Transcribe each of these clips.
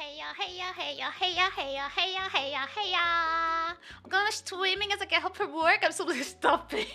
hey ya, hey ya, hey ya, hey ya, hey ya, hey ya, hey ya, hey ya. I'm going swimming as I get home from work. I'm supposed to stop it.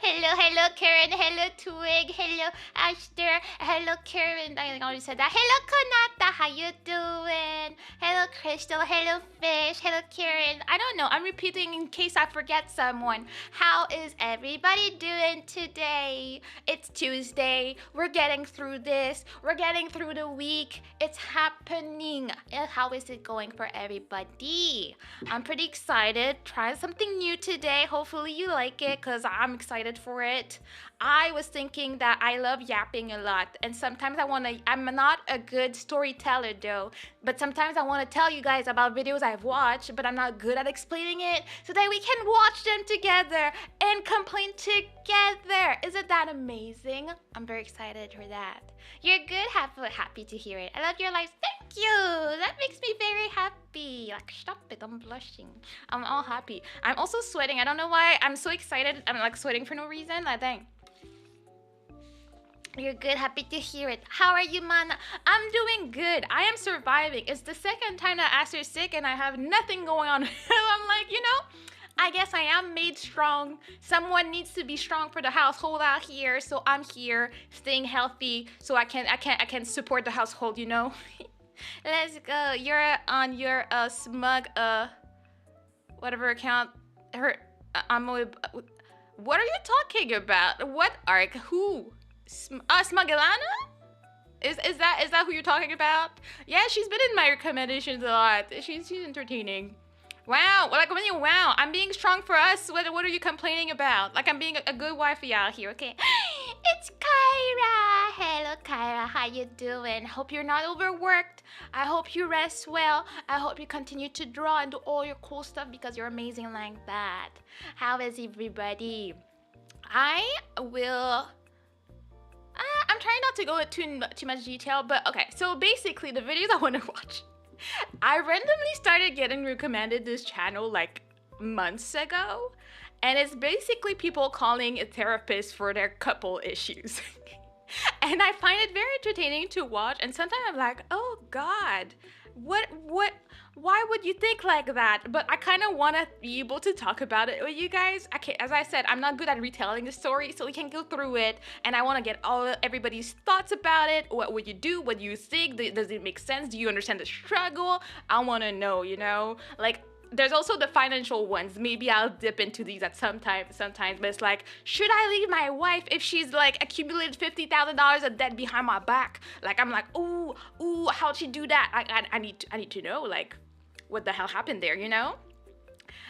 Hello, Karen. Hello, Twig. Hello, Ashter. Hello, Karen. I already said that. Hello, Konata. How you doing? Hello, Crystal. Hello, Fish. Hello, Karen. I don't know. I'm repeating in case I forget someone. How is everybody doing today? It's Tuesday. We're getting through this. We're getting through the week. It's happening. How is it going for everybody? I'm pretty excited. Try something new today. Hopefully you like it because I'm excited for it. I was thinking that I love yapping a lot, and sometimes I'm not a good storyteller though, but sometimes I want to tell you guys about videos I've watched, but I'm not good at explaining it, so that we can watch them together and complain together. Isn't that amazing? I'm very excited for that. You're good, happy to hear it. I love your lives. Thank you. That makes me very happy. Like, stop it, I'm blushing. I'm all happy. I'm also sweating. I don't know why. I'm so excited. I'm like sweating for no reason. I think. You're good, happy to hear it. How are you, Mana? I'm doing good. I am surviving. It's the second time that Aster's sick and I have nothing going on. I'm like, I guess I am made strong. Someone needs to be strong for the household out here, so I'm here, staying healthy, so I can support the household. Let's go. You're on your smug whatever account. What are you talking about? What arc? Who? Smuggelana? Is that who you're talking about? Yeah, she's been in my recommendations a lot. She's entertaining. Wow, wow, I'm being strong for us. What are you complaining about? Like I'm being a good wifey out here, okay? It's Kyra. Hello, Kyra. How you doing? Hope you're not overworked. I hope you rest well. I hope you continue to draw and do all your cool stuff because you're amazing like that. How is everybody? I'm trying not to go into too much detail, but okay. So basically, the videos I want to watch. I randomly started getting recommended this channel like months ago, and it's basically people calling a therapist for their couple issues. And I find it very entertaining to watch, and sometimes I'm like, oh God, why would you think like that? But I kind of want to be able to talk about it with you guys. Okay, as I said, I'm not good at retelling the story, so we can go through it, and I want to get everybody's thoughts about it. What would you do? What do you think? Does it make sense? Do you understand the struggle? I want to know, like, there's also the financial ones. Maybe I'll dip into these at sometimes, but it's like, should I leave my wife if she's like accumulated $50,000 of debt behind my back? Like, I'm like, ooh, how'd she do that? I need to know, like, what the hell happened there,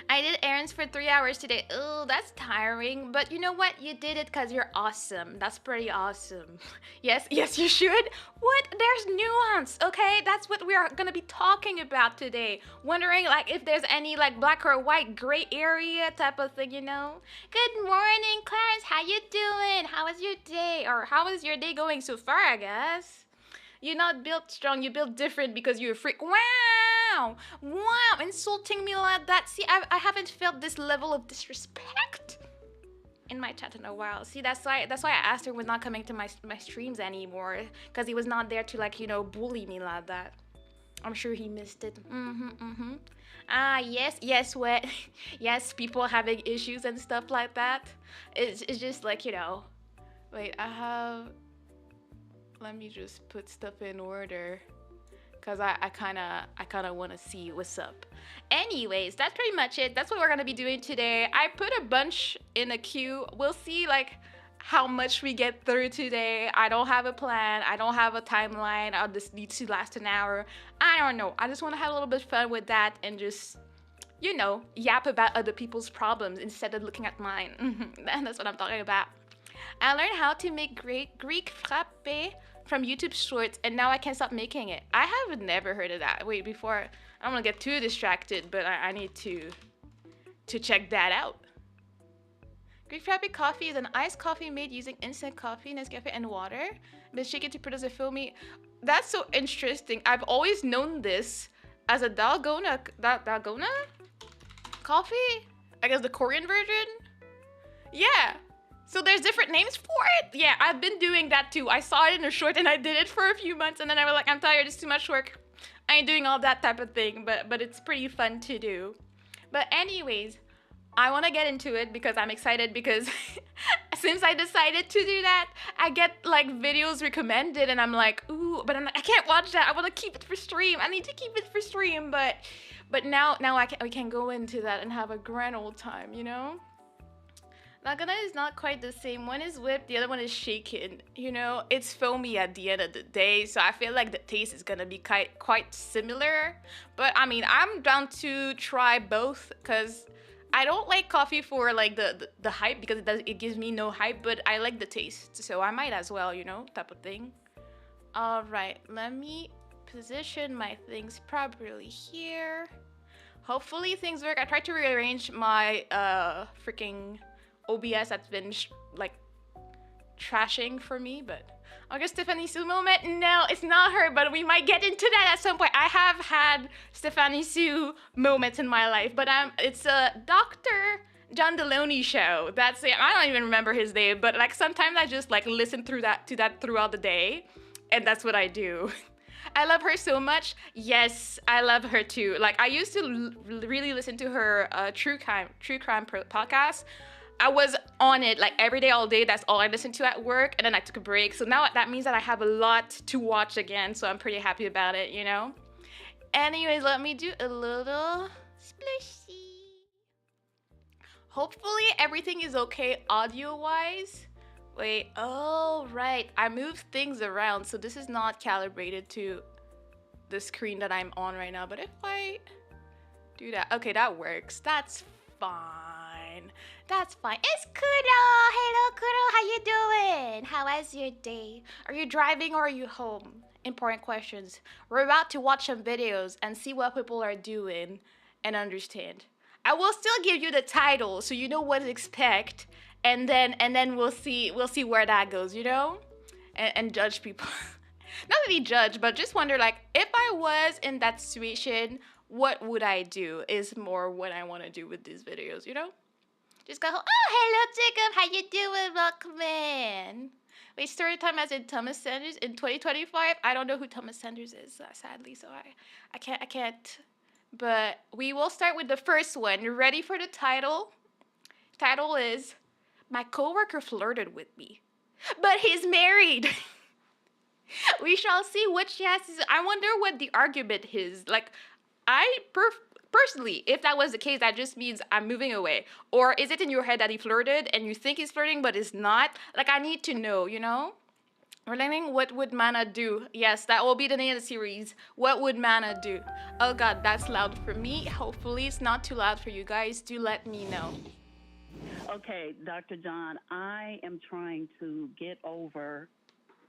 I did errands for 3 hours today. Oh, that's tiring. But you know what? You did it because you're awesome. That's pretty awesome. Yes, you should. What? There's nuance, okay? That's what we are going to be talking about today. Wondering, like, if there's any, like, black or white gray area type of thing, Good morning, Clarence. How you doing? How was your day? Or how is your day going so far, I guess? You're not built strong. You're built different because you're a freak. Wow, insulting me like that. See, I haven't felt this level of disrespect in my chat in a while. See, that's why I asked him was not coming to my streams anymore, because he was not there to, like, bully me like that. I'm sure he missed it. Ah, yes, what? Yes, people having issues and stuff like that. It's just like, wait, let me just put stuff in order, because I kind of want to see what's up. Anyways, that's pretty much it. That's what we're going to be doing today. I put a bunch in a queue. We'll see, like, how much we get through today. I don't have a plan. I don't have a timeline. I'll just need to last an hour. I don't know. I just want to have a little bit of fun with that and just, yap about other people's problems instead of looking at mine. That's what I'm talking about. I learned how to make Greek frappe from YouTube Shorts, and now I can't stop making it. I have never heard of that. Wait, before, I don't want to get too distracted, but I need to check that out. Greek frappe coffee is an iced coffee made using instant coffee, Nescafe, and water, but shaken to produce a foamy. That's so interesting. I've always known this as a dalgona coffee. I guess the Korean version. Yeah. So there's different names for it? Yeah, I've been doing that too. I saw it in a short and I did it for a few months, and then I was like, I'm tired, it's too much work. I ain't doing all that type of thing, but it's pretty fun to do. But anyways, I want to get into it because I'm excited because since I decided to do that, I get like videos recommended and I'm like, ooh, but I can't watch that. I want to keep it for stream. I need to keep it for stream, but now we can go into that and have a grand old time, you know? Lagana is not quite the same. One is whipped, the other one is shaken. You know, it's foamy at the end of the day, so I feel like the taste is gonna be quite similar. But I mean, I'm down to try both because I don't like coffee for like the hype because it gives me no hype, but I like the taste, so I might as well, you know, type of thing. All right, let me position my things properly here. Hopefully things work. I tried to rearrange my freaking OBS that's been like trashing for me, but I guess Stephanie Sue moment. No, it's not her, but we might get into that at some point. I have had Stephanie Sue moments in my life, but it's a Dr. John Deloney show. That's it. I don't even remember his name, but like sometimes I just like listen to that throughout the day, and that's what I do. I love her so much. Yes, I love her too. Like I used to really listen to her true crime podcast. I was on it like every day, all day. That's all I listened to at work, and then I took a break. So now that means that I have a lot to watch again. So I'm pretty happy about it, you know. Anyways, let me do a little splishy. Hopefully everything is okay audio-wise. Wait, oh right, I moved things around, so this is not calibrated to the screen that I'm on right now. But if I do that, okay, that works. That's fine. That's fine. It's Kudo. Hello, Kudo. How you doing? How was your day? Are you driving or are you home? Important questions. We're about to watch some videos and see what people are doing and understand. I will still give you the title so you know what to expect, and then we'll see where that goes, you know, and judge people. Not really judge, but just wonder like if I was in that situation, what would I do? Is more what I want to do with these videos, you know. Just go, oh, hello, Jacob. How you doing? Welcome in. Wait, story time as in Thomas Sanders in 2025? I don't know who Thomas Sanders is, sadly, so I can't. But we will start with the first one. You ready for the title? Title is, My Coworker Flirted With Me, but he's married. We shall see what she has to say. I wonder what the argument is. Like, personally, if that was the case, that just means I'm moving away. Or is it in your head that he flirted and you think he's flirting, but it's not? Like, I need to know, you know? We're learning what would Mana do. Yes, that will be the name of the series. What would Mana do? Oh god, that's loud for me. Hopefully it's not too loud for you guys. Do let me know. Okay, Dr. John, I am trying to get over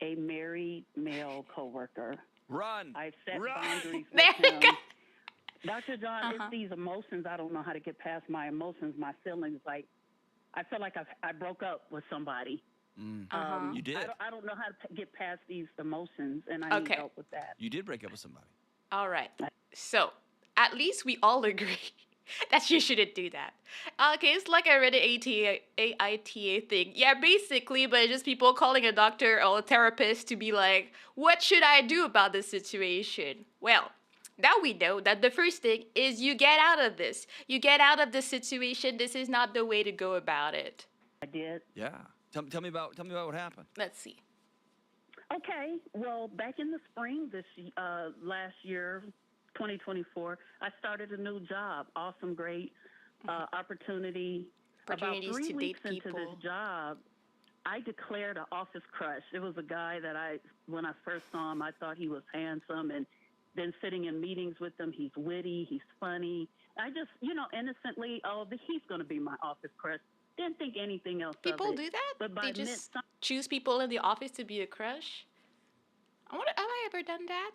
a married male coworker. Run. I set Run. boundaries There with we go. him. Dr. John, it's these emotions. I don't know how to get past my emotions, my feelings. Like, I feel like I broke up with somebody. You did. I don't know how to get past these emotions, and I need help with that. You did break up with somebody. All right. So, at least we all agree that you shouldn't do that. Okay, it's like I read an AITA thing. Yeah, basically, but it's just people calling a doctor or a therapist to be like, what should I do about this situation? Well, now we know that the first thing is you get out of this. You get out of this situation. This is not the way to go about it. I did. Yeah. Tell me about what happened. Let's see. Okay. Well, back in the spring last year, 2024, I started a new job. Awesome, great opportunity. Opportunities About 3 to weeks date into people. this job, I declared an office crush. It was a guy that when I first saw him, I thought he was handsome, and then sitting in meetings with him, he's witty, he's funny. I just, innocently, he's going to be my office crush. Didn't think anything else People of it. do that? But by They just choose people in the office to be a crush? Have I ever done that?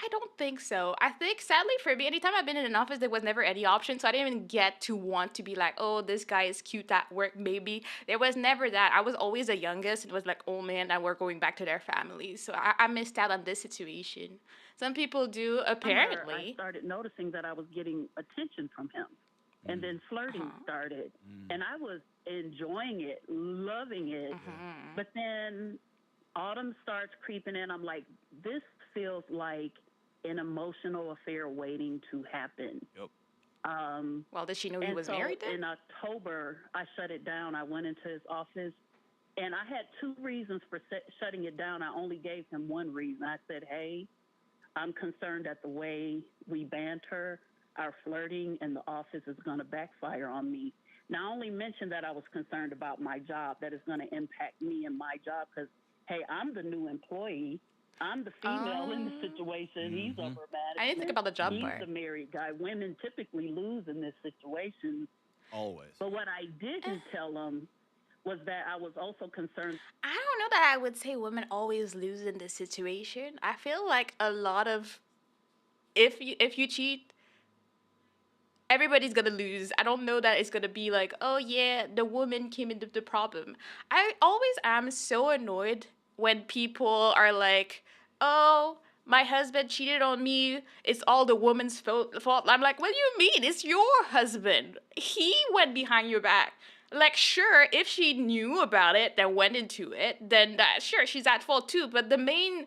I don't think so. I think, sadly for me, anytime I've been in an office, there was never any option, so I didn't even get to want to be like, oh, this guy is cute at work, maybe. There was never that. I was always the youngest. It was like, oh man, and we're going back to their families. So I missed out on this situation. Some people do, apparently. I started noticing that I was getting attention from him. And then flirting started. And I was enjoying it, loving it. But then autumn starts creeping in. I'm like, this feels like an emotional affair waiting to happen. Yep. Well, did she know he And was so married then? in October, I shut it down. I went into his office, and I had two reasons for shutting it down. I only gave him one reason. I said, hey, I'm concerned that the way we banter, our flirting in the office is going to backfire on me. Now, I only mentioned that I was concerned about my job, that it's going to impact me and my job because, hey, I'm the new employee. I'm the female in the situation. He's over I didn't think about the job He's part. the married guy. Women typically lose in this situation. Always. But what I didn't tell him was that I was also concerned. I don't know that I would say women always lose in this situation. I feel like a lot of if you cheat, everybody's gonna lose. I don't know that it's gonna be like, oh yeah, the woman came into the problem. I always am so annoyed when people are like, oh, my husband cheated on me. It's all the woman's fault. I'm like, what do you mean? It's your husband. He went behind your back. Like, sure, if she knew about it, then went into it, then sure, she's at fault too. But the main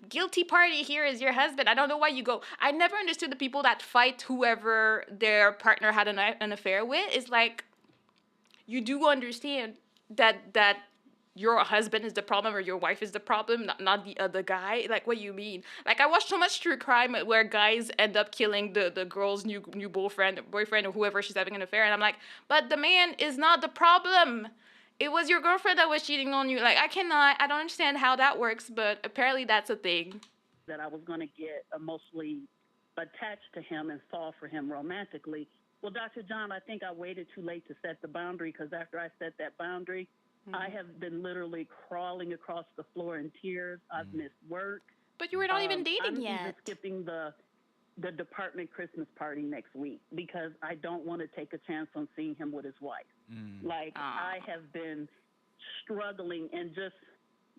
guilty party here is your husband. I don't know why you go. I never understood the people that fight whoever their partner had an affair with. It's like, you do understand that your husband is the problem or your wife is the problem, not the other guy. Like, what do you mean? Like, I watched so much true crime where guys end up killing the girl's new boyfriend or whoever she's having an affair, and I'm like, but the man is not the problem. It was your girlfriend that was cheating on you. Like, I don't understand how that works, but apparently that's a thing. That I was going to get emotionally attached to him and fall for him romantically. Well, Dr. John, I think I waited too late to set the boundary because after I set that boundary, I have been literally crawling across the floor in tears. I've missed work. But you were not even dating I'm yet. even skipping the department Christmas party next week because I don't want to take a chance on seeing him with his wife. Like, I have been struggling and just,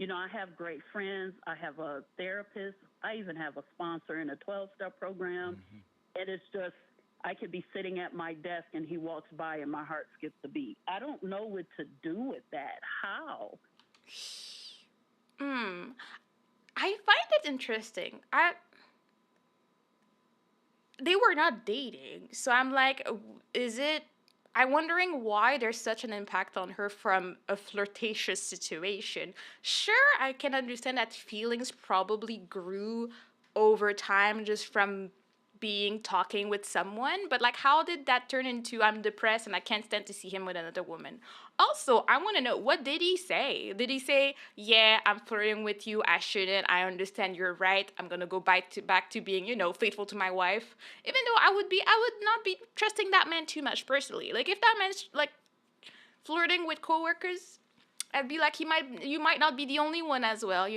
I have great friends. I have a therapist. I even have a sponsor in a 12-step program. And it's just, I could be sitting at my desk and he walks by and my heart skips a beat. I don't know what to do with that. How? I find it interesting. They were not dating. So I'm like, I'm wondering why there's such an impact on her from a flirtatious situation. Sure, I can understand that feelings probably grew over time just from talking with someone, but like, how did that turn into I'm depressed and I can't stand to see him with another woman? Also, I want to know, what did he say? Did he say, yeah, I'm flirting with you, I shouldn't, I understand, you're right, I'm gonna go back to being, faithful to my wife? Even though I would not be trusting that man too much personally. Like, if that man's like flirting with coworkers, I'd be like, you might not be the only one as well,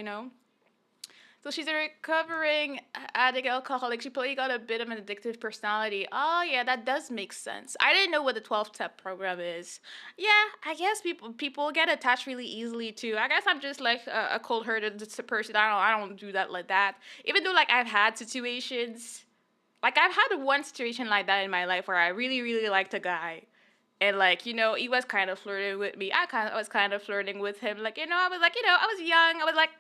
So she's a recovering addict alcoholic. She probably got a bit of an addictive personality. Oh, yeah, that does make sense. I didn't know what the 12-step program is. Yeah, I guess people get attached really easily, too. I guess I'm just, like, a cold-hearted person. I don't do that like that. Even though, like, I've had situations. Like, I've had one situation like that in my life where I really, really liked a guy. And, like, he was kind of flirting with me. I was kind of flirting with him. Like, I was like, I was young. I was like,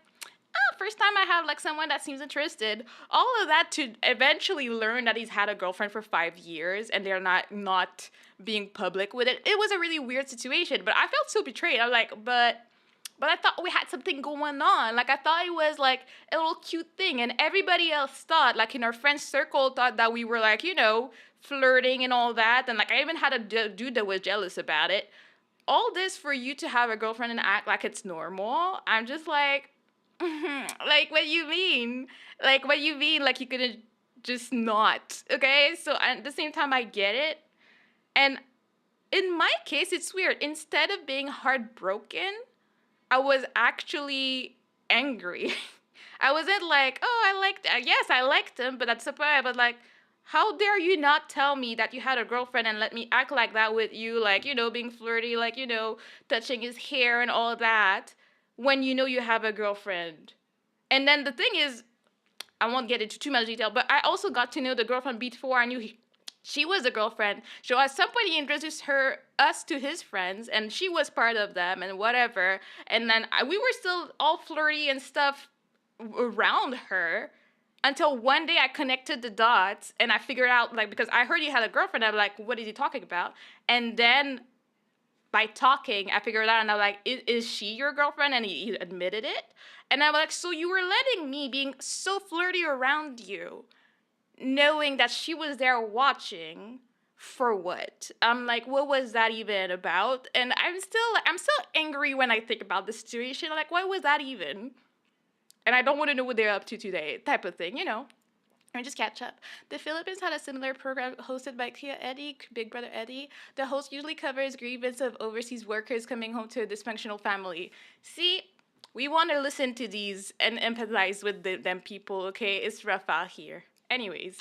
first time I have like someone that seems interested. All of that to eventually learn that he's had a girlfriend for 5 years and they're not being public with it. It was a really weird situation, but I felt so betrayed. I'm like, but I thought we had something going on. Like, I thought it was like a little cute thing, and everybody else thought, like in our friend circle, thought that we were like, flirting and all that. And like, I even had a dude that was jealous about it. All this for you to have a girlfriend and act like it's normal. I'm just like, like, what do you mean? Like, what do you mean? Like, you could just not, okay? So at the same time, I get it. And in my case, it's weird. Instead of being heartbroken, I was actually angry. I wasn't like, oh, yes, I liked him, but at some point I was like, how dare you not tell me that you had a girlfriend and let me act like that with you, like, being flirty, like, touching his hair and all that, when you have a girlfriend. And then the thing is, I won't get into too much detail, but I also got to know the girlfriend before I knew she was a girlfriend. So at some point he introduced us to his friends, and she was part of them and whatever. And then we were still all flirty and stuff around her. until one day I connected the dots and I figured out, like, because I heard he had a girlfriend. I'm like, what is he talking about? And then by talking, I figured out, and I'm like, is she your girlfriend? And he admitted it. And I'm like, so you were letting me being so flirty around you, knowing that she was there watching for what? I'm like, what was that even about? And I'm still angry when I think about the situation. Like, what was that even? And I don't want to know what they're up to today, type of thing, you know. Or just catch up. The Philippines had a similar program hosted by Kia Eddie, Big Brother Eddie. The host usually covers grievance of overseas workers coming home to a dysfunctional family. See, we want to listen to these and empathize with them people, okay? It's rough out here. Anyways.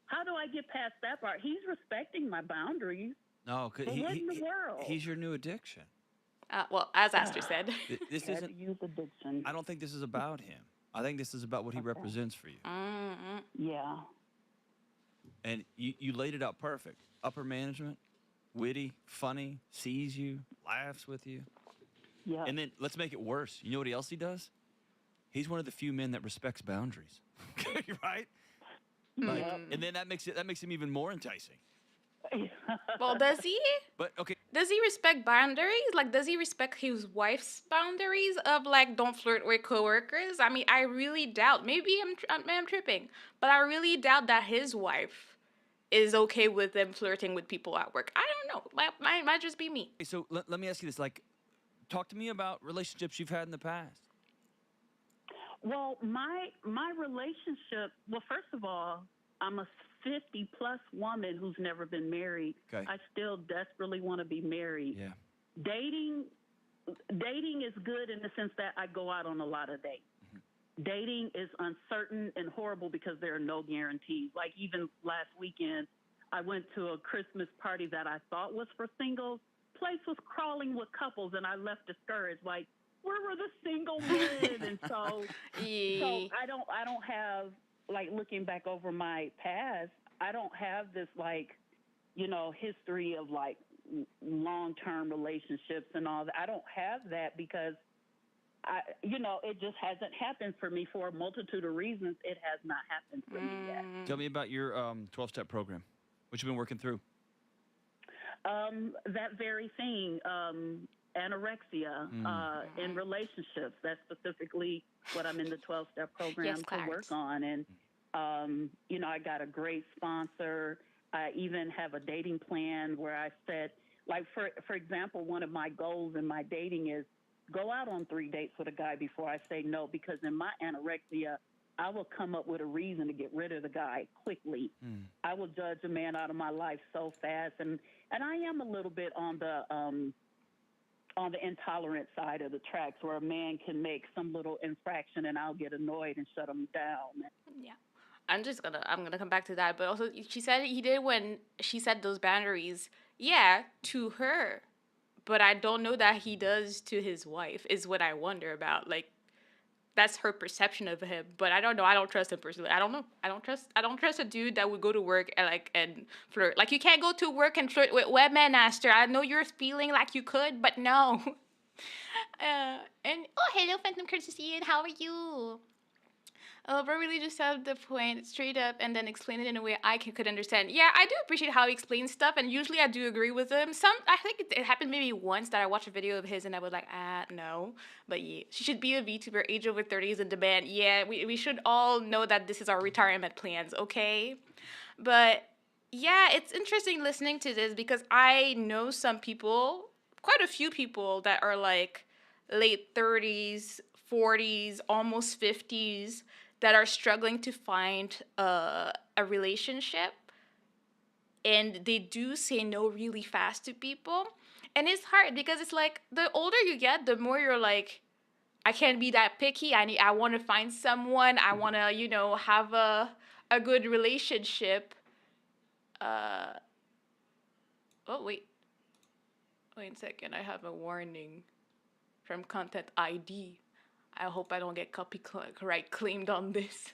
How do I get past that part? He's respecting my boundaries. No, But what in the world? he's your new addiction. Well, as Aster said. This isn't. Use addiction. I don't think this is about him. I think this is about what he represents for you. Mm-hmm. Yeah. And you laid it out perfect. Upper management, witty, funny, sees you, laughs with you. Yeah. And then let's make it worse. You know what else he does? He's one of the few men that respects boundaries. Okay, right? Like, and then that makes him even more enticing. Well, does he? But okay. Does he respect boundaries? Like, does he respect his wife's boundaries of, like, don't flirt with coworkers? I mean, I really doubt. Maybe I'm tripping, but I really doubt that his wife is okay with them flirting with people at work. I don't know. Might just be me. So let me ask you this. Like, talk to me about relationships you've had in the past. Well, my relationship. Well, first of all, I'm a 50-plus woman who's never been married. Okay. I still desperately want to be married. Yeah. Dating is good in the sense that I go out on a lot of dates. Mm-hmm. Dating is uncertain and horrible because there are no guarantees. Like even last weekend, I went to a Christmas party that I thought was for singles. Place was crawling with couples, and I left discouraged. Like, where were the single men? And so I don't have, like, looking back over my past, I don't have this, like, you know, history of, like, long-term relationships and all that. I don't have that because, it just hasn't happened for me for a multitude of reasons. It has not happened for me yet. Tell me about your 12-step program, what you've been working through. That very thing, anorexia in relationships. That's specifically what I'm in the 12-step program to work on. And, I got a great sponsor. I even have a dating plan where I said, like, for example, one of my goals in my dating is go out on 3 dates with a guy before I say no, because in my anorexia, I will come up with a reason to get rid of the guy quickly. I will judge a man out of my life so fast. And I am a little bit on the intolerant side of the tracks where a man can make some little infraction and I'll get annoyed and shut him down. Yeah. I'm gonna come back to that. But also, she said he did when she said those boundaries. Yeah, to her. But I don't know that he does to his wife, is what I wonder about. Like, that's her perception of him. But I don't know. I don't trust him personally. I don't know. I don't trust a dude that would go to work and flirt. Like, you can't go to work and flirt with Webman Aster. I know you're feeling like you could, but no. Hello, Phantom Courtesy, and how are you? But really just have the point straight up and then explain it in a way I could understand. Yeah, I do appreciate how he explains stuff, and usually I do agree with him. I think it happened maybe once that I watched a video of his and I was like, no. But yeah, she should be a VTuber, age over 30 is in demand. Yeah, we should all know that this is our retirement plans, okay? But yeah, it's interesting listening to this because I know some people, quite a few people that are like late 30s, 40s, almost 50s, that are struggling to find a relationship, and they do say no really fast to people. And it's hard because it's like the older you get, the more you're like, I can't be that picky. I want to find someone. I want to, have a good relationship. Oh, wait a second. I have a warning from Content ID. I hope I don't get copyright claimed on this.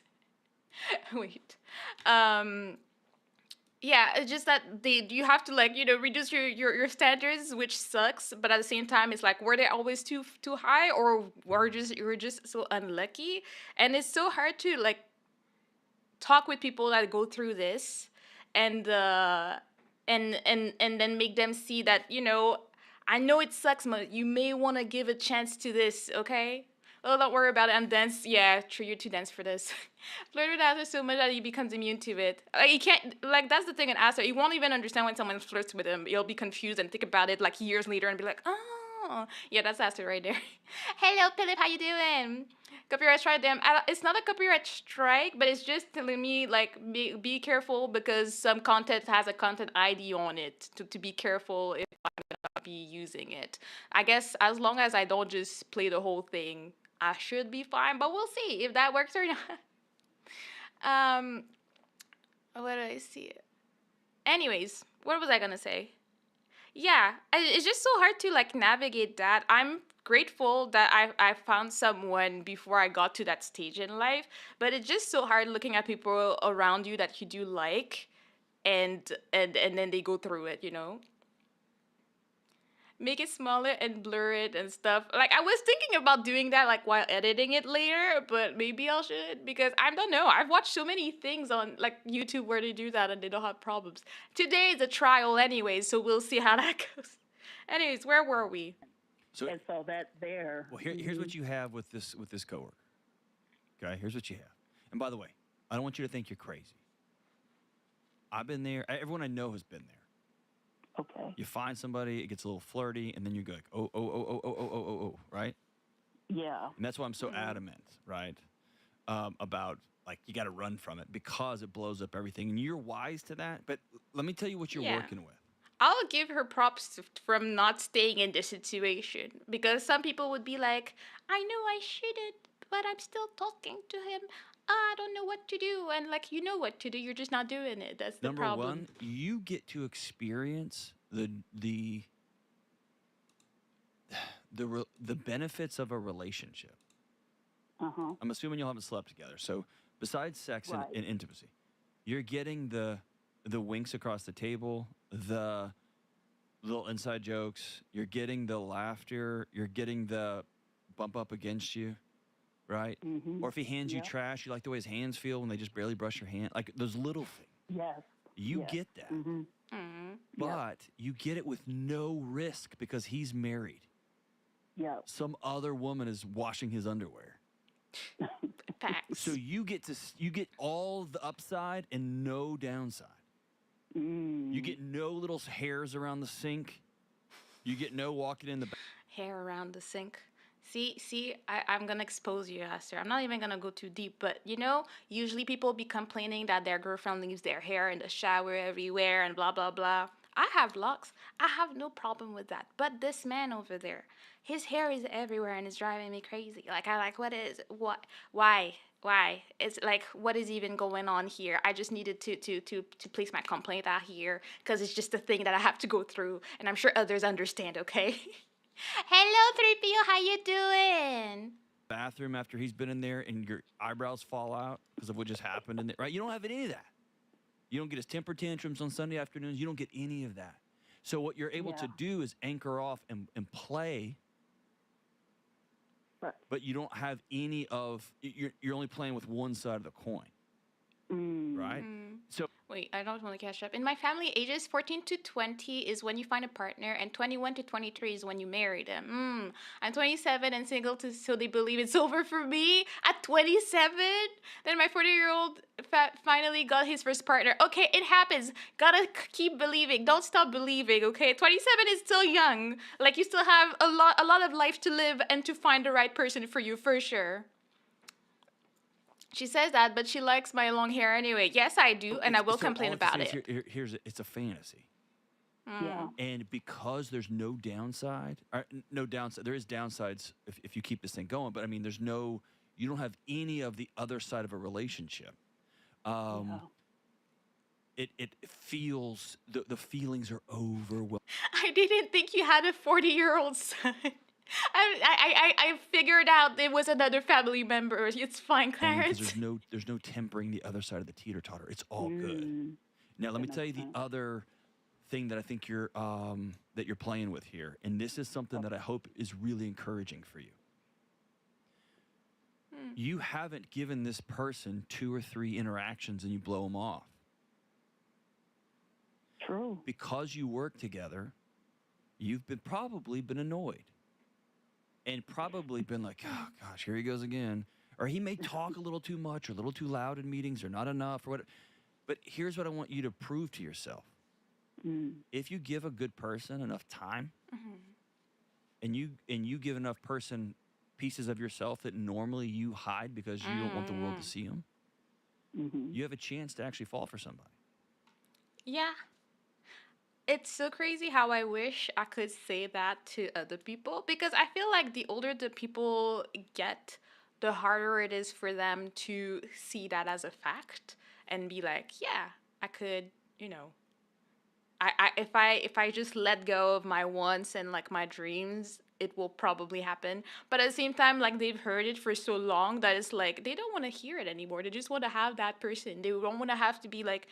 Wait. Yeah, it's just that they you have to like reduce your standards, which sucks. But at the same time, it's like were they always too high, or were just you were just so unlucky? And it's so hard to like talk with people that go through this, and and then make them see that I know it sucks, but you may want to give a chance to this, okay? Oh, don't worry about it. I'm dense. Yeah, true. You're too dense for this. Flirt with Aster so much that he becomes immune to it. Like he can't. Like that's the thing in Aster. He won't even understand when someone flirts with him. He'll be confused and think about it like years later and be like, oh, yeah, that's Aster right there. Hello, Philip. How you doing? Copyright strike them. It's not a copyright strike, but it's just telling me like be careful because some content has a content ID on it to be careful if I be using it. I guess as long as I don't just play the whole thing, I should be fine. But we'll see if that works or not. um, what did I see? Anyways, what was I gonna say? Yeah, it's just so hard to like navigate that. I'm grateful that I found someone before I got to that stage in life, but it's just so hard looking at people around you that you do like, and then they go through it. Make it smaller and blur it and stuff. Like I was thinking about doing that like while editing it later, but maybe I should because I don't know. I've watched so many things on like YouTube where they do that and they don't have problems. Today is a trial anyways, so we'll see how that goes. Anyways, where were we? So, And so that's there. well, here's what you have with this coworker. Okay, here's what you have. And by the way, I don't want you to think you're crazy. I've been there. Everyone I know has been there. Okay. You find somebody, it gets a little flirty, and then you go like, oh, right? Yeah. And that's why I'm so adamant, right, about like you got to run from it because it blows up everything. And you're wise to that. But let me tell you what you're Yeah. working with. I'll give her props from not staying in this situation because some people would be like, I know I shouldn't, but I'm still talking to him. I don't know what to do. And like, you know what to do. You're just not doing it. That's the Number problem. one, you get to experience the benefits of a relationship. I'm assuming y'all haven't slept together. So besides sex Right. and intimacy, you're getting the winks across the table, the little inside jokes, you're getting the laughter, you're getting the bump up against you, right? Or if he hands you Yep. trash, you like the way his hands feel when they just barely brush your hand. Like those little things. Yes. You Yes. get that. Mm. But you get it with no risk because he's married. Yep. Some other woman is washing his underwear. Facts. So you get all the upside and no downside. You get no little hairs around the sink. You get no walking in the back. Hair around the sink. See, I'm gonna expose you, Esther. I'm not even gonna go too deep, but usually people be complaining that their girlfriend leaves their hair in the shower everywhere and blah blah blah. I have locks. I have no problem with that. But this man over there, his hair is everywhere and it's driving me crazy. Like what is what why? It's like what is even going on here? I just needed to place my complaint out here because it's just a thing that I have to go through, and I'm sure others understand. Okay. Hello, 3PO. How you doing? Bathroom after he's been in there and your eyebrows fall out because of what just happened in there, right? You don't have any of that. You don't get his temper tantrums on Sunday afternoons. You don't get any of that. So what you're able to do is anchor off and play, Right. but you don't have any of, you're only playing with one side of the coin, right? So Wait, I don't want to catch up. In my family, ages 14 to 20 is when you find a partner, and 21 to 23 is when you marry them. I'm 27 and single, so they believe it's over for me at 27. Then my 40-year-old finally got his first partner. Okay, it happens. Gotta keep believing. Don't stop believing. Okay, 27 is still young. Like you still have a lot of life to live and to find the right person for you for sure. She says that, but she likes my long hair anyway. Yes, I do, and I will complain about it. It's a fantasy. Yeah. And because there's no downside, there is downsides if you keep this thing going, but I mean, you don't have any of the other side of a relationship. It feels, the feelings are overwhelming. I didn't think you had a 40-year-old son. I figured out it was another family member. It's fine, Because Clarence. there's no tempering the other side of the teeter-totter. It's all good. Now, let me That tell makes you the sense. other thing that I think you're playing with here, and this is something that I Okay. hope is really encouraging for you. Hmm. You haven't given this person two or three interactions and you blow them off True. because you work together. You've been probably been annoyed and probably been like, oh gosh, here he goes again. Or he may talk a little too much or a little too loud in meetings or not enough or what. But here's what I want you to prove to yourself. Mm. If you give a good person enough time Mhm. and you give enough person pieces of yourself that normally you hide because you don't want the world to Mm. see them, Mhm. you have a chance to actually fall for somebody. Yeah. It's so crazy how I wish I could say that to other people because I feel like the older the people get, the harder it is for them to see that as a fact and be like, yeah, I could, you know, if I just let go of my wants and like my dreams, it will probably happen. But at the same time, like they've heard it for so long that it's like they don't want to hear it anymore. They just want to have that person. They don't want to have to be like,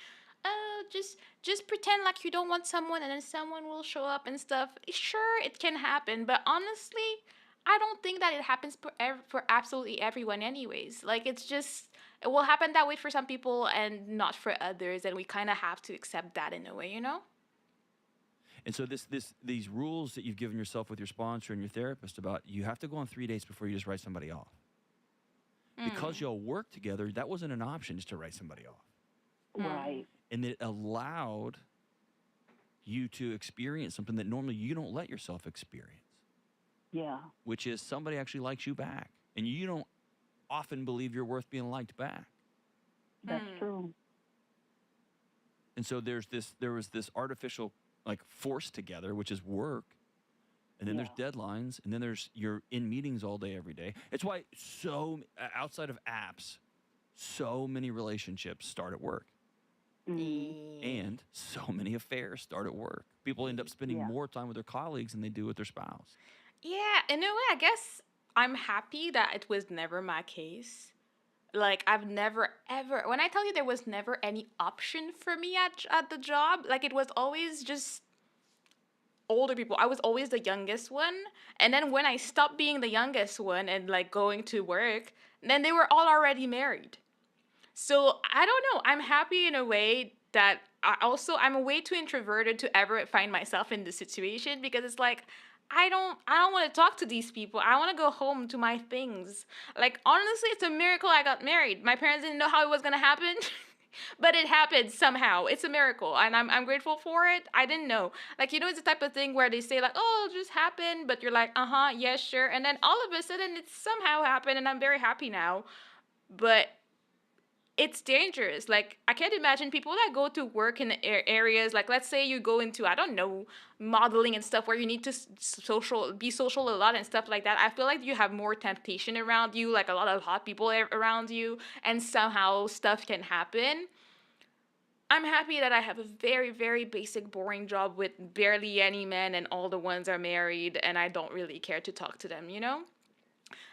just pretend like you don't want someone and then someone will show up and stuff. Sure, it can happen, but honestly, I don't think that it happens for absolutely everyone anyways. Like it's just it will happen that way for some people and not for others, and we kind of have to accept that in a way, you know? And so these rules that you've given yourself with your sponsor and your therapist about you have to go on 3 days before you just write somebody off. Because Mm. y'all work together, that wasn't an option just to write somebody off. Mm. Right. And it allowed you to experience something that normally you don't let yourself experience, Yeah. which is somebody actually likes you back. And you don't often believe you're worth being liked back. That's Mm. true. And so there was this artificial like force together, which is work. And then there's Yeah. deadlines, and then there's you're in meetings all day, every day. It's why outside of apps, so many relationships start at work, Mm. Eh. and so many affairs start at work. People end up spending Yeah. more time with their colleagues than they do with their spouse. Yeah, in a way, I guess I'm happy that it was never my case. Like I've never ever when I tell you there was never any option for me at the job, like it was always just older people. I was always the youngest one. And then when I stopped being the youngest one and like going to work, then they were all already married. So I don't know. I'm happy in a way that I'm way too introverted to ever find myself in this situation because it's like I don't want to talk to these people. I want to go home to my things. Like honestly, it's a miracle I got married. My parents didn't know how it was gonna happen. But it happened somehow. It's a miracle, and I'm grateful for it. I didn't know, like it's the type of thing where they say like, "Oh, it'll just happen," but you're like, "Uh huh, yes, sure," and then all of a sudden it somehow happened, and I'm very happy now. But it's dangerous. Like I can't imagine people that go to work in areas like let's say you go into I don't know modeling and stuff where you need to be social a lot and stuff like that. I feel like you have more temptation around you, like a lot of hot people around you, and somehow stuff can happen. I'm happy that I have a very, very basic, boring job with barely any men, and all the ones are married, and I don't really care to talk to them, you know?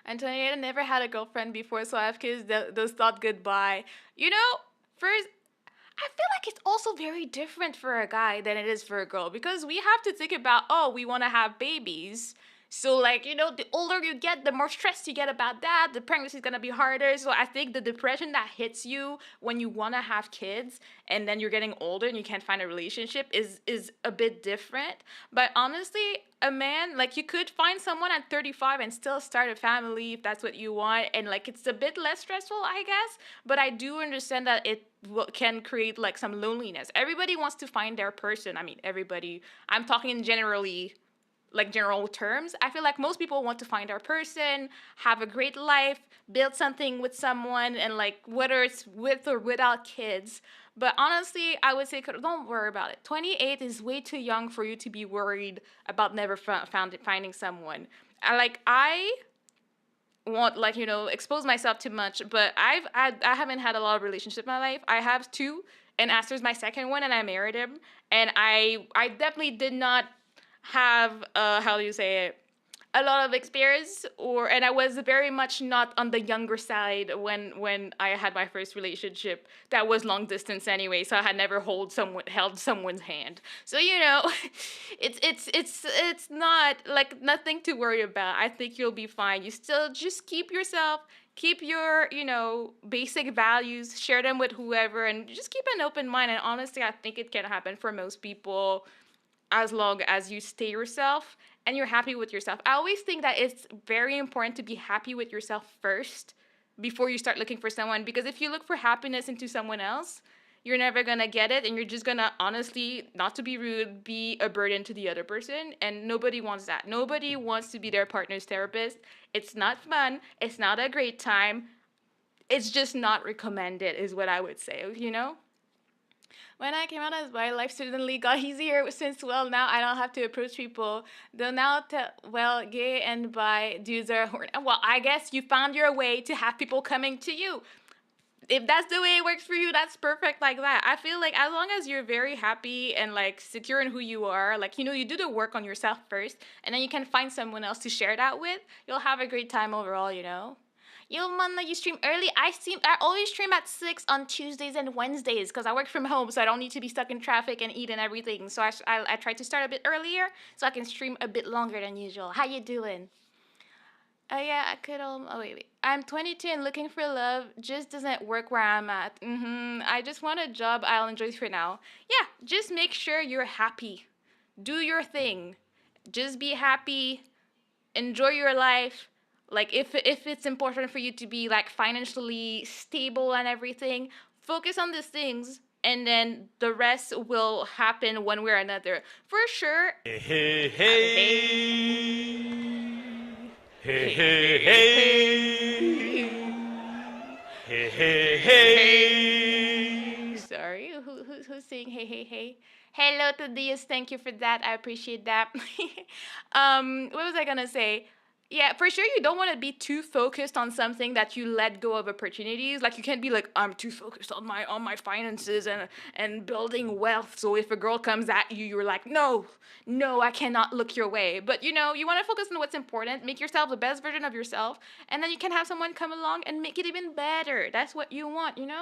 Antonia never had a girlfriend before, so I have kids. Those thought goodbye. You know, first, I feel like it's also very different for a guy than it is for a girl because we have to think about, oh, we want to have babies. So, like, the older you get, the more stressed you get about that. The pregnancy is going to be harder. So, I think the depression that hits you when you want to have kids and then you're getting older and you can't find a relationship is a bit different. But honestly, a man, like, you could find someone at 35 and still start a family if that's what you want. And, like, it's a bit less stressful, I guess. But I do understand that it can create like some loneliness. Everybody wants to find their person. I mean, everybody. I'm talking in generally, like general terms. I feel like most people want to find their person, have a great life, build something with someone, and like whether it's with or without kids. But honestly, I would say don't worry about it. 28 is way too young for you to be worried about never finding someone. I want like expose myself too much, but I haven't had a lot of relationships in my life. I have two, and Aster's my second one, and I married him. And I definitely did not have how do you say it, a lot of experience, or and I was very much not on the younger side when I had my first relationship that was long distance anyway, so I had never held someone's hand. So it's not like nothing to worry about. I think you'll be fine. You still just keep yourself, keep your basic values, share them with whoever, and just keep an open mind. And honestly, I think it can happen for most people as long as you stay yourself and you're happy with yourself. I always think that it's very important to be happy with yourself first before you start looking for someone, because if you look for happiness into someone else, you're never gonna get it, and you're just gonna, honestly, not to be rude, be a burden to the other person, and nobody wants that. Nobody wants to be their partner's therapist. It's not fun. It's not a great time. It's just not recommended, is what I would say. When I came out as bi, life suddenly got easier since, well, now I don't have to approach people. Though now, well, gay and bi dudes are horny. Well, I guess you found your way to have people coming to you. If that's the way it works for you, that's perfect like that. I feel like as long as you're very happy and like secure in who you are, like, you do the work on yourself first, and then you can find someone else to share that with, you'll have a great time overall. Yo, Manna, you stream early. I always stream at 6 on Tuesdays and Wednesdays because I work from home, so I don't need to be stuck in traffic and eat and everything. So I try to start a bit earlier so I can stream a bit longer than usual. How you doing? Oh yeah, I could. Oh wait. I'm 22 and looking for love. Just doesn't work where I'm at. I just want a job I'll enjoy for now. Yeah, just make sure you're happy. Do your thing. Just be happy. Enjoy your life. Like if it's important for you to be like financially stable and everything, focus on these things, and then the rest will happen one way or another. For sure. Hey, hey, hey. Hey, Hey, hey, hey, hey. hey. Hey, Hey, hey, hey, hey. hey. Sorry, who's saying hey, hey, hey? Hello to Diaz, thank you for that. I appreciate that. What was I gonna say? Yeah, for sure you don't want to be too focused on something that you let go of opportunities. Like you can't be like, I'm too focused on my finances and building wealth. So if a girl comes at you, you're like, no, no, I cannot look your way. But you want to focus on what's important, make yourself the best version of yourself, and then you can have someone come along and make it even better. That's what you want. Okay.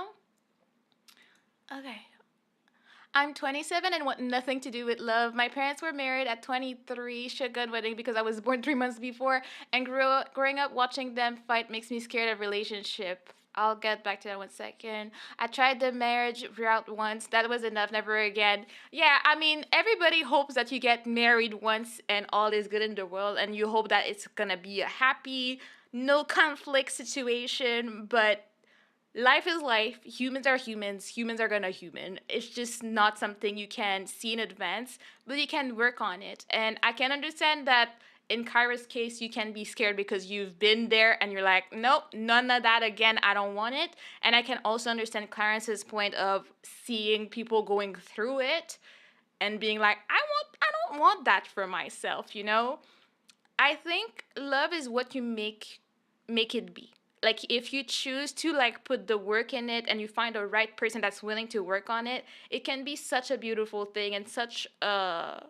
I'm 27 and want nothing to do with love. My parents were married at 23, shotgun wedding because I was born 3 months before, and growing up watching them fight makes me scared of relationship. I'll get back to that 1 second. I tried the marriage route once. That was enough. Never again. Yeah, I mean, everybody hopes that you get married once and all is good in the world, and you hope that it's gonna be a happy, no conflict situation, but life is life. Humans are humans. Humans are gonna human. It's just not something you can see in advance, but you can work on it. And I can understand that in Kyra's case, you can be scared because you've been there and you're like, nope, none of that again. I don't want it. And I can also understand Clarence's point of seeing people going through it and being like, I don't want that for myself. I think love is what you make it be. Like if you choose to like put the work in it and you find a right person that's willing to work on it, it can be such a beautiful thing and such a,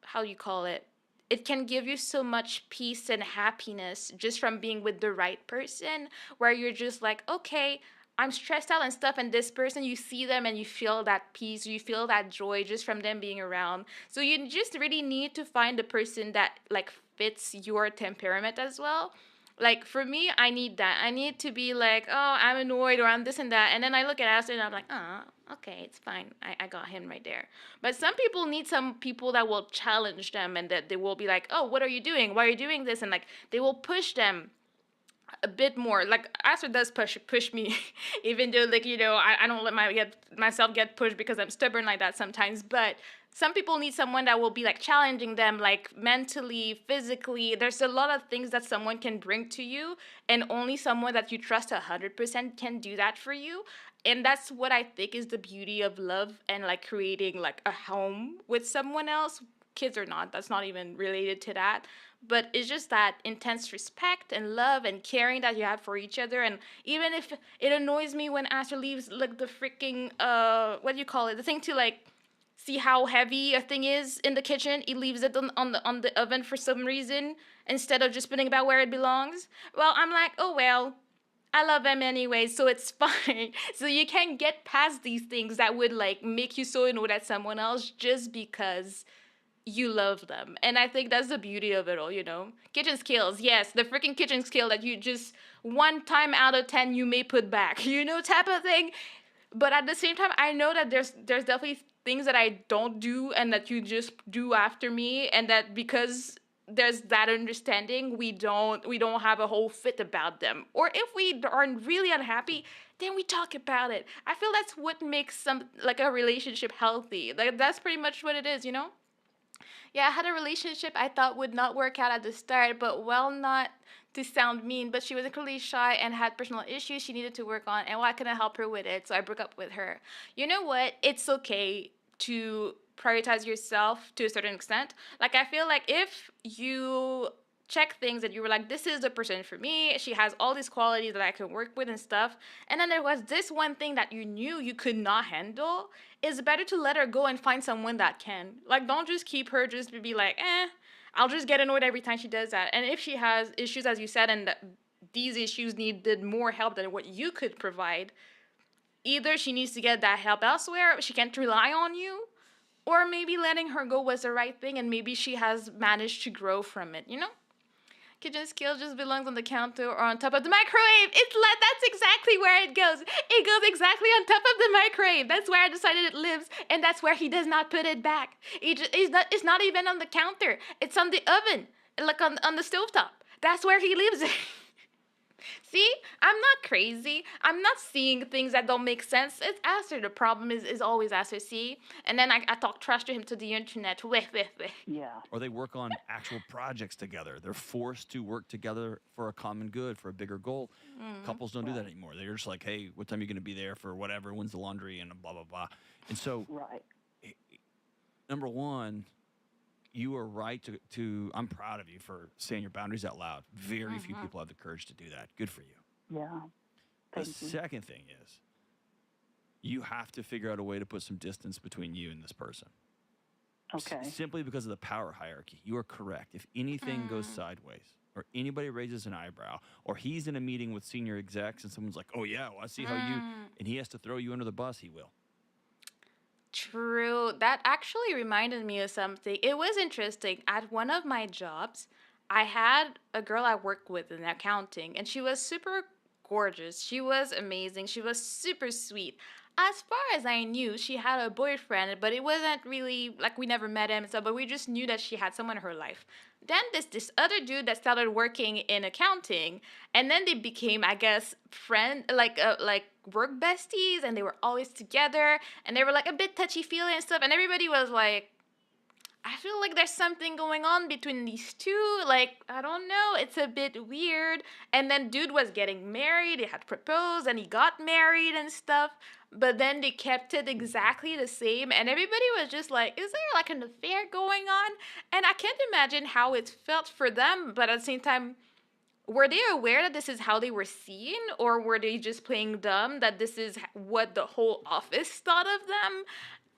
how do you call it? It can give you so much peace and happiness just from being with the right person, where you're just like, okay, I'm stressed out and stuff, and this person, you see them and you feel that peace, you feel that joy just from them being around. So you just really need to find a person that like fits your temperament as well. Like for me, I need that. I need to be like, oh, I'm annoyed or I'm this and that. And then I look at Aston and I'm like, oh, okay, it's fine. I got him right there. But some people need some people that will challenge them and that they will be like, oh, what are you doing? Why are you doing this? And like they will push them a bit more. Like Astrid does push me, even though I don't let myself get pushed because I'm stubborn like that sometimes. But some people need someone that will be like challenging them, like mentally, physically. There's a lot of things that someone can bring to you, and only someone that you trust 100% can do that for you. And that's what I think is the beauty of love and like creating like a home with someone else. Kids or not, that's not even related to that, but it's just that intense respect and love and caring that you have for each other. And even if it annoys me when Aster leaves like the freaking what do you call it, the thing to like see how heavy a thing is in the kitchen, he leaves it on the oven for some reason instead of just putting it back where it belongs. Well, I'm like, oh well, I love him anyway, so it's fine. So you can get past these things that would like make you so annoyed at someone else just because you love them. And I think that's the beauty of it all, you know? Kitchen skills, yes, the freaking kitchen skill that you just one time out of 10 you may put back, you know, type of thing. But at the same time, I know that there's definitely things that I don't do and that you just do after me, and that because there's that understanding, we don't have a whole fit about them. Or if we are really unhappy, then we talk about it. I feel that's what makes some like a relationship healthy. Like that's pretty much what it is, you know? Yeah, I had a relationship I thought would not work out at the start, but well, not to sound mean, but she was incredibly shy and had personal issues she needed to work on, and well, I couldn't help her with it, so I broke up with her. You know what? It's okay to prioritize yourself to a certain extent. Like, I feel like if you check things and you were like, this is the person for me, she has all these qualities that I can work with and stuff, and then there was this one thing that you knew you could not handle, it's better to let her go and find someone that can. Like, don't just keep her just to be like, I'll just get annoyed every time she does that. And if she has issues, as you said, and these issues needed more help than what you could provide, either she needs to get that help elsewhere, she can't rely on you, or maybe letting her go was the right thing and maybe she has managed to grow from it, you know? Kitchen skill just belongs on the counter or on top of the microwave. It's like that's exactly where it goes. It goes exactly on top of the microwave. That's where I decided it lives, and that's where he does not put it back. It's not even on the counter. It's on the oven, like on the stovetop. That's where he leaves it. See, I'm not crazy. I'm not seeing things that don't make sense. It's Aster. The problem is always Aster, see? And then I talk trash to him to the internet. Weh, weh, weh. Yeah. Or they work on actual projects together. They're forced to work together for a common good, for a bigger goal. Couples don't do that anymore. They're just like, hey, what time are you going to be there for whatever? When's the laundry? And blah, blah, blah. And so, Right. number one, you are right to I'm proud of you for saying your boundaries out loud. Very few people have the courage to do that. Good for you. Yeah. The Thank you. second thing is you have to figure out a way to put some distance between you and this person. Okay. Simply because of the power hierarchy. You are correct. If anything goes sideways or anybody raises an eyebrow or he's in a meeting with senior execs and someone's like, oh, yeah, well, I see how you, and he has to throw you under the bus, he will. True. That actually reminded me of something. It was interesting. At one of my jobs, I had a girl I worked with in accounting, and she was super gorgeous. She was amazing. She was super sweet. As far as I knew, she had a boyfriend, but it wasn't really like we never met him, so but we just knew that she had someone in her life. Then this other dude that started working in accounting, and then they became, I guess, friend like work besties, and they were always together, and they were like a bit touchy feely and stuff, and everybody was like, I feel like there's something going on between these two. Like, I don't know. It's a bit weird. And then dude was getting married. He had proposed and he got married and stuff. But then they kept it exactly the same. And everybody was just like, is there like an affair going on? And I can't imagine how it felt for them. But at the same time, were they aware that this is how they were seen? Or were they just playing dumb that this is what the whole office thought of them?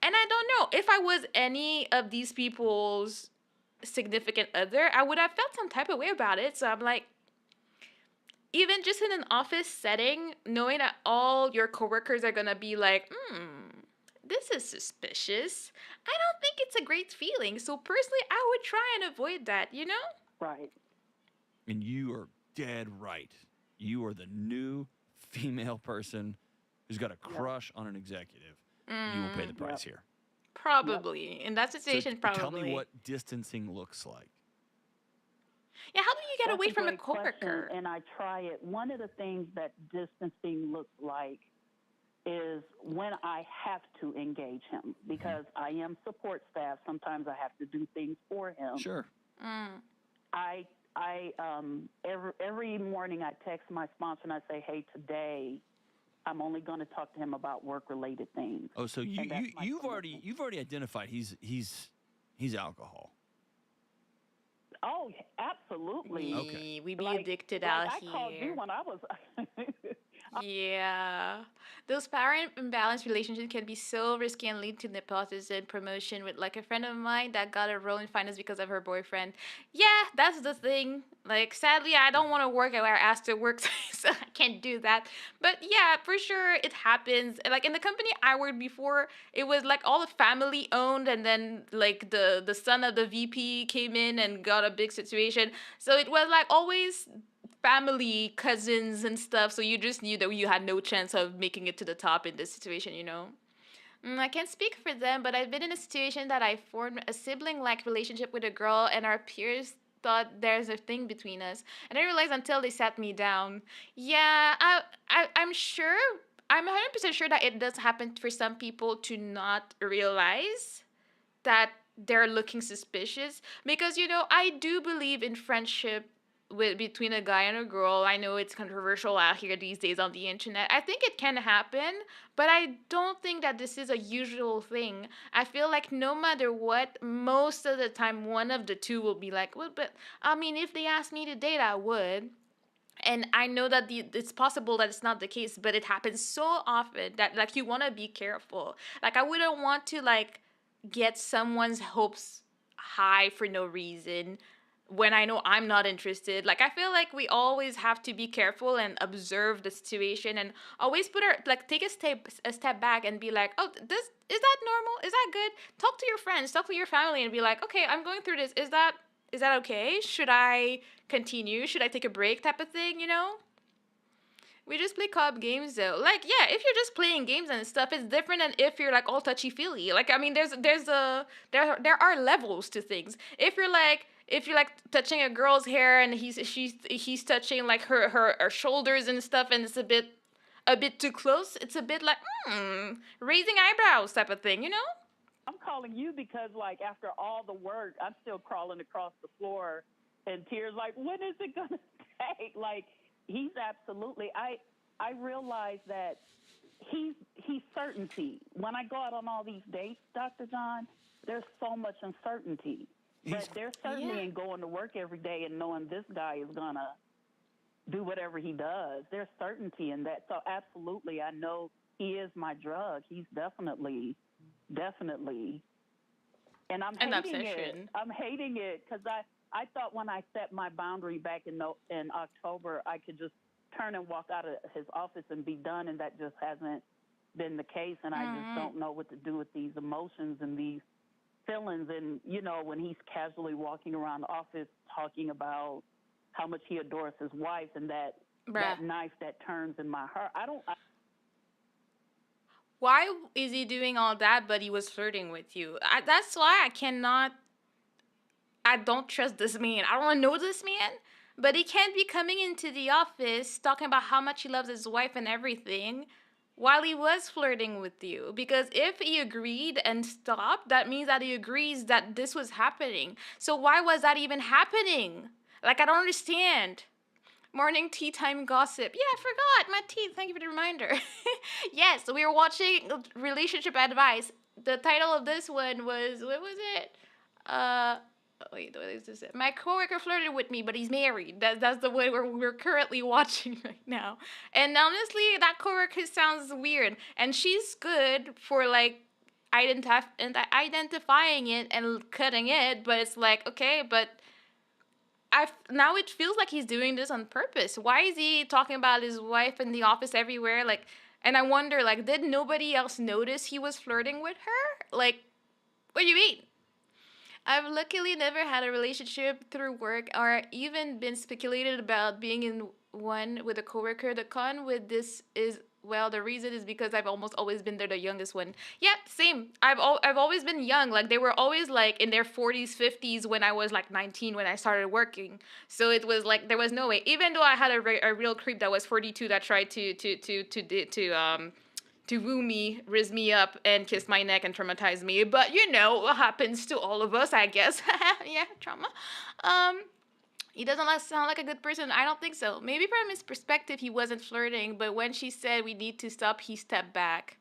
And I don't know. If I was any of these people's significant other, I would have felt some type of way about it. So I'm like, even just in an office setting, knowing that all your coworkers are gonna be like, this is suspicious. I don't think it's a great feeling. So personally, I would try and avoid that, you know? Right. And you are dead right. You are the new female person who's got a crush on an executive. You will pay the price here. Probably. In that situation, So probably. tell me what distancing looks like. Yeah, how do you get That's away from a great question, coworker? and I try it. One of the things that distancing looks like is when I have to engage him because I am support staff. Sometimes I have to do things for him. Sure. I every morning I text my sponsor and I say, hey, today I'm only going to talk to him about work-related things. Oh, so And that's my you've commitment. already identified he's alcohol. Oh, absolutely. Okay. We be Like- addicted like out I here. called you when I was Yeah. Those power imbalance relationships can be so risky and lead to nepotism promotion with like a friend of mine that got a role in finance because of her boyfriend. Yeah, that's the thing. Like sadly I don't want to work where I asked to work so I can't do that. But yeah, for sure it happens. Like in the company I worked before, it was like all the family owned and then like the son of the VP came in and got a big situation. So it was like always family, cousins, and stuff. So you just knew that you had no chance of making it to the top in this situation, you know? I can't speak for them, but I've been in a situation that I formed a sibling like relationship with a girl, and our peers thought there's a thing between us. And I realized until they sat me down. Yeah, I'm sure, I'm 100% sure that it does happen for some people to not realize that they're looking suspicious because I do believe in friendship with between a guy and a girl. I know it's controversial out here these days on the internet. I think it can happen, but I don't think that this is a usual thing. I feel like no matter what, most of the time one of the two will be like, well, but I mean, if they asked me to date, I would. And I know that it's possible that it's not the case, but it happens so often that like you want to be careful. Like I wouldn't want to like get someone's hopes high for no reason when I know I'm not interested. Like I feel like we always have to be careful and observe the situation and always put our like take a step back and be like, "Oh, this is that normal? Is that good?" Talk to your friends, talk to your family and be like, "Okay, I'm going through this. Is that okay? Should I continue? Should I take a break?" type of thing, you know? We just play co-op games though. Like, yeah, if you're just playing games and stuff, it's different than if you're like all touchy feely. Like, I mean, there are levels to things. If you're like touching a girl's hair and he's touching like her shoulders and stuff, and it's a bit too close, it's a bit like raising eyebrows type of thing, you know? I'm calling you because, like, after all the work, I'm still crawling across the floor in tears. Like, when is it gonna take? Like, he's absolutely. I realize that he's certainty. When I go out on all these dates, Dr. John, there's so much uncertainty. But He's there's Yeah. certainty in going to work every day and knowing this guy is gonna do whatever he does. There's certainty in that. So absolutely, I know he is my drug. He's definitely, and I'm An hating it. obsession. I'm hating it because I thought when I set my boundary back in October, I could just turn and walk out of his office and be done, and that just hasn't been the case. And I just Mm-hmm. don't know what to do with these emotions and these feelings. And when he's casually walking around the office talking about how much he adores his wife and Bruh. that knife that turns in my heart, I don't. Why is he doing all that but he was flirting with you? That's why I don't trust this man. I don't know this man, but he can't be coming into the office talking about how much he loves his wife and everything while he was flirting with you. Because if he agreed and stopped, that means that he agrees that this was happening. So why was that even happening? Like, I don't understand. Morning tea time gossip. Yeah, I forgot my tea. Thank you for the reminder. Yes, we were watching relationship advice. The title of this one was, what was it? Uh, wait, what is this? My coworker flirted with me, but he's married. That's the one we're currently watching right now. And honestly, that coworker sounds weird, and she's good for like identifying it and cutting it. But it's like, okay, but I now it feels like he's doing this on purpose. Why is he talking about his wife in the office everywhere? Like, and I wonder, like, did nobody else notice he was flirting with her? Like, what do you mean? I've luckily never had a relationship through work or even been speculated about being in one with a coworker. The con with this is, well, the reason is because I've almost always been there, the youngest one. Yeah, same. I've always been young. Like they were always like in their 40s, 50s when I was like 19 when I started working. So it was like there was no way. Even though I had a real creep that was 42 that tried to woo me, riz me up, and kiss my neck and traumatize me. But what happens to all of us, I guess. Yeah, trauma. Um, he doesn't sound like a good person. I don't think so. Maybe from his perspective, he wasn't flirting, but when she said we need to stop, he stepped back.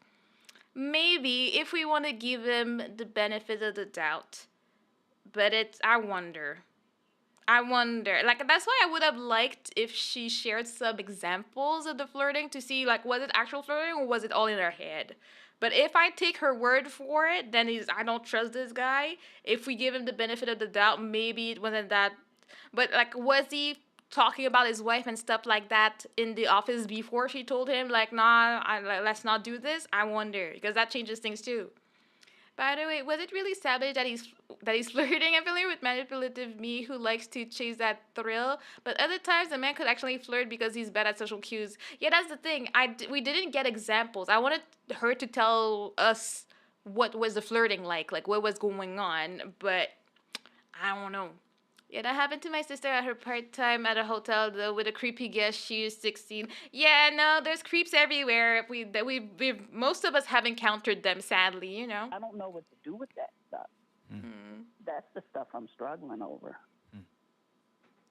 Maybe if we want to give him the benefit of the doubt. But I wonder. I wonder. Like that's why I would have liked if she shared some examples of the flirting to see like was it actual flirting or was it all in her head. But if I take her word for it, then I don't trust this guy. If we give him the benefit of the doubt, maybe it wasn't that. But like, was he talking about his wife and stuff like that in the office before she told him like, nah, let's not do this? I wonder because that changes things too. By the way, was it really savage that he's flirting and feeling with manipulative me who likes to chase that thrill? But other times, the man could actually flirt because he's bad at social cues. Yeah, that's the thing. We didn't get examples. I wanted her to tell us what was the flirting like what was going on. But I don't know. Yeah, that happened to my sister at her part time at a hotel though with a creepy guest. She was 16. Yeah, no, there's creeps everywhere. We've most of us have encountered them. Sadly, you know. I don't know what to do with that stuff. Mm. That's the stuff I'm struggling over.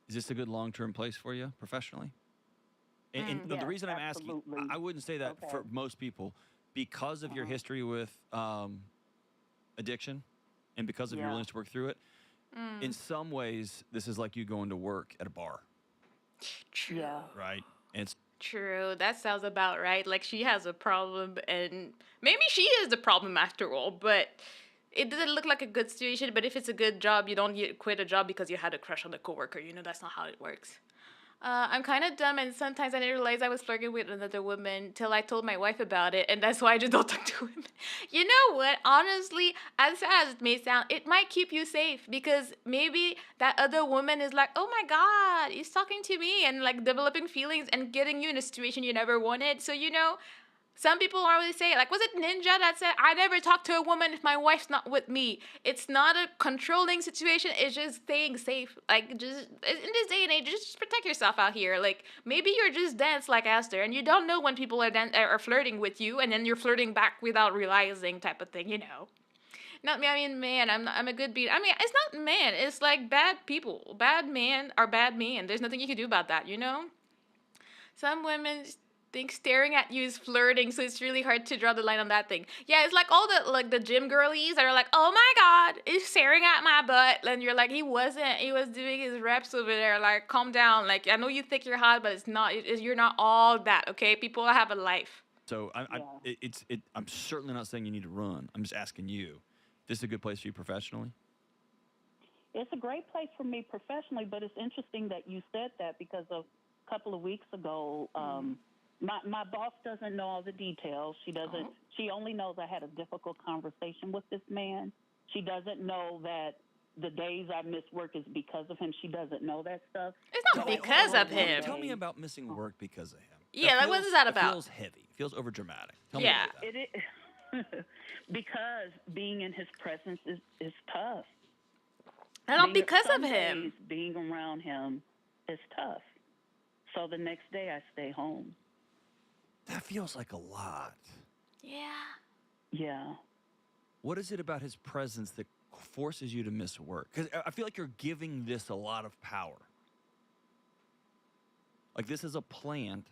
Is this a good long-term place for you professionally? And the Yes, reason I'm asking, absolutely. I wouldn't say that for most people because of your history with addiction and because of your willingness to work through it. In some ways, this is like you going to work at a bar, True. Yeah. right? And it's True. That sounds about right. Like she has a problem, and maybe she is the problem after all. But it doesn't look like a good situation. But if it's a good job, you don't quit a job because you had a crush on a coworker. You know that's not how it works. I'm kind of dumb, and sometimes I didn't realize I was flirting with another woman till I told my wife about it, and that's why I just don't talk to women. You know what? Honestly, as sad as it may sound, it might keep you safe because maybe that other woman is like, oh my god, he's talking to me, and like developing feelings and getting you in a situation you never wanted. So, you know, some people always say, like, was it Ninja that said, I never talk to a woman if my wife's not with me? It's not a controlling situation, it's just staying safe. Like, just in this day and age, just protect yourself out here. Like, maybe you're just dense like Esther, and you don't know when people are flirting with you, and then you're flirting back without realizing, type of thing, you know. Not me, I mean, man, I'm a good beat. I mean, it's not man, it's like bad people. Bad men are bad men. There's nothing you can do about that, you know? Some women think staring at you is flirting, so it's really hard to draw the line on that thing. Yeah, it's like all the gym girlies that are like, oh my god, he's staring at my butt, and you're like, he wasn't. He was doing his reps over there. Like, calm down. Like, I know you think you're hot, but it's not. You're not all that. Okay, people have a life. so I'm certainly not saying you need to run. I'm just asking you, this is a good place for you professionally? It's a great place for me professionally, but it's interesting that you said that because a couple of weeks ago, my boss doesn't know all the details. She doesn't. She only knows I had a difficult conversation with this man. She doesn't know that the days I miss work is because of him. She doesn't know that stuff. It's not because of him. Tell me about missing work because of him. Yeah, like, what is that about? It feels heavy. It feels overdramatic. Tell me Yeah. about that. It is because being in his presence is tough. I don't because Some of him. days being around him is tough. So the next day I stay home. That feels like a lot. Yeah. Yeah. What is it about his presence that forces you to miss work? Because I feel like you're giving this a lot of power. Like this is a plant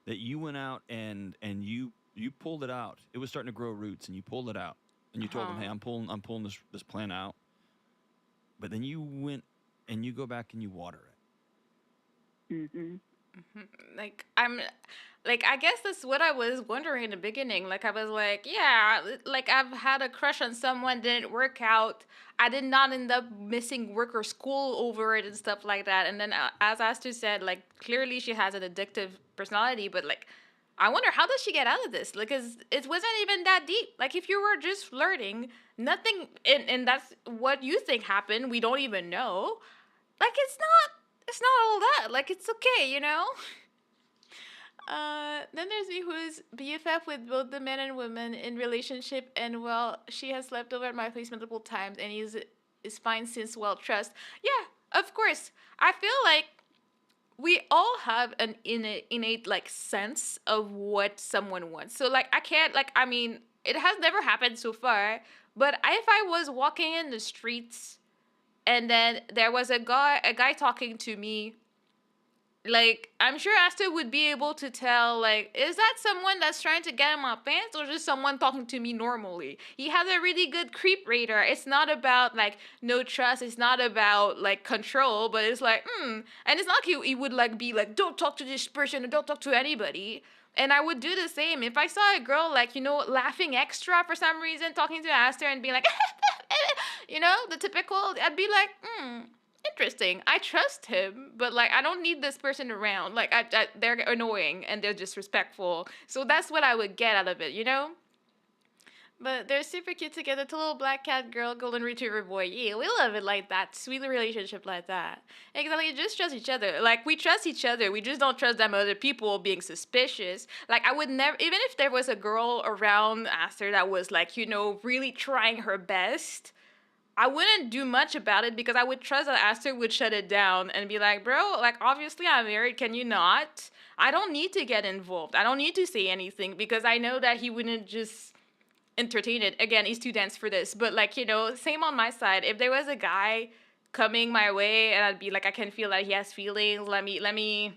that you went out and you pulled it out. It was starting to grow roots, and you pulled it out, and you told him, "Hey, I'm pulling this plant out." But then you went and you go back and you water it. Like I guess that's what I was wondering in the beginning. Like I was like, yeah, like I've had a crush on someone, didn't work out. I did not end up missing work or school over it and stuff like that. And then as Astu said, like clearly she has an addictive personality, but like I wonder how does she get out of this? Like, 'cause it wasn't even that deep. Like if you were just flirting, nothing, and that's what you think happened. We don't even know. Like it's not all that. Like it's okay, you know. Then there's me who's BFF with both the men and women in relationship, and well, she has slept over at my place multiple times, and is fine since well trust. Yeah, of course. I feel like we all have an innate like sense of what someone wants. So like I can't like I mean it has never happened so far, but if I was walking in the streets and then there was a guy talking to me Like, I'm sure Asta would be able to tell, like, is that someone that's trying to get in my pants or just someone talking to me normally? He has a really good creep radar. It's not about, like, no trust. It's not about, like, control, but it's like, And it's not like he would, like, be like, don't talk to this person or don't talk to anybody. And I would do the same. If I saw a girl, like, laughing extra for some reason, talking to Aster and being like, the typical, I'd be like, interesting. I trust him, but like I don't need this person around. Like they're annoying and they're disrespectful. So that's what I would get out of it. But they're super cute together. It's a little black cat girl, golden retriever boy. Yeah, we love it like that. Sweet relationship like that. Exactly. Just trust each other. Like we trust each other. We just don't trust them other people being suspicious. Like I would never, even if there was a girl around Aster that was like, really trying her best. I wouldn't do much about it because I would trust that Aster would shut it down and be like, bro, like, obviously I'm married. Can you not? I don't need to get involved. I don't need to say anything because I know that he wouldn't just entertain it. Again, he's too dense for this. But, like, same on my side. If there was a guy coming my way and I'd be like, I can feel that he has feelings, let me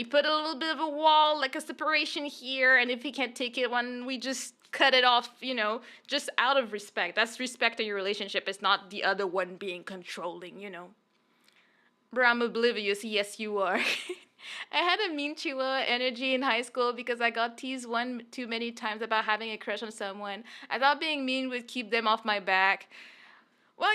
put a little bit of a wall, like a separation here, and if he can't take it, when we just cut it off, just out of respect. That's respect in your relationship. It's not the other one being controlling. Bro, I'm oblivious. Yes, you are. I had a mean chihuahua energy in high school because I got teased one too many times about having a crush on someone. I thought being mean would keep them off my back. Well,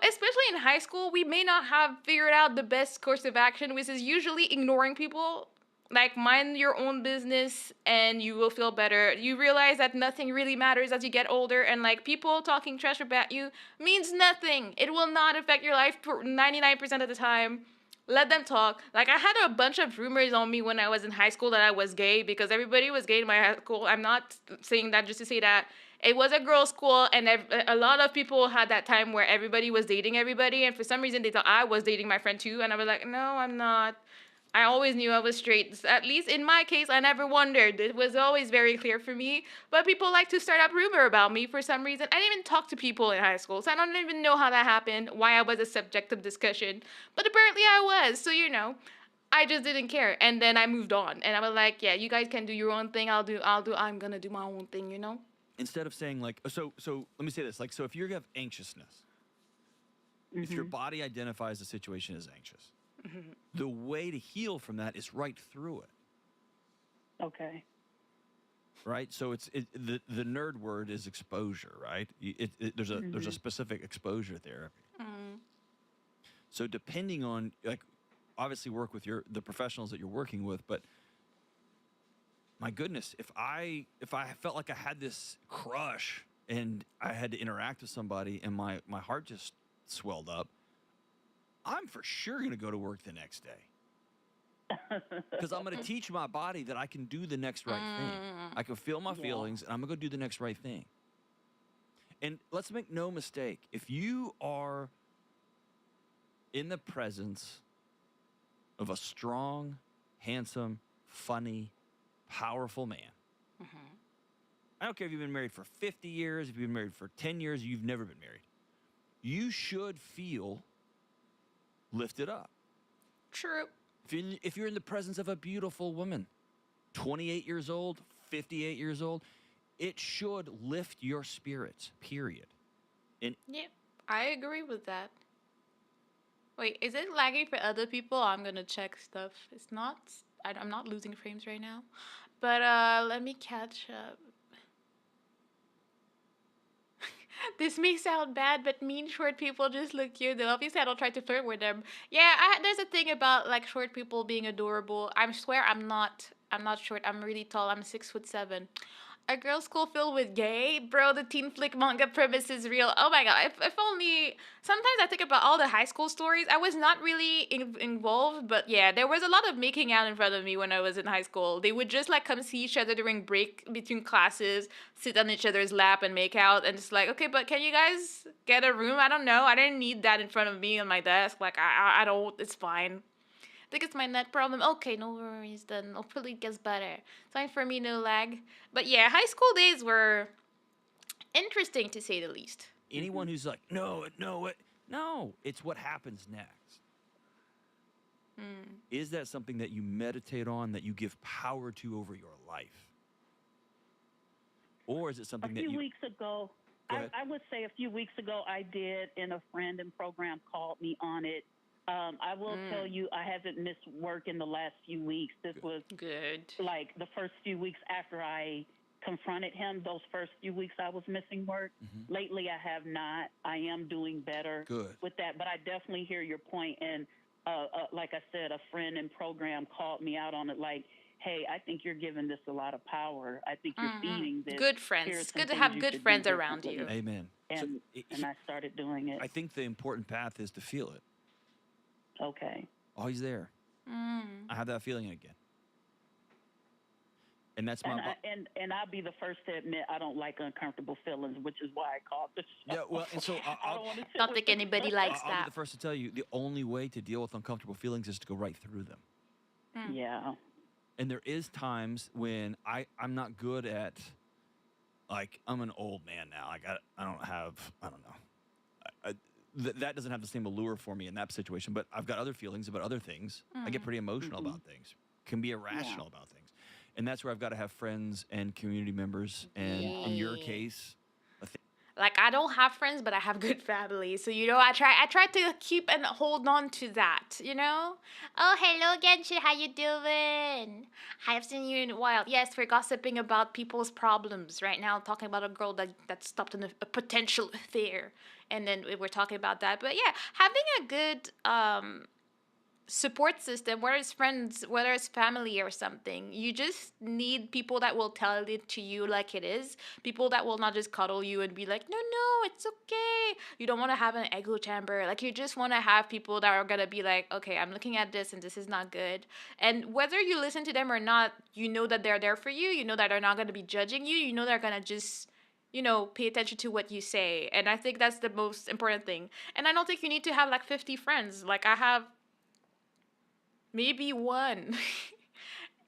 especially in high school, we may not have figured out the best course of action, which is usually ignoring people. Like, mind your own business and you will feel better. You realize that nothing really matters as you get older, and, like, people talking trash about you means nothing. It will not affect your life 99% of the time. Let them talk. Like, I had a bunch of rumors on me when I was in high school that I was gay because everybody was gay in my high school. I'm not saying that just to say that. It was a girls' school, and a lot of people had that time where everybody was dating everybody, and for some reason they thought I was dating my friend too, and I was like, no, I'm not. I always knew I was straight. At least in my case, I never wondered. It was always very clear for me. But people like to start up rumor about me for some reason. I didn't even talk to people in high school, so I don't even know how that happened, why I was a subject of discussion. But apparently I was, so I just didn't care. And then I moved on. And I was like, yeah, you guys can do your own thing. I'm gonna do my own thing. Instead of saying like, so let me say this, like, so if you have anxiousness, if your body identifies the situation as anxious, the way to heal from that is right through it. Okay. Right. So the nerd word is exposure, right? There's a specific exposure therapy. So depending on, like, obviously work with the professionals that you're working with, but my goodness, if I felt like I had this crush and I had to interact with somebody and my heart just swelled up, I'm for sure going to go to work the next day. Because I'm going to teach my body that I can do the next right thing. I can feel my feelings, and I'm going to go do the next right thing. And let's make no mistake. If you are in the presence of a strong, handsome, funny, powerful man, I don't care if you've been married for 50 years, if you've been married for 10 years, you've never been married. You should feel lifted up. True. If you're in the presence of a beautiful woman, 28 years old, 58 years old, it should lift your spirits, period. And yeah, I agree with that. Wait, is it laggy for other people? I'm gonna check stuff. It's not. I'm not losing frames right now. But let me catch up. This may sound bad, but mean short people just look cute. Though obviously, I don't try to flirt with them. Yeah, there's a thing about like short people being adorable. I swear I'm not. I'm not short. I'm really tall. I'm 6'7". A girls' school filled with gay? Bro, the teen flick manga premise is real. Oh my god, if only... Sometimes I think about all the high school stories. I was not really involved, but yeah, there was a lot of making out in front of me when I was in high school. They would just like come see each other during break between classes, sit on each other's lap and make out, and it's like, okay, but can you guys get a room? I don't know. I didn't need that in front of me on my desk. Like, I don't... It's fine. I think it's my net problem. Okay, no worries then. Hopefully it gets better. Time for me, no lag. But yeah, high school days were interesting to say the least. Anyone who's like, no, it's what happens next. Is that something that you meditate on, that you give power to over your life? Or is it A something that few you... weeks ago, Go ahead. I would say a few weeks ago I did, and a friend and program called me on it. I will tell you, I haven't missed work in the last few weeks. This was Good. like the first few weeks after I confronted him. Those first few weeks I was missing work. Lately, I have not. I am doing better Good. with that, but I definitely hear your point. And like I said, a friend and program called me out on it. Like, hey, I think you're giving this a lot of power. I think you're feeding this. Good Here are friends. some Good to things have you good should do friends around differently. you. Amen. So, And I started doing it. I think the important path is to feel it. Okay. Oh, he's there. I have that feeling again. And that's my... And I'll be the first to admit I don't like uncomfortable feelings, which is why I called this show. Yeah, well, and so I don't want to Don't think anybody likes I'll be that. the first to tell you, the only way to deal with uncomfortable feelings is to go right through them. Yeah. And there is times when I'm not good at, like, I'm an old man now. Like, I don't know. That doesn't have the same allure for me in that situation, but I've got other feelings about other things. I get pretty emotional about things, can be irrational about things. And that's where I've got to have friends and community members. And in your case, Like, I don't have friends, but I have good family. So, I try to keep and hold on to that, Oh, hello, Genshin. How you doing? I have seen you in a while. Yes, we're gossiping about people's problems right now, talking about a girl that stopped in a potential affair. And then we're talking about that. But yeah, having a good support system, whether it's friends, whether it's family or something, you just need people that will tell it to you like it is. People that will not just cuddle you and be like, no, it's okay. You don't want to have an echo chamber. Like, you just want to have people that are going to be like, okay, I'm looking at this and this is not good. And whether you listen to them or not, you know that they're there for you. You know that they're not going to be judging you. You know they're going to just pay attention to what you say. And I think that's the most important thing. And I don't think you need to have like 50 friends. Like, I have maybe one.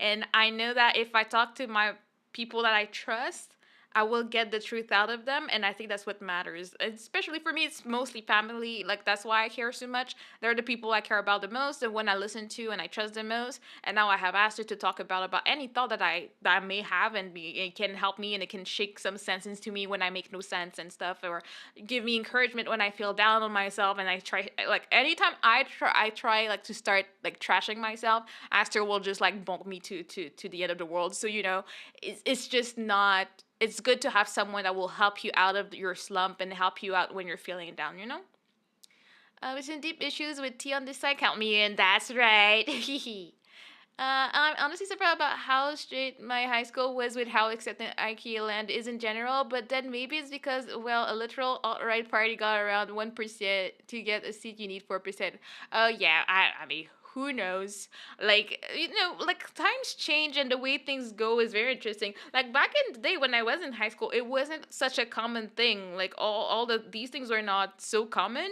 And I know that if I talk to my people that I trust, I will get the truth out of them, and I think that's what matters. Especially for me, it's mostly family. Like, that's why I care so much. They're the people I care about the most, and when I listen to and I trust the most. And now I have asked her to talk about any thought that I may have, and it can help me, and it can shake some sense into me when I make no sense and stuff, or give me encouragement when I feel down on myself. And I try, like, anytime I try like to start like trashing myself, Aster will just like bump me to the end of the world. So it's just not. It's good to have someone that will help you out of your slump and help you out when you're feeling down, With some deep issues with T on this side, count me in. That's right. I'm honestly surprised about how straight my high school was with how accepting IKEA land is in general, but then maybe it's because, well, a literal alt-right party got around 1%. To get a seat, you need 4%. Oh, yeah, I mean, who knows? Like, like, times change and the way things go is very interesting. Like, back in the day when I was in high school, it wasn't such a common thing. Like, these things were not so common.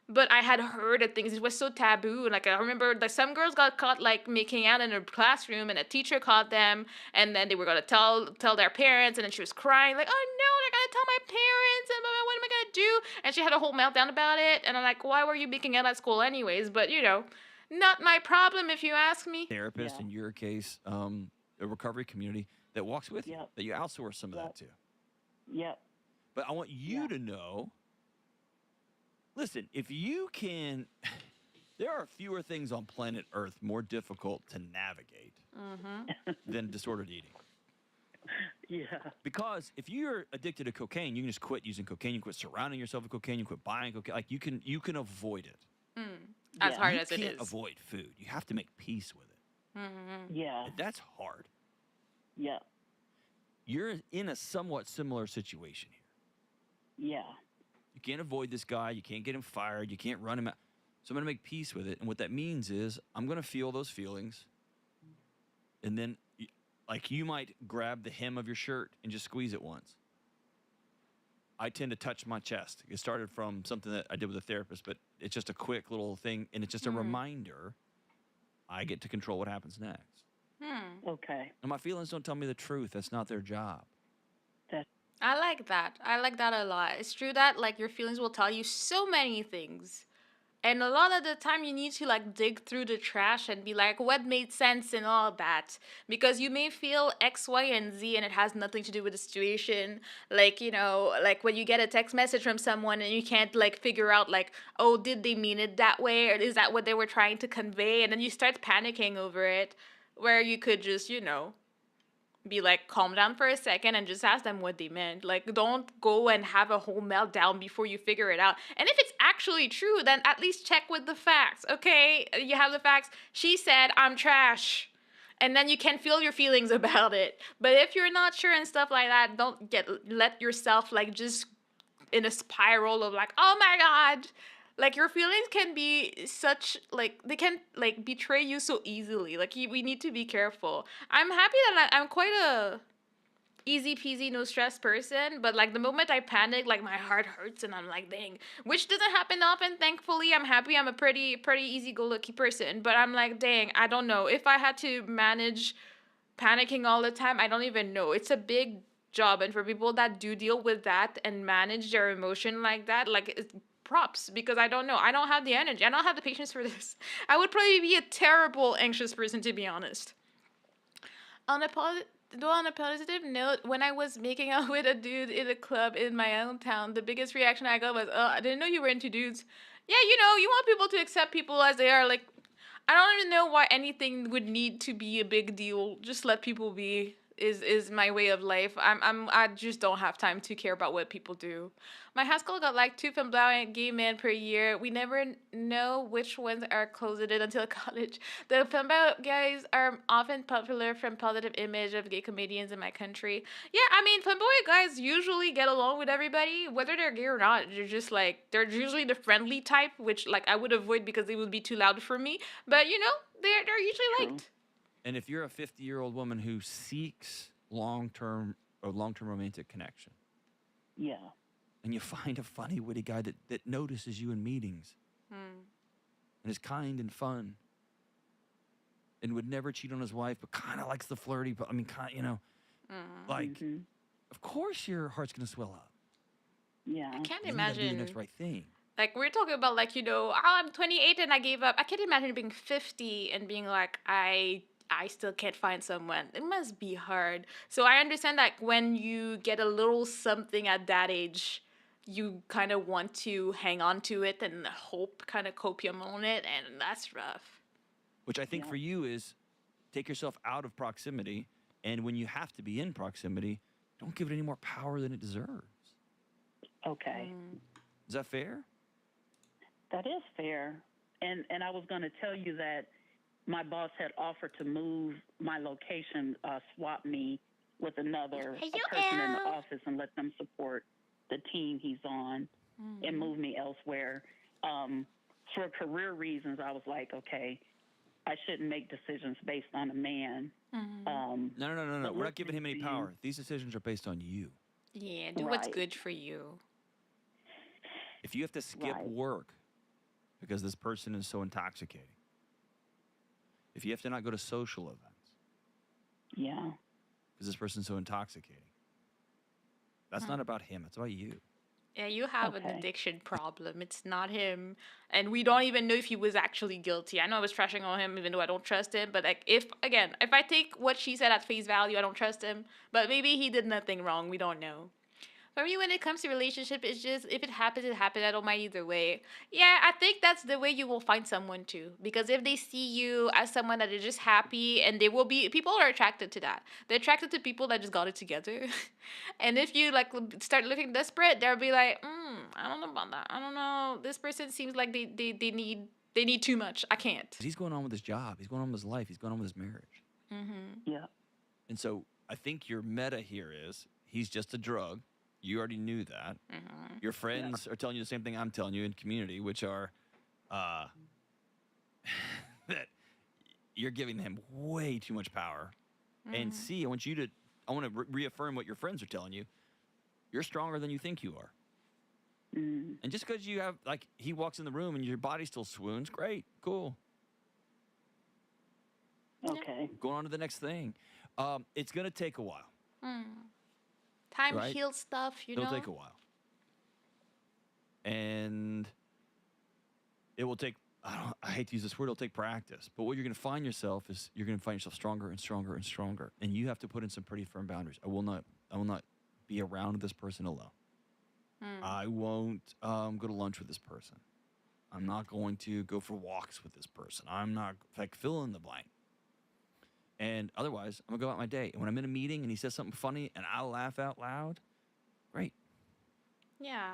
But I had heard of things. It was so taboo. Like, I remember that some girls got caught like making out in a classroom, and a teacher caught them, and then they were gonna tell their parents, and then she was crying like, "Oh no, they're gonna tell my parents, and what am I gonna do?" And she had a whole meltdown about it. And I'm like, "Why were you making out at school anyways?" But not my problem if you ask me. Therapist, in your case, a recovery community that walks with you, that you outsource some of that to. Yep. But I want you to know. Listen, if you can, there are fewer things on planet Earth more difficult to navigate than disordered eating. Yeah. Because if you're addicted to cocaine, you can just quit using cocaine. You can quit surrounding yourself with cocaine. You can quit buying cocaine. Like, you can avoid it. As hard as it You is. can't avoid food. You have to make peace with it. Yeah. That's hard. Yeah. You're in a somewhat similar situation here. Yeah. You can't avoid this guy. You can't get him fired. You can't run him out. So I'm going to make peace with it. And what that means is I'm going to feel those feelings. And then, like, you might grab the hem of your shirt and just squeeze it once. I tend to touch my chest. It started from something that I did with a therapist, but it's just a quick little thing. And it's just a reminder I get to control what happens next. Okay. And my feelings don't tell me the truth. That's not their job. I like that. I like that a lot. It's true that, like, your feelings will tell you so many things. And a lot of the time, you need to like dig through the trash and be like, what made sense and all that. Because you may feel X, Y, and Z and it has nothing to do with the situation. Like, like when you get a text message from someone and you can't like figure out, like, oh, did they mean it that way? Or is that what they were trying to convey? And then you start panicking over it, where you could just, be like, calm down for a second and just ask them what they meant. Like, don't go and have a whole meltdown before you figure it out. And if it's actually true, then at least check with the facts. Okay, you have the facts. She said I'm trash, and then you can feel your feelings about it. But if you're not sure and stuff like that, don't let yourself like just in a spiral of like, oh my god. Like, your feelings can be such, like, they can like betray you so easily. Like, we need to be careful. I'm happy that I'm quite a easy peasy no stress person, but like the moment I panic, like my heart hurts and I'm like, dang, which doesn't happen often, thankfully. I'm happy I'm a pretty easy go lucky person, but I'm like, dang, I don't know if I had to manage panicking all the time. I don't even know. It's a big job, and for people that do deal with that and manage their emotion like that, like, it's props, because I don't know. I don't have the energy. I don't have the patience for this. I would probably be a terrible anxious person, to be honest. On a Though on a positive note, when I was making out with a dude in a club in my own town, the biggest reaction I got was, "Oh, I didn't know you were into dudes." Yeah, you want people to accept people as they are. Like, I don't even know why anything would need to be a big deal. Just let people be. Is my way of life. I just don't have time to care about what people do. My high school got like two flamboyant gay men per year. We never know which ones are closeted until college. The flamboyant guys are often popular from positive image of gay comedians in my country. Yeah, I mean, flamboyant guys usually get along with everybody, whether they're gay or not. They're just like, they're usually the friendly type, which like I would avoid because they would be too loud for me. But they're usually True. liked. And if you're a 50-year-old woman who seeks long-term romantic connection, Yeah. and you find a funny, witty guy that notices you in meetings Hmm. and is kind and fun and would never cheat on his wife, but kind of likes the flirty, but I mean, like, hmm of course your heart's going to swell up. Yeah. I can't And then you got to do the next imagine. right thing. Like, we're talking about, like, oh, I'm 28 and I gave up. I can't imagine being 50 and being like, I still can't find someone. It must be hard. So I understand that when you get a little something at that age, you kind of want to hang on to it and hope, kind of copium on it, and that's rough. Which I think Yeah. for you is take yourself out of proximity, and when you have to be in proximity, don't give it any more power than it deserves. Okay. Is that fair? That is fair. And I was going to tell you that my boss had offered to move my location, swap me with another Hey, a you person in the Al. office and let them support the team he's on and move me elsewhere. For career reasons, I was like, okay, I shouldn't make decisions based on a man. No. But We're not giving him listening any to you- power. These decisions are based on you. Yeah, do what's Right. good for you. If you have to skip Right. work because this person is so intoxicating, if you have to not go to social events Yeah. because this person's so intoxicating, that's not about him. It's about you. Yeah, you have an Okay. addiction problem. It's not him. And we don't even know if he was actually guilty. I know I was trashing on him even though I don't trust him. But like, if I take what she said at face value, I don't trust him. But maybe he did nothing wrong. We don't know. For me, when it comes to relationship, it's just, if it happens, it happens. I don't mind either way. Yeah, I think that's the way you will find someone too. Because if they see you as someone that is just happy, and they will be, people are attracted to that. They're attracted to people that just got it together. And if you like start looking desperate, they'll be like, I don't know about that. I don't know. This person seems like they need too much. I can't. He's going on with his job. He's going on with his life. He's going on with his marriage. Yeah. And so I think your meta here is he's just a drug. You already knew that. Your friends are telling you the same thing I'm telling you in community, which are that you're giving him way too much power. And C, I want to reaffirm what your friends are telling you. You're stronger than you think you are. And just because you have, like, he walks in the room and your body still swoons, great, cool. Okay. Going on to the next thing. It's going to take a while. Time Right. heals stuff, It'll take a while. And it will take. I hate to use this word. It'll take practice, but what you're going to find yourself is you're going to find yourself stronger and stronger and stronger, and you have to put in some pretty firm boundaries. I will not. I will not be around this person alone. I won't go to lunch with this person. I'm not going to go for walks with this person. I'm not like fill in the blank. And otherwise, I'm gonna go out my day. And when I'm in a meeting and he says something funny and I laugh out loud, great. Yeah.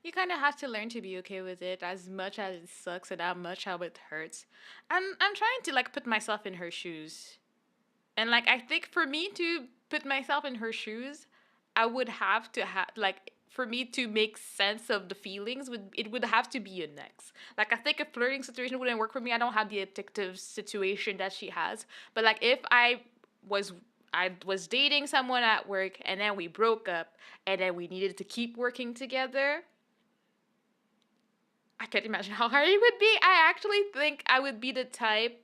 You kind of have to learn to be okay with it as much as it sucks and how much how it hurts. I'm trying to like put myself in her shoes. And like I think for me to put myself in her shoes, I would have to have like for me to make sense of the feelings would have to be an ex. Like I think a flirting situation wouldn't work for me. I don't have the addictive situation that she has. But like if was I was dating someone at work and then we broke up and then we needed to keep working together, I can't imagine how hard it would be. I actually think I would be the type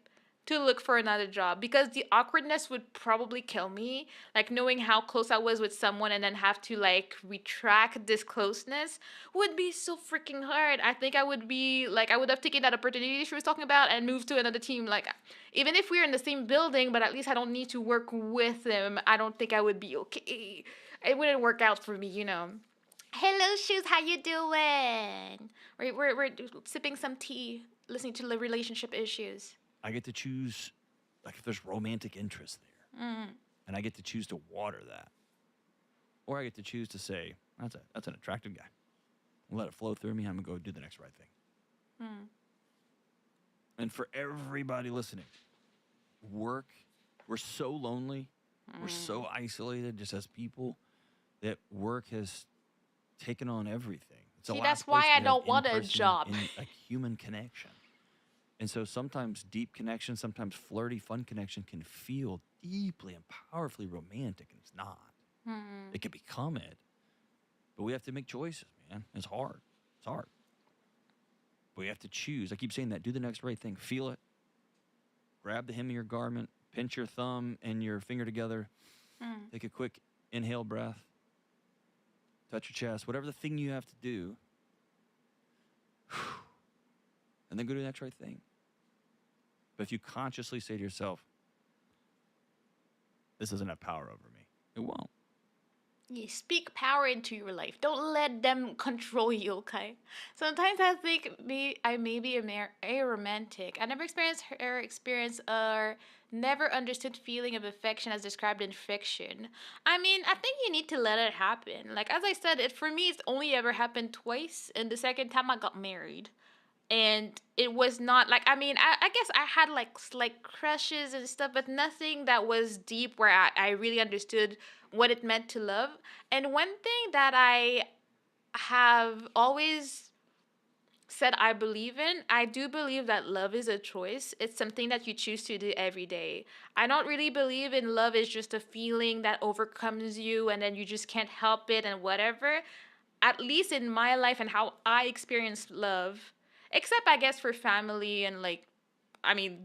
to look for another job because the awkwardness would probably kill me. Like knowing how close I was with someone and then have to like retract this closeness would be so freaking hard. I think I would be like I would have taken that opportunity she was talking about and moved to another team. Like even if we're in the same building, but at least I don't need to work with them, I don't think I would be okay. It wouldn't work out for me, you know. Hello, Shoes. How you doing? We're sipping some tea, listening to the relationship issues. I get to choose, like, if there's romantic interest there, and I get to choose to water that, or I get to choose to say that's an attractive guy. I'll let it flow through me. I'm gonna go do the next right thing. And for everybody listening, we're so lonely, we're so isolated, just as people, that work has taken on everything. It's the See, last that's why place I we have don't want a in-person job. a human connection. And so sometimes deep connection, sometimes flirty, fun connection can feel deeply and powerfully romantic, and it's not. It can become it, but we have to make choices, man. It's hard. It's hard. But we have to choose. I keep saying that. Do the next right thing. Feel it. Grab the hem of your garment. Pinch your thumb and your finger together. Take a quick inhale breath. Touch your chest. Whatever the thing you have to do. And then go do the next right thing. But if you consciously say to yourself, this doesn't have power over me, it won't. You speak power into your life. Don't let them control you, okay? Sometimes I think I may be a romantic. I never experienced or never understood feeling of affection as described in fiction. I mean, I think you need to let it happen. Like, as I said, for me, it's only ever happened twice. And the second time I got married. And it was not like I guess I had like slight crushes and stuff, but nothing that was deep where I really understood what it meant to love. And one thing that I have always said I believe in, I do believe that love is a choice. It's something that you choose to do every day. I don't really believe in love is just a feeling that overcomes you and then you just can't help it and whatever. At least in my life and how I experienced love, except I guess for family and like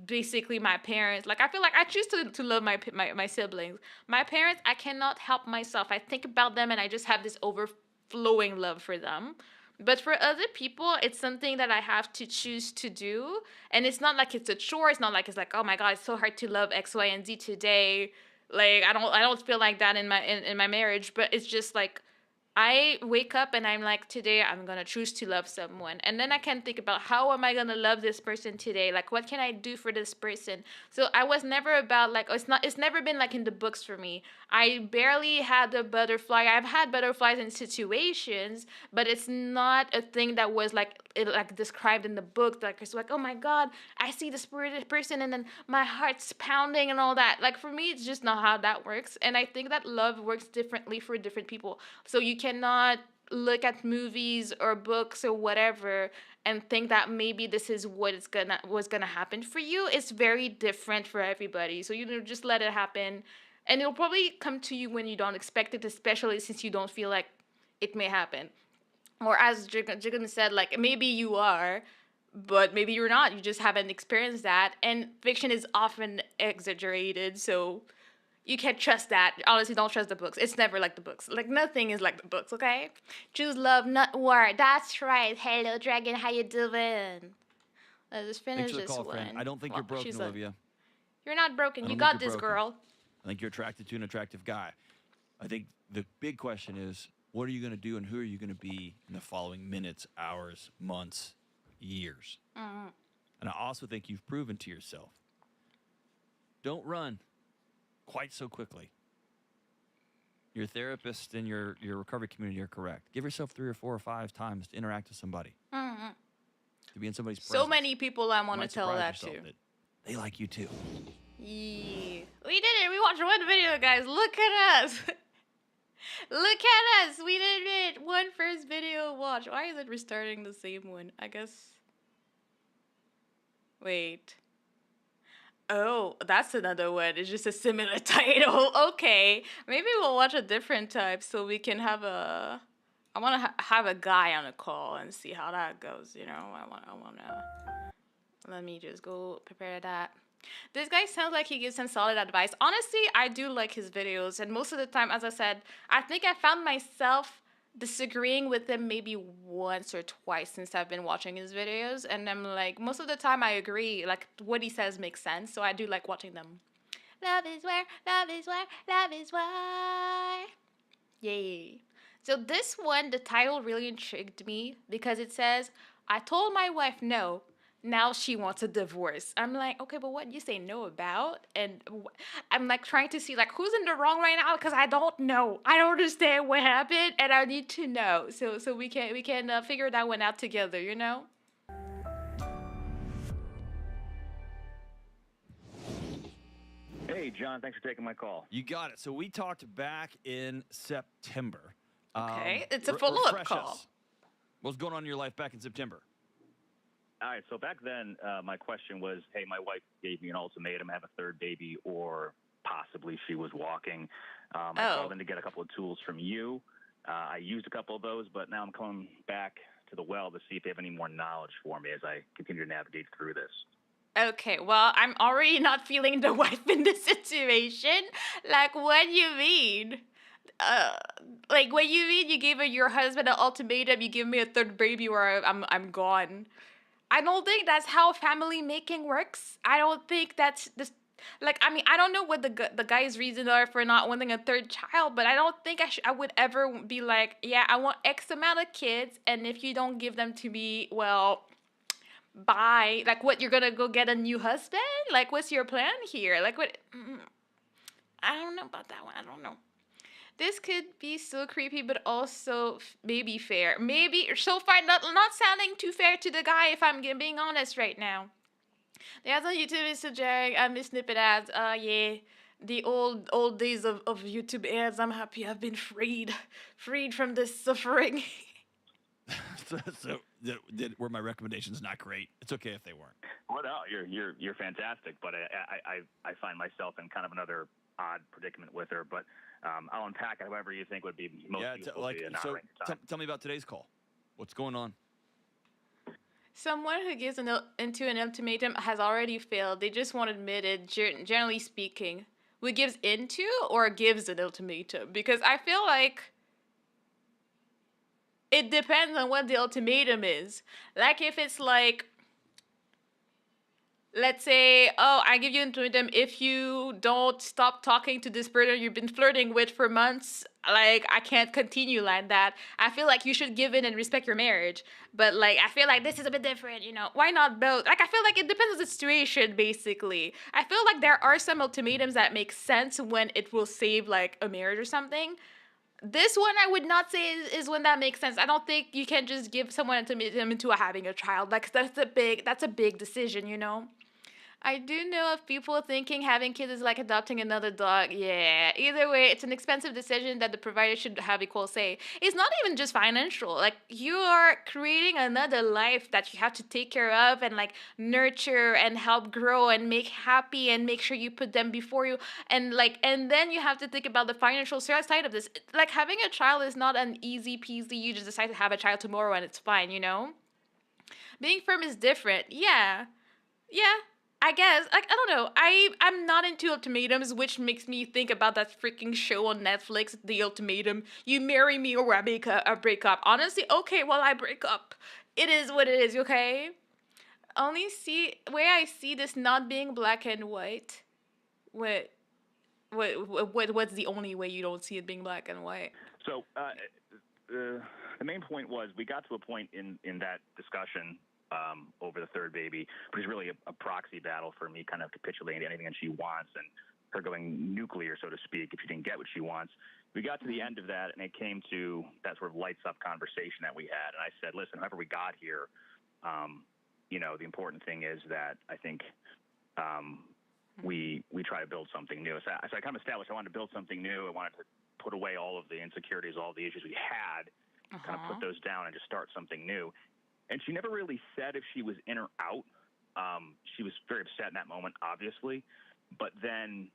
basically my parents. Like I feel like I choose to love my siblings. My parents, I cannot help myself. I think about them and I just have this overflowing love for them. But for other people, it's something that I have to choose to do. And it's not like it's a chore. It's not like it's like, oh my God, it's so hard to love X, Y, and Z today. Like I don't feel like that in my marriage, but it's just like I wake up and I'm like, today I'm gonna choose to love someone. And then I can think about how am I gonna love this person today? Like what can I do for this person? So I was never about like it's never been like in the books for me. I barely had the butterfly. I've had butterflies in situations, but it's not a thing that was like described in the book. Like it's like, oh my God, I see this person and then my heart's pounding and all that. Like for me, it's just not how that works. And I think that love works differently for different people. So you cannot look at movies or books or whatever and think that maybe this is what's gonna happen for you. It's very different for everybody. So just let it happen. And it'll probably come to you when you don't expect it, especially since you don't feel like it may happen. Or as Jigan said, like maybe you are, but maybe you're not. You just haven't experienced that. And fiction is often exaggerated, so you can't trust that. Honestly, don't trust the books. It's never like the books. Like nothing is like the books, okay? Choose love, not war. That's right. Hello, dragon. How you doing? Let's just Thanks finish for the this call, one. friend. I don't think Well, you're broken, she's like, Olivia. you're not broken. I You don't think got you're this, broken. girl. I think you're attracted to an attractive guy. I think the big question is, what are you going to do and who are you going to be in the following minutes, hours, months, years? Mm-hmm. And I also think you've proven to yourself, don't run quite so quickly. Your therapist and your recovery community are correct. Give yourself 3 or 4 or 5 times to interact with somebody, Mm-hmm. to be in somebody's So presence. many people I You want to might tell surprise that to. yourself that they like you too. Yeah. We did it. We watched one video, guys. Look at us. Look at us. We did it. One first video watch. Why is it restarting the same one? I guess. Wait. Oh, that's another one. It's just a similar title. Okay. Maybe we'll watch a different type so we can have a. I want to have a guy on a call and see how that goes. You know, I want to. Let me just go prepare that. This guy sounds like he gives some solid advice. Honestly, I do like his videos, and most of the time, as I said, I think I found myself disagreeing with him maybe once or twice since I've been watching his videos, and I'm like, most of the time I agree, like what he says makes sense, so I do like watching them. Love is where, love is where, love is why. Yay. So this one, the title really intrigued me because it says, I told my wife no. Now she wants a divorce. I'm like, okay, but what do you say no about? And I'm like trying to see like who's in the wrong right now because I don't know. I don't understand what happened, and I need to know. So we can figure that one out together. You know. Hey, John, thanks for taking my call. You got it. So we talked back in September. Okay, it's a follow-up refresh call. us. What's going on in your life back in September? All right, so back then, my question was, hey, my wife gave me an ultimatum, have a third baby, or possibly she was walking. I called in to get a couple of tools from you. I used a couple of those, but now I'm coming back to the well to see if they have any more knowledge for me as I continue to navigate through this. Okay, well, I'm already not feeling the wife in this situation. Like, what do you mean? Like, what you mean you gave your husband an ultimatum, you give me a third baby or I'm gone. I don't think that's how family making works. I don't think that's this. Like, I mean, I don't know what the guy's reasons are for not wanting a third child, but I don't think I would ever be like, yeah, I want X amount of kids, and if you don't give them to me, well, bye. Like, what, you're gonna go get a new husband? Like, what's your plan here? Like, what? I don't know about that one. I don't know. This could be so creepy, but also maybe fair. Maybe so far not sounding too fair to the guy. If I'm being honest right now, the ads on YouTube is suggesting I miss snippet ads. Yeah, the old days of YouTube ads. I'm happy I've been freed from this suffering. so were my recommendations not great? It's okay if they weren't. Well, no, you're fantastic, but I find myself in kind of another odd predicament with her, but I'll unpack it however you think would be most useful to you. Tell me about today's call. What's going on? Someone who gives into an ultimatum has already failed. They just won't admit it, generally speaking. Who gives into or gives an ultimatum? Because I feel like it depends on what the ultimatum is. Like, if it's like, let's say, oh, I give you an ultimatum if you don't stop talking to this person you've been flirting with for months, like, I can't continue like that. I feel like you should give in and respect your marriage. But, like, I feel like this is a bit different, you know. Why not both? Like, I feel like it depends on the situation, basically. I feel like there are some ultimatums that make sense when it will save, like, a marriage or something. This one I would not say is when that makes sense. I don't think you can just give someone an ultimatum into having a child. Like, that's a big decision, you know. I do know of people thinking having kids is like adopting another dog. Yeah, either way, it's an expensive decision that the provider should have equal say. It's not even just financial. Like, you are creating another life that you have to take care of and, like, nurture and help grow and make happy and make sure you put them before you. And, like, and then you have to think about the financial side of this. Like, having a child is not an easy peasy, you just decide to have a child tomorrow and it's fine, you know? Being firm is different. Yeah. I guess, like, I don't know. I'm not into ultimatums, which makes me think about that freaking show on Netflix, The Ultimatum. You marry me or I break up. Honestly, okay, well, I break up. It is what it is, okay? only see where I see this not being black and white. What what's the only way you don't see it being black and white? So the main point was we got to a point in that discussion over the third baby, which is really a proxy battle for me kind of capitulating to anything that she wants and her going nuclear, so to speak, if she didn't get what she wants. We got to the end of that, and it came to that sort of lights up conversation that we had. And I said, listen, however we got here, the important thing is that I think we try to build something new. So I kind of established I wanted to build something new. I wanted to put away all of the insecurities, all the issues we had, kind of put those down and just start something new. And she never really said if she was in or out. She was very upset in that moment, obviously. But then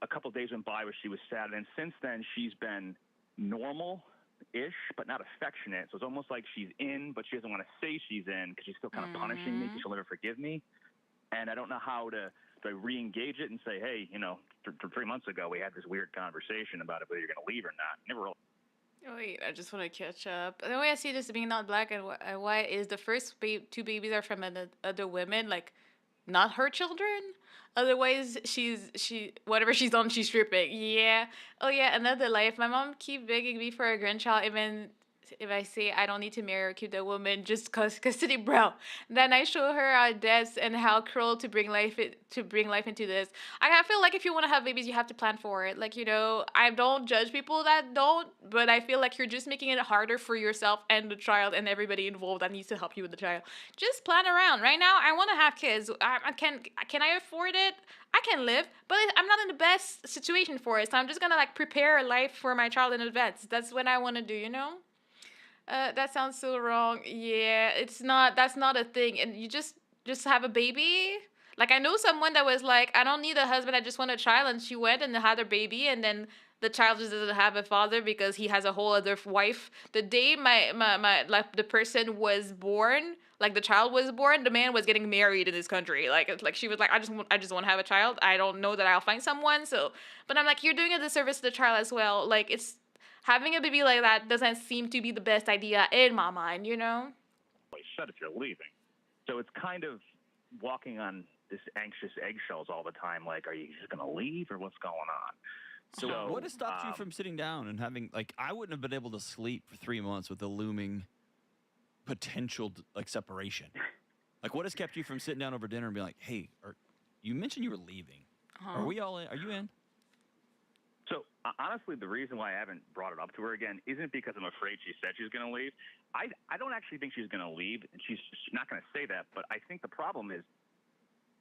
a couple of days went by where she was sad. And since then, she's been normal-ish, but not affectionate. So it's almost like she's in, but she doesn't want to say she's in because she's still kind of punishing me because she'll never forgive me. And I don't know how to re-engage it and say, hey, 3 months ago, we had this weird conversation about whether you're going to leave or not. Never really. Wait, I just want to catch up. The way I see this being not black and white is the first two babies are from other women, like not her children. Otherwise, she whatever she's on, she's stripping. Yeah. Oh yeah, another life. My mom keep begging me for a grandchild, even if I say I don't need to marry or keep the woman just custody, bro. Then I show her our deaths and how cruel to bring life into this. I feel like if you want to have babies, you have to plan for it. Like, I don't judge people that don't, but I feel like you're just making it harder for yourself and the child and everybody involved that needs to help you with the child. Just plan around. Right now, I want to have kids. Can I afford it? I can live, but I'm not in the best situation for it. So I'm just gonna prepare a life for my child in advance. That's what I want to do. That sounds so wrong. Yeah, it's not. That's not a thing. And you just have a baby. Like I know someone that was like, I don't need a husband. I just want a child, and she went and had her baby, and then the child just doesn't have a father because he has a whole other wife. The day my the person was born, like the child was born, the man was getting married in this country. Like she was like, I just want to have a child. I don't know that I'll find someone. So, but I'm like, you're doing a disservice to the child as well. Like it's. Having a baby like that doesn't seem to be the best idea in my mind, Shut if you're leaving. So it's kind of walking on this anxious eggshells all the time. Like, are you just going to leave or what's going on? So what has stopped you from sitting down and having, I wouldn't have been able to sleep for 3 months with a looming potential, separation. What has kept you from sitting down over dinner and being like, hey, you mentioned you were leaving. Are we all in? Are you in? So honestly, the reason why I haven't brought it up to her again isn't because I'm afraid she said she's going to leave. I don't actually think she's going to leave, and she's not going to say that. But I think the problem is,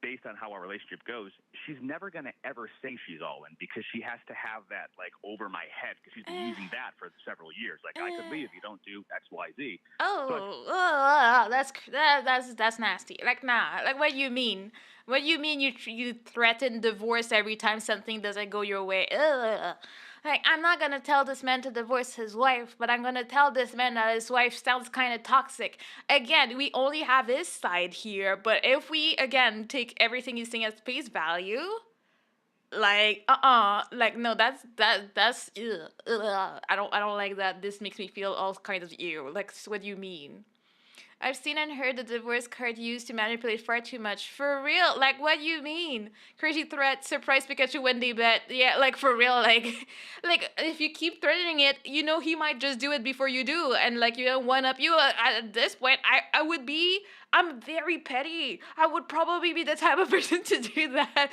based on how our relationship goes, she's never going to ever say she's all in because she has to have that over my head because she's been using that for several years. Like I could leave if you don't do X, Y, Z. That's nasty. Nah. What do you mean? What do you mean you threaten divorce every time something doesn't go your way? Ugh. I'm not gonna tell this man to divorce his wife, but I'm gonna tell this man that his wife sounds kind of toxic. Again, we only have his side here, but if we again take everything he's saying as face value, no, that's ew, I don't like that. This makes me feel all kinds of ew. What do you mean? I've seen and heard the divorce card used to manipulate far too much. For real? What do you mean? Crazy threat, surprise Pikachu when they bet. Yeah, for real, if you keep threatening it, he might just do it before you do. And, one up you. At this point, I'm very petty. I would probably be the type of person to do that.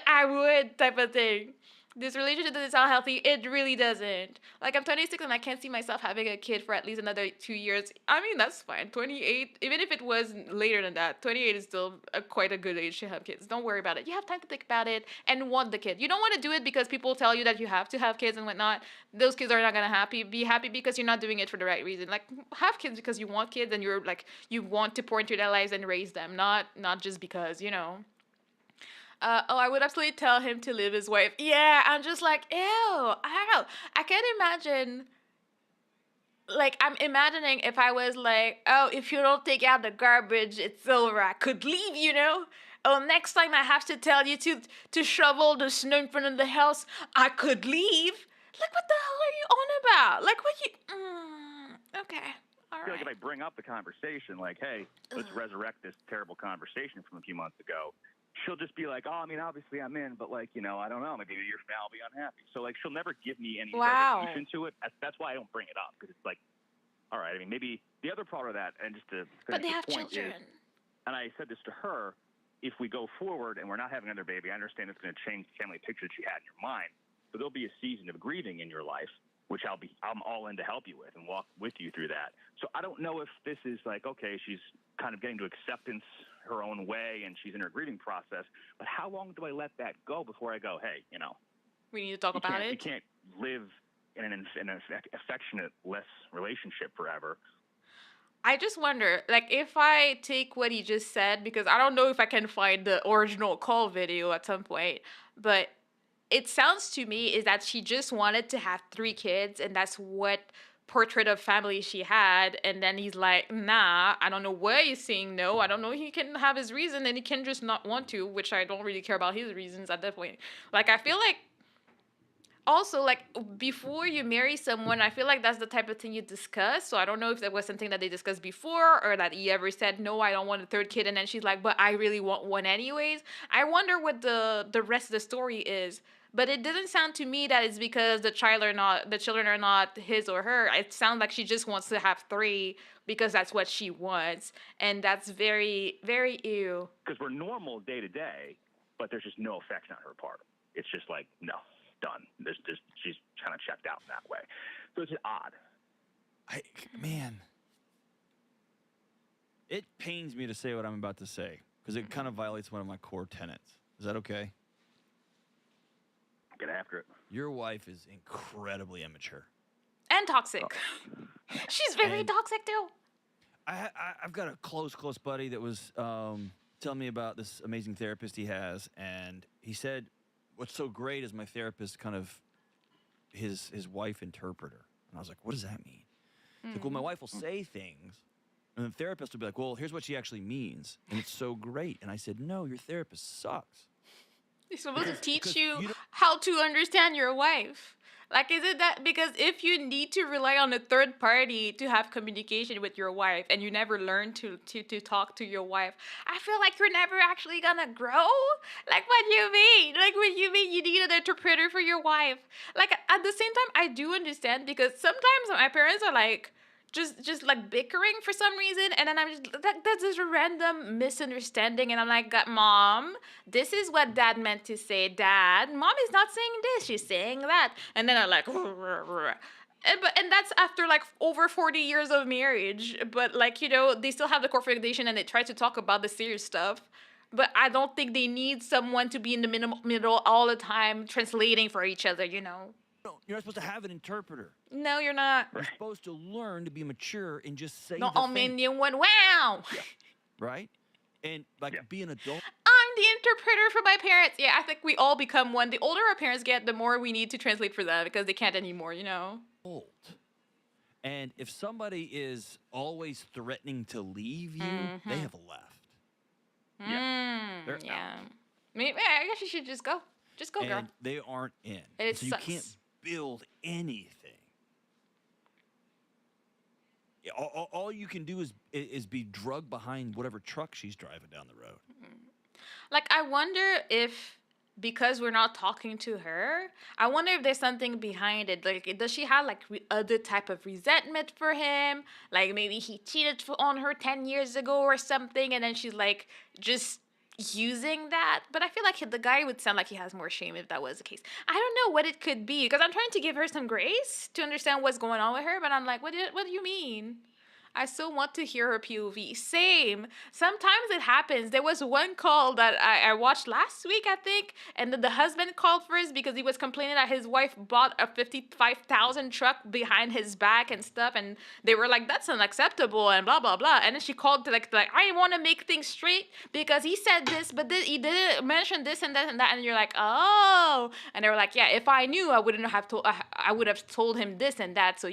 I would type of thing. This relationship doesn't sound healthy. It really doesn't. I'm 26 and I can't see myself having a kid for at least another 2 years. I mean, that's fine. 28, even if it was later than that, 28 is still quite a good age to have kids. Don't worry about it. You have time to think about it and want the kid. You don't want to do it because people tell you that you have to have kids and whatnot. Those kids are not going to be happy because you're not doing it for the right reason. Have kids because you want kids and you're you want to pour into their lives and raise them, not just because, I would absolutely tell him to leave his wife. Yeah, I'm just ew, ow. I can't imagine. I'm imagining if I was if you don't take out the garbage, it's over. I could leave, Oh, next time I have to tell you to shovel the snow in front of the house, I could leave. What the hell are you on about? Okay. I feel like if I bring up the conversation, like, hey, let's resurrect this terrible conversation from a few months ago, she'll just be like, oh, I mean, obviously I'm in, but like, I don't know, maybe a year from now I'll be unhappy. So like, she'll never give me any resolution to it. That's why I don't bring it up, because it's like, all right, I mean, maybe the other part of that, and just to finish But they this have point children. and I said this to her, if we go forward and we're not having another baby, I understand it's going to change the family picture that you had in your mind, but there'll be a season of grieving in your life, which I'm all in to help you with and walk with you through that. So I don't know if this is like, okay, she's kind of getting to acceptance her own way and she's in her grieving process, but how long do I let that go before I go, hey, we need to talk about it. You can't live in an affectionate-less relationship forever. I just wonder, like, if I take what he just said, because I don't know if I can find the original call video at some point, but it sounds to me is that she just wanted to have 3 kids, and that's what portrait of family she had. And then he's like, nah, I don't know why he's saying no. I don't know. He can have his reason, and he can just not want to, which I don't really care about his reasons at that point. Like, I feel like also, like, before you marry someone, I feel like that's the type of thing you discuss. So I don't know if that was something that they discussed before, or that he ever said, no, I don't want a 3rd kid, and then she's like, but I really want one anyways. I wonder what the rest of the story is. But it doesn't sound to me that it's because the children are not his or her. It sounds like she just wants to have 3 because that's what she wants, and that's very, very ew. Because we're normal day to day, but there's just no affection on her part. It's just like, no, done. She's kind of checked out in that way. So it's just odd. Man, it pains me to say what I'm about to say because it kind of violates one of my core tenets. Is that okay? Get after it. Your wife is incredibly immature. And toxic. She's very toxic too. I've got a close buddy that was telling me about this amazing therapist he has, and he said, what's so great is my therapist kind of his wife interpreter. And I was like, what does that mean? It's like, well, my wife will say things, and the therapist will be like, well, here's what she actually means, and it's so great. And I said, no, your therapist sucks. He's supposed to teach you how to understand your wife. Like, is it that because if you need to rely on a 3rd party to have communication with your wife, and you never learn to talk to your wife, I feel like you're never actually gonna grow? Like, what do you mean? Like, what do you mean you need an interpreter for your wife? Like, at the same time, I do understand, because sometimes my parents are like, just like bickering for some reason, and then I'm just that's just a random misunderstanding, and I'm like, Mom, this is what Dad meant to say. Dad, Mom is not saying this, she's saying that. And then I'm like, and that's after like over 40 years of marriage, but like, they still have the core foundation, and they try to talk about the serious stuff. But I don't think they need someone to be in the middle all the time translating for each other, No, you're not supposed to have an interpreter. No, you're not. You're supposed to learn to be mature and just say No, the thing. wow. Right? And be an adult. I'm the interpreter for my parents. Yeah, I think we all become one. The older our parents get, the more we need to translate for them, because they can't anymore, Old. And if somebody is always threatening to leave you, they have left. They're out. Maybe, I guess you should just go. Just go, girl. And they aren't in. It so sucks. You can't build anything. All you can do is be drugged behind whatever truck she's driving down the road. Like, I wonder if, because we're not talking to her, I wonder if there's something behind it. Like, does she have, like, other type of resentment for him? Like, maybe he cheated on her 10 years ago or something, and then she's, like, just using that. But I feel like the guy would sound like he has more shame if that was the case. I don't know what it could be, because I'm trying to give her some grace to understand what's going on with her, but I'm like, what do you mean? I still want to hear her POV. Same. Sometimes it happens. There was one call that I watched last week, I think, and then the husband called first because he was complaining that his wife bought a $55,000 truck behind his back and stuff, and they were like, that's unacceptable and blah, blah, blah. And then she called to like I want to make things straight because he said this, but he didn't mention this and that and that. And you're like, oh. And they were like, yeah, if I knew, I wouldn't have told. I would have told him this and that. So,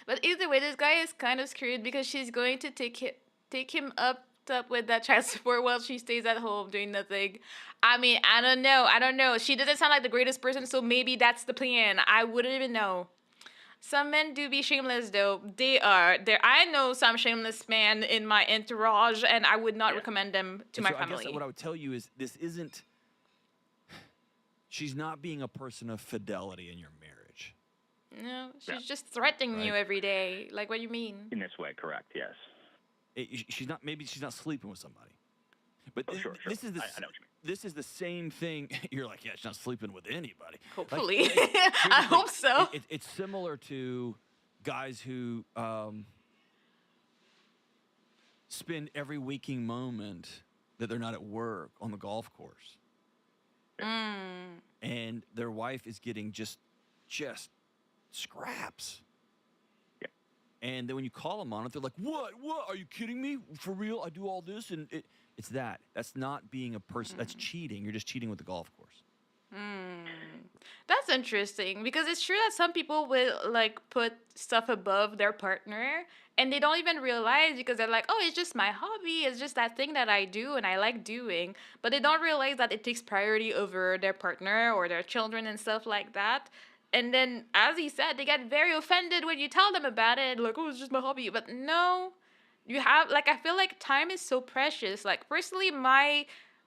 But either way, this guy is kind of screwed because she's going to take him up with that child support while she stays at home doing nothing. I mean, I don't know. She doesn't sound like the greatest person, so maybe that's the plan. I wouldn't even know. Some men do be shameless though. They are. There I know some shameless men in my entourage and I would not Yeah. recommend them to And my so I guess family. what I would tell you is this isn't. She's not being a person of fidelity in your marriage. No, she's Yeah. just threatening you Right. every day. Like, what do you mean? In this way, correct? Yes. She's not. Maybe she's not sleeping with somebody. But Oh, sure. this is the I know what you mean. this is the same thing. You're like, yeah, she's not sleeping with anybody. Hopefully. Here's the I thing. hope so. It's similar to guys who spend every waking moment that they're not at work on the golf course, and their wife is getting just scraps. Yeah. And then when you call them on it, they're like, "What? What? Are you kidding me? For real? I do all this?" And it's that. That's not being a person. That's cheating. You're just cheating with the golf course. That's interesting because it's true that some people will like put stuff above their partner and they don't even realize because they're like, oh, it's just my hobby. It's just that thing that I do and I like doing. But they don't realize that it takes priority over their partner or their children and stuff like that. And then, as he said, they get very offended when you tell them about it. Like, oh, it's just my hobby. But no, you have, like, I feel like time is so precious. Like, personally, my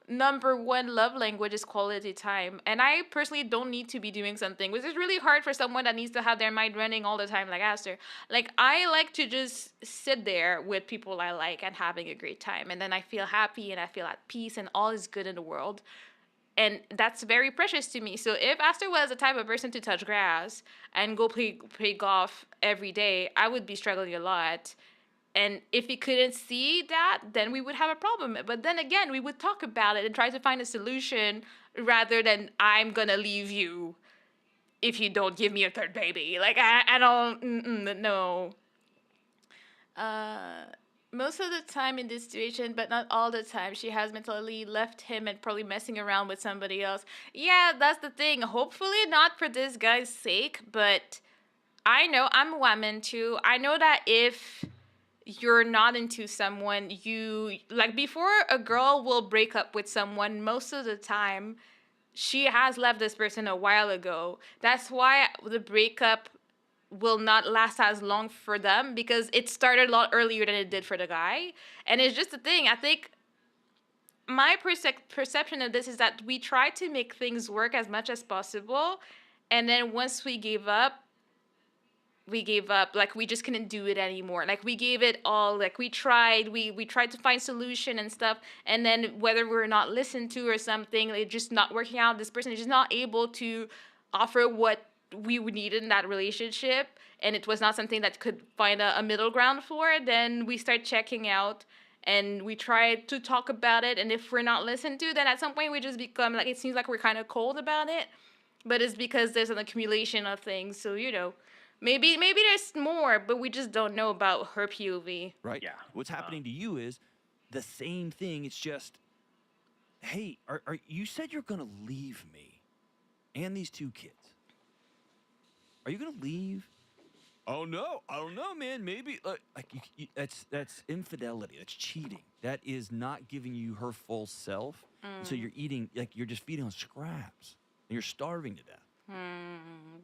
number one love language is quality time. And I personally don't need to be doing something, which is really hard for someone that needs to have their mind running all the time, like Aster. Like, I like to just sit there with people I like and having a great time. And then I feel happy and I feel at peace and all is good in the world. And that's very precious to me. So if Aster was the type of person to touch grass and go play golf every day, I would be struggling a lot. And if he couldn't see that, then we would have a problem. But then again, we would talk about it and try to find a solution rather than I'm gonna leave you if you don't give me a third baby. Like, I don't, no. Most of the time in this situation, but not all the time, she has mentally left him and probably messing around with somebody else. Yeah, that's the thing. Hopefully not for this guy's sake, but I know I'm a woman too. I know that if you're not into someone, you like before a girl will break up with someone, most of the time she has left this person a while ago. That's why the breakup will not last as long for them because it started a lot earlier than it did for the guy. And it's just the thing. I think my perception of this is that we try to make things work as much as possible. And then once we gave up, like we just couldn't do it anymore. Like we gave it all, like we tried to find solution and stuff, and then whether we're not listened to or something, it just not working out, this person is just not able to offer what we would need in that relationship, and it was not something that could find a middle ground for, then we start checking out and we try to talk about it, and if we're not listened to, then at some point we just become like, it seems like we're kind of cold about it, but it's because there's an accumulation of things. So maybe there's more, but we just don't know about her POV. Right? Yeah. What's happening to you is the same thing. It's just, hey, are you said you're gonna leave me and these two kids? Are you gonna leave? Oh no, I don't know, man. Maybe that's infidelity. That's cheating. That is not giving you her full self. So you're eating, like you're just feeding on scraps, and you're starving to death.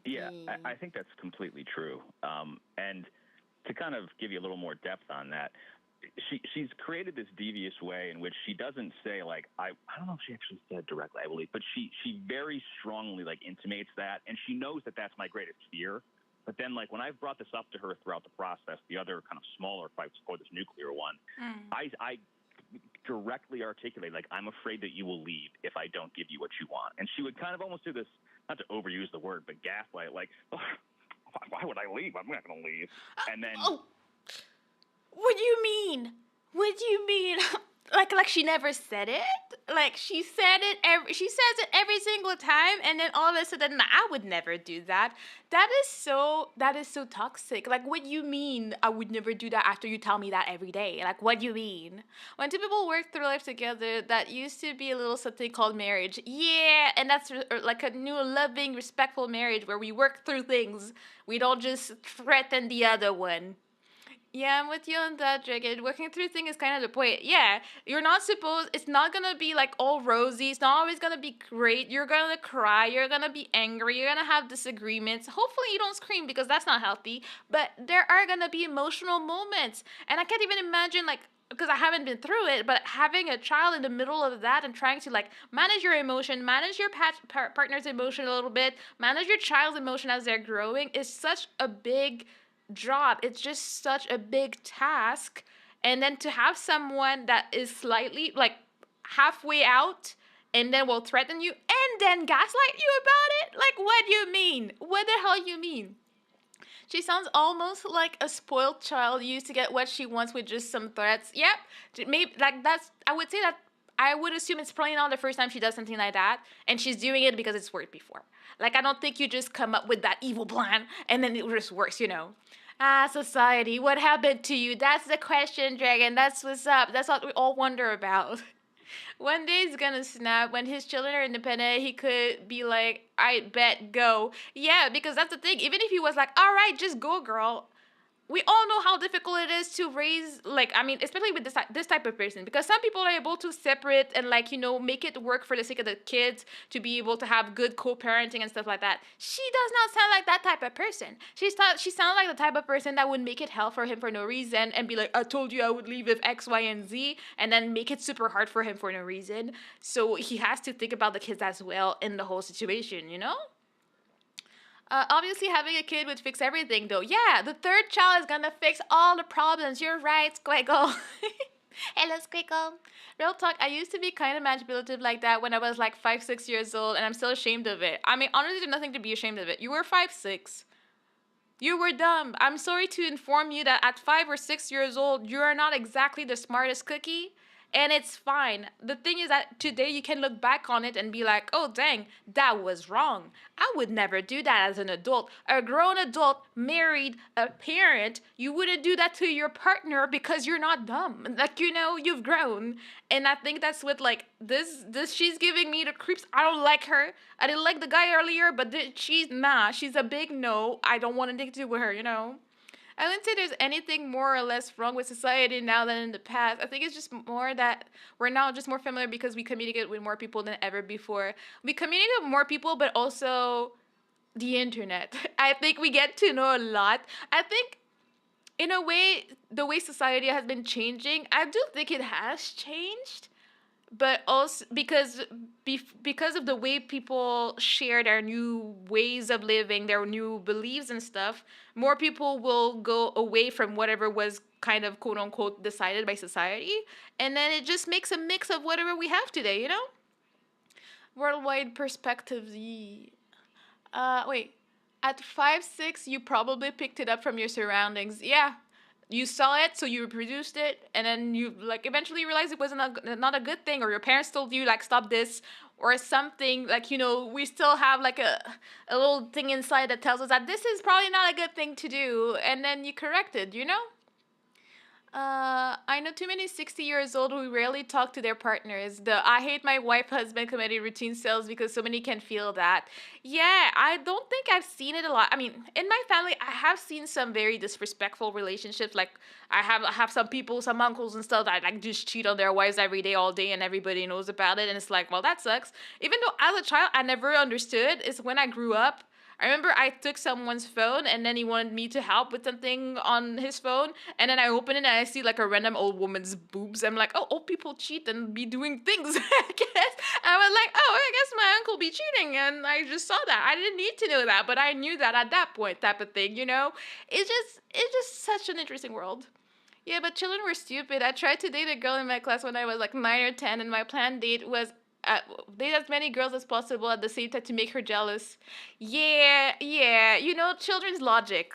Yeah, I think that's completely true. And to kind of give you a little more depth on that, she's created this devious way in which she doesn't say, like, I don't know if she actually said directly, I believe, but she very strongly, like, intimates that, and she knows that that's my greatest fear. But then, like, when I've brought this up to her throughout the process, the other kind of smaller fights or this nuclear one, I directly articulate, like, I'm afraid that you will leave if I don't give you what you want. And she would kind of almost do this, not to overuse the word, but gaslight, like, oh, why would I leave? I'm not going to leave. And then... What do you mean? What do you mean? like she never said it? Like she said it she says it every single time, and then all of a sudden, I would never do that. That is so toxic. Like, what do you mean I would never do that after you tell me that every day? Like, what do you mean? When two people work through life together, that used to be a little something called marriage. Yeah, and that's like a new loving, respectful marriage where we work through things. We don't just threaten the other one. Yeah, I'm with you on that, Dragon. Working through thing is kind of the point. Yeah, you're not supposed. It's not gonna be like all rosy. It's not always gonna be great. You're gonna cry. You're gonna be angry. You're gonna have disagreements. Hopefully, you don't scream because that's not healthy. But there are gonna be emotional moments, and I can't even imagine like because I haven't been through it, but having a child in the middle of that and trying to like manage your emotion, manage your partner's emotion a little bit, manage your child's emotion as they're growing is such a big job. It's just such a big task. And then to have someone that is slightly like halfway out and then will threaten you and then gaslight you about it? Like, what do you mean? What the hell you mean? She sounds almost like a spoiled child used to get what she wants with just some threats. Yep. Maybe like that's I would say that I would assume it's probably not the first time she does something like that and she's doing it because it's worked before. Like I don't think you just come up with that evil plan and then it just works. Ah, society, what happened to you? That's the question, Dragon. That's what's up. That's what we all wonder about. One day he's gonna snap. When his children are independent, he could be like, I bet, go. Yeah, because that's the thing. Even if he was like, all right, just go, girl. We all know how difficult it is to raise, like, I mean, especially with this type of person, because some people are able to separate and, like, make it work for the sake of the kids to be able to have good co-parenting and stuff like that. She does not sound like that type of person. She sounds like the type of person that would make it hell for him for no reason and be like, I told you I would leave if X, Y, and Z, and then make it super hard for him for no reason. So he has to think about the kids as well in the whole situation? Obviously, having a kid would fix everything, though. Yeah, the third child is gonna fix all the problems. You're right, Squiggle. Hello, Squiggle. Real talk, I used to be kind of manipulative like that when I was like 5, 6 years old, and I'm still ashamed of it. I mean, honestly, there's nothing to be ashamed of it. You were 5, 6. You were dumb. I'm sorry to inform you that at 5 or 6 years old, you are not exactly the smartest cookie. And it's fine. The thing is that today you can look back on it and be like, oh, dang, that was wrong. I would never do that as an adult. A grown adult, married, a parent, you wouldn't do that to your partner because you're not dumb. Like, you've grown. And I think that's what, like, this she's giving me the creeps. I don't like her. I didn't like the guy earlier, but she's a big no. I don't want anything to do with her. I wouldn't say there's anything more or less wrong with society now than in the past. I think it's just more that we're now just more familiar because we communicate with more people than ever before. We communicate with more people, but also the internet. I think we get to know a lot. I think, in a way, the way society has been changing, I do think it has changed. But also because of the way people share their new ways of living, their new beliefs and stuff, more people will go away from whatever was kind of quote unquote decided by society, and then it just makes a mix of whatever we have today. Worldwide perspectives. Wait. At 5, 6, you probably picked it up from your surroundings. Yeah, you saw it, so you reproduced it, and then you like eventually realized it wasn't not a good thing, or your parents told you like stop this, or something like we still have like a little thing inside that tells us that this is probably not a good thing to do, and then you correct it. I know too many 60 years old who rarely talk to their partners. The I hate my wife husband comedy routine sells because so many can feel that. Yeah, I don't think I've seen it a lot. I mean, in my family, I have seen some very disrespectful relationships. Like, I have some people, some uncles and stuff that like just cheat on their wives every day, all day, and everybody knows about it. And it's like, well, that sucks. Even though as a child, I never understood. It's when I grew up. I remember I took someone's phone and then he wanted me to help with something on his phone. And then I open it and I see like a random old woman's boobs. I'm like, oh, old people cheat and be doing things, I guess. I was like, oh, I guess my uncle be cheating. And I just saw that. I didn't need to know that, but I knew that at that point type of thing. It's just such an interesting world. Yeah, but children were stupid. I tried to date a girl in my class when I was like 9 or 10, and my planned date was date as many girls as possible at the same time to make her jealous. Yeah, yeah, children's logic.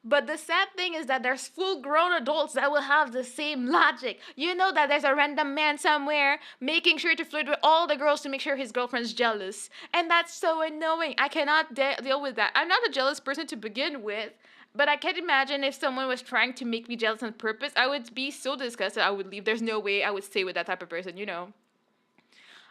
But the sad thing is that there's full grown adults that will have the same logic. You know that there's a random man somewhere making sure to flirt with all the girls to make sure his girlfriend's jealous. And that's so annoying. I cannot deal with that. I'm not a jealous person to begin with. But I can't imagine if someone was trying to make me jealous on purpose. I would be so disgusted. I would leave. There's no way I would stay with that type of person.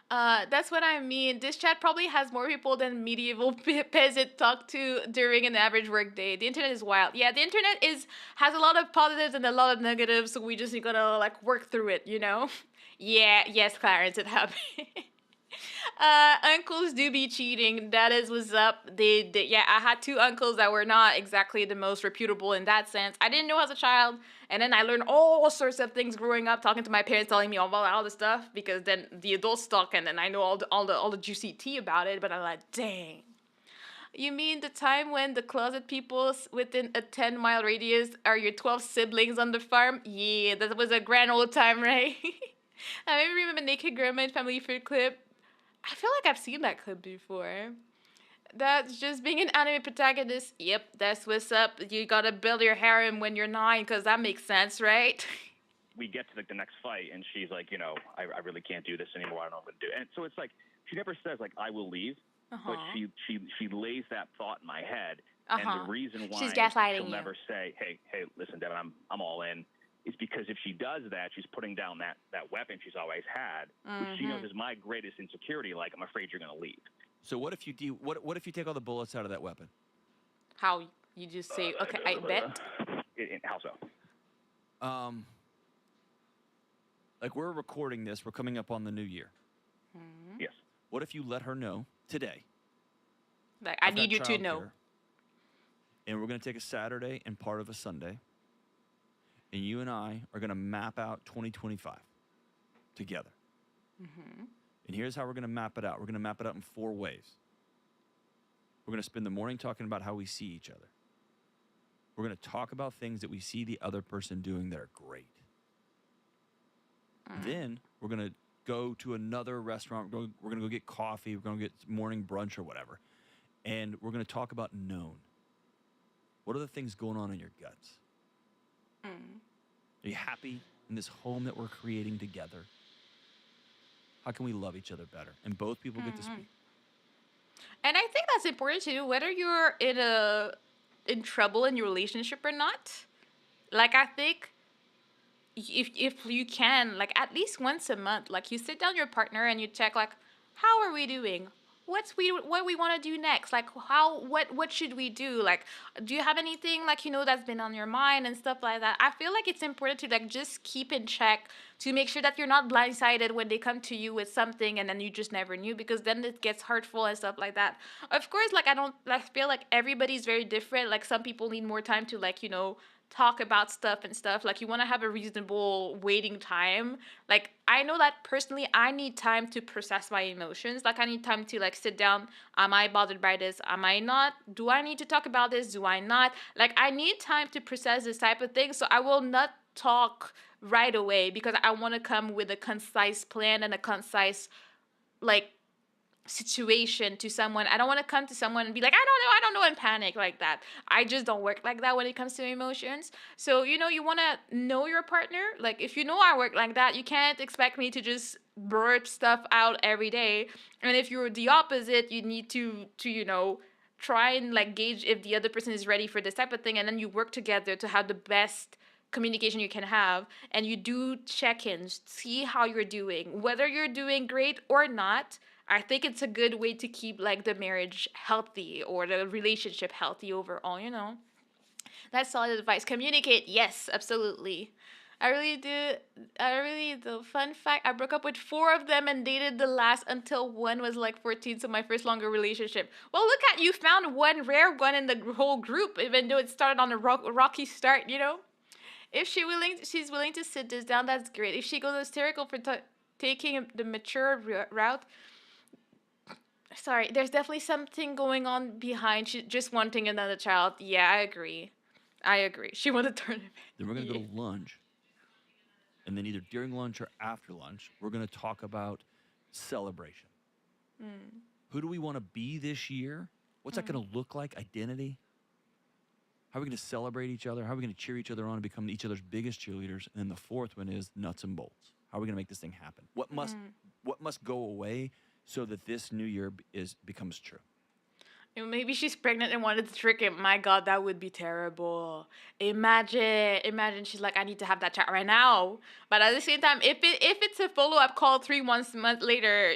That's what I mean. This chat probably has more people than medieval peasant talk to during an average workday. The internet is wild. Yeah, the internet is has a lot of positives and a lot of negatives, so we just gotta like work through it, you know? Yeah, yes, Clarence, it happened. Uncles do be cheating. That is what's up. Yeah, I had two uncles that were not exactly the most reputable in that sense. I didn't know as a child, and then I learned all sorts of things growing up, talking to my parents, telling me all the stuff, because then the adults talk, and then I know all the juicy tea about it. But I'm like, dang. You mean the time when the closet people within a 10-mile radius are your 12 siblings on the farm? Yeah, that was a grand old time, right? I remember Naked Grandma and Family Food clip. I feel like I've seen that clip before. That's just being an anime protagonist. Yep, that's what's up. You gotta build your harem when you're 9, because that makes sense, right? We get to the next fight, and she's like, I really can't do this anymore. I don't know what to do. And so it's like she never says like I will leave, but she lays that thought in my head. And the reason why She's gaslighting she'll you. never say, hey, listen, Devin, I'm all in, is because if she does that, she's putting down that weapon she's always had, which she knows is my greatest insecurity. Like, I'm afraid you're gonna leave. So what if you what if you take all the bullets out of that weapon? How you just say, okay, I bet. How so? Like we're recording this, we're coming up on the new year. Yes. What if you let her know today? Like, I I've got need you to know. childcare, and we're going to take a Saturday and part of a Sunday, and you and I are going to map out 2025 together. And here's how we're going to map it out. We're going to map it out in 4 ways. We're going to spend the morning talking about how we see each other. We're going to talk about things that we see the other person doing that are great. Then we're going to go to another restaurant. We're going to go get coffee. We're going to get morning brunch or whatever. And we're going to talk about known. What are the things going on in your guts? Are you happy in this home that we're creating together? How can we love each other better? And both people get to speak. And I think that's important too, whether you're in trouble in your relationship or not. Like, I think if you can, like, at least once a month, like, you sit down with your partner and you check, like, how are we doing? What we want to do next? Like, what should we do? Like, do you have anything, like, that's been on your mind and stuff like that? I feel like it's important to, like, just keep in check to make sure that you're not blindsided when they come to you with something and then you just never knew, because then it gets hurtful and stuff like that. Of course, like, I feel like everybody's very different. Like, some people need more time to, like, talk about stuff and stuff. Like, you want to have a reasonable waiting time. Like, I know that personally I need time to process my emotions. Like, I need time to, like, sit down. Am I bothered by this? Am I not? Do I need to talk about this? Do I not? Like, I need time to process this type of thing, so I will not talk right away, because I want to come with a concise plan and a concise, like, situation to someone. I don't want to come to someone and be like, I don't know, and panic like that. I just don't work like that when it comes to emotions. So, you want to know your partner. Like, if you know I work like that, you can't expect me to just blurt stuff out every day. And if you're the opposite, you need to try and, like, gauge if the other person is ready for this type of thing, and then you work together to have the best communication you can have, and you do check-ins, see how you're doing, whether you're doing great or not. I think it's a good way to keep, like, the marriage healthy or the relationship healthy overall. That's solid advice. Communicate. Yes, absolutely. I really do. The fun fact, I broke up with 4 of them and dated the last until one was like 14, so my first longer relationship. Well, look at you, found one rare one in the whole group, even though it started on a rocky start. If she's willing to sit this down, that's great. If she goes hysterical for taking the mature route, sorry, there's definitely something going on behind. She just wanting another child. Yeah, I agree. She wanted to turn it. Then we're going to go to lunch. And then either during lunch or after lunch, we're going to talk about celebration. Who do we want to be this year? What's that going to look like? Identity? How are we going to celebrate each other? How are we going to cheer each other on and become each other's biggest cheerleaders? And then the 4th one is nuts and bolts. How are we going to make this thing happen? What must go away so that this new year becomes true? Maybe she's pregnant and wanted to trick him. My God, that would be terrible. Imagine she's like, I need to have that chat right now. But at the same time, if it's a follow up call 3 months later,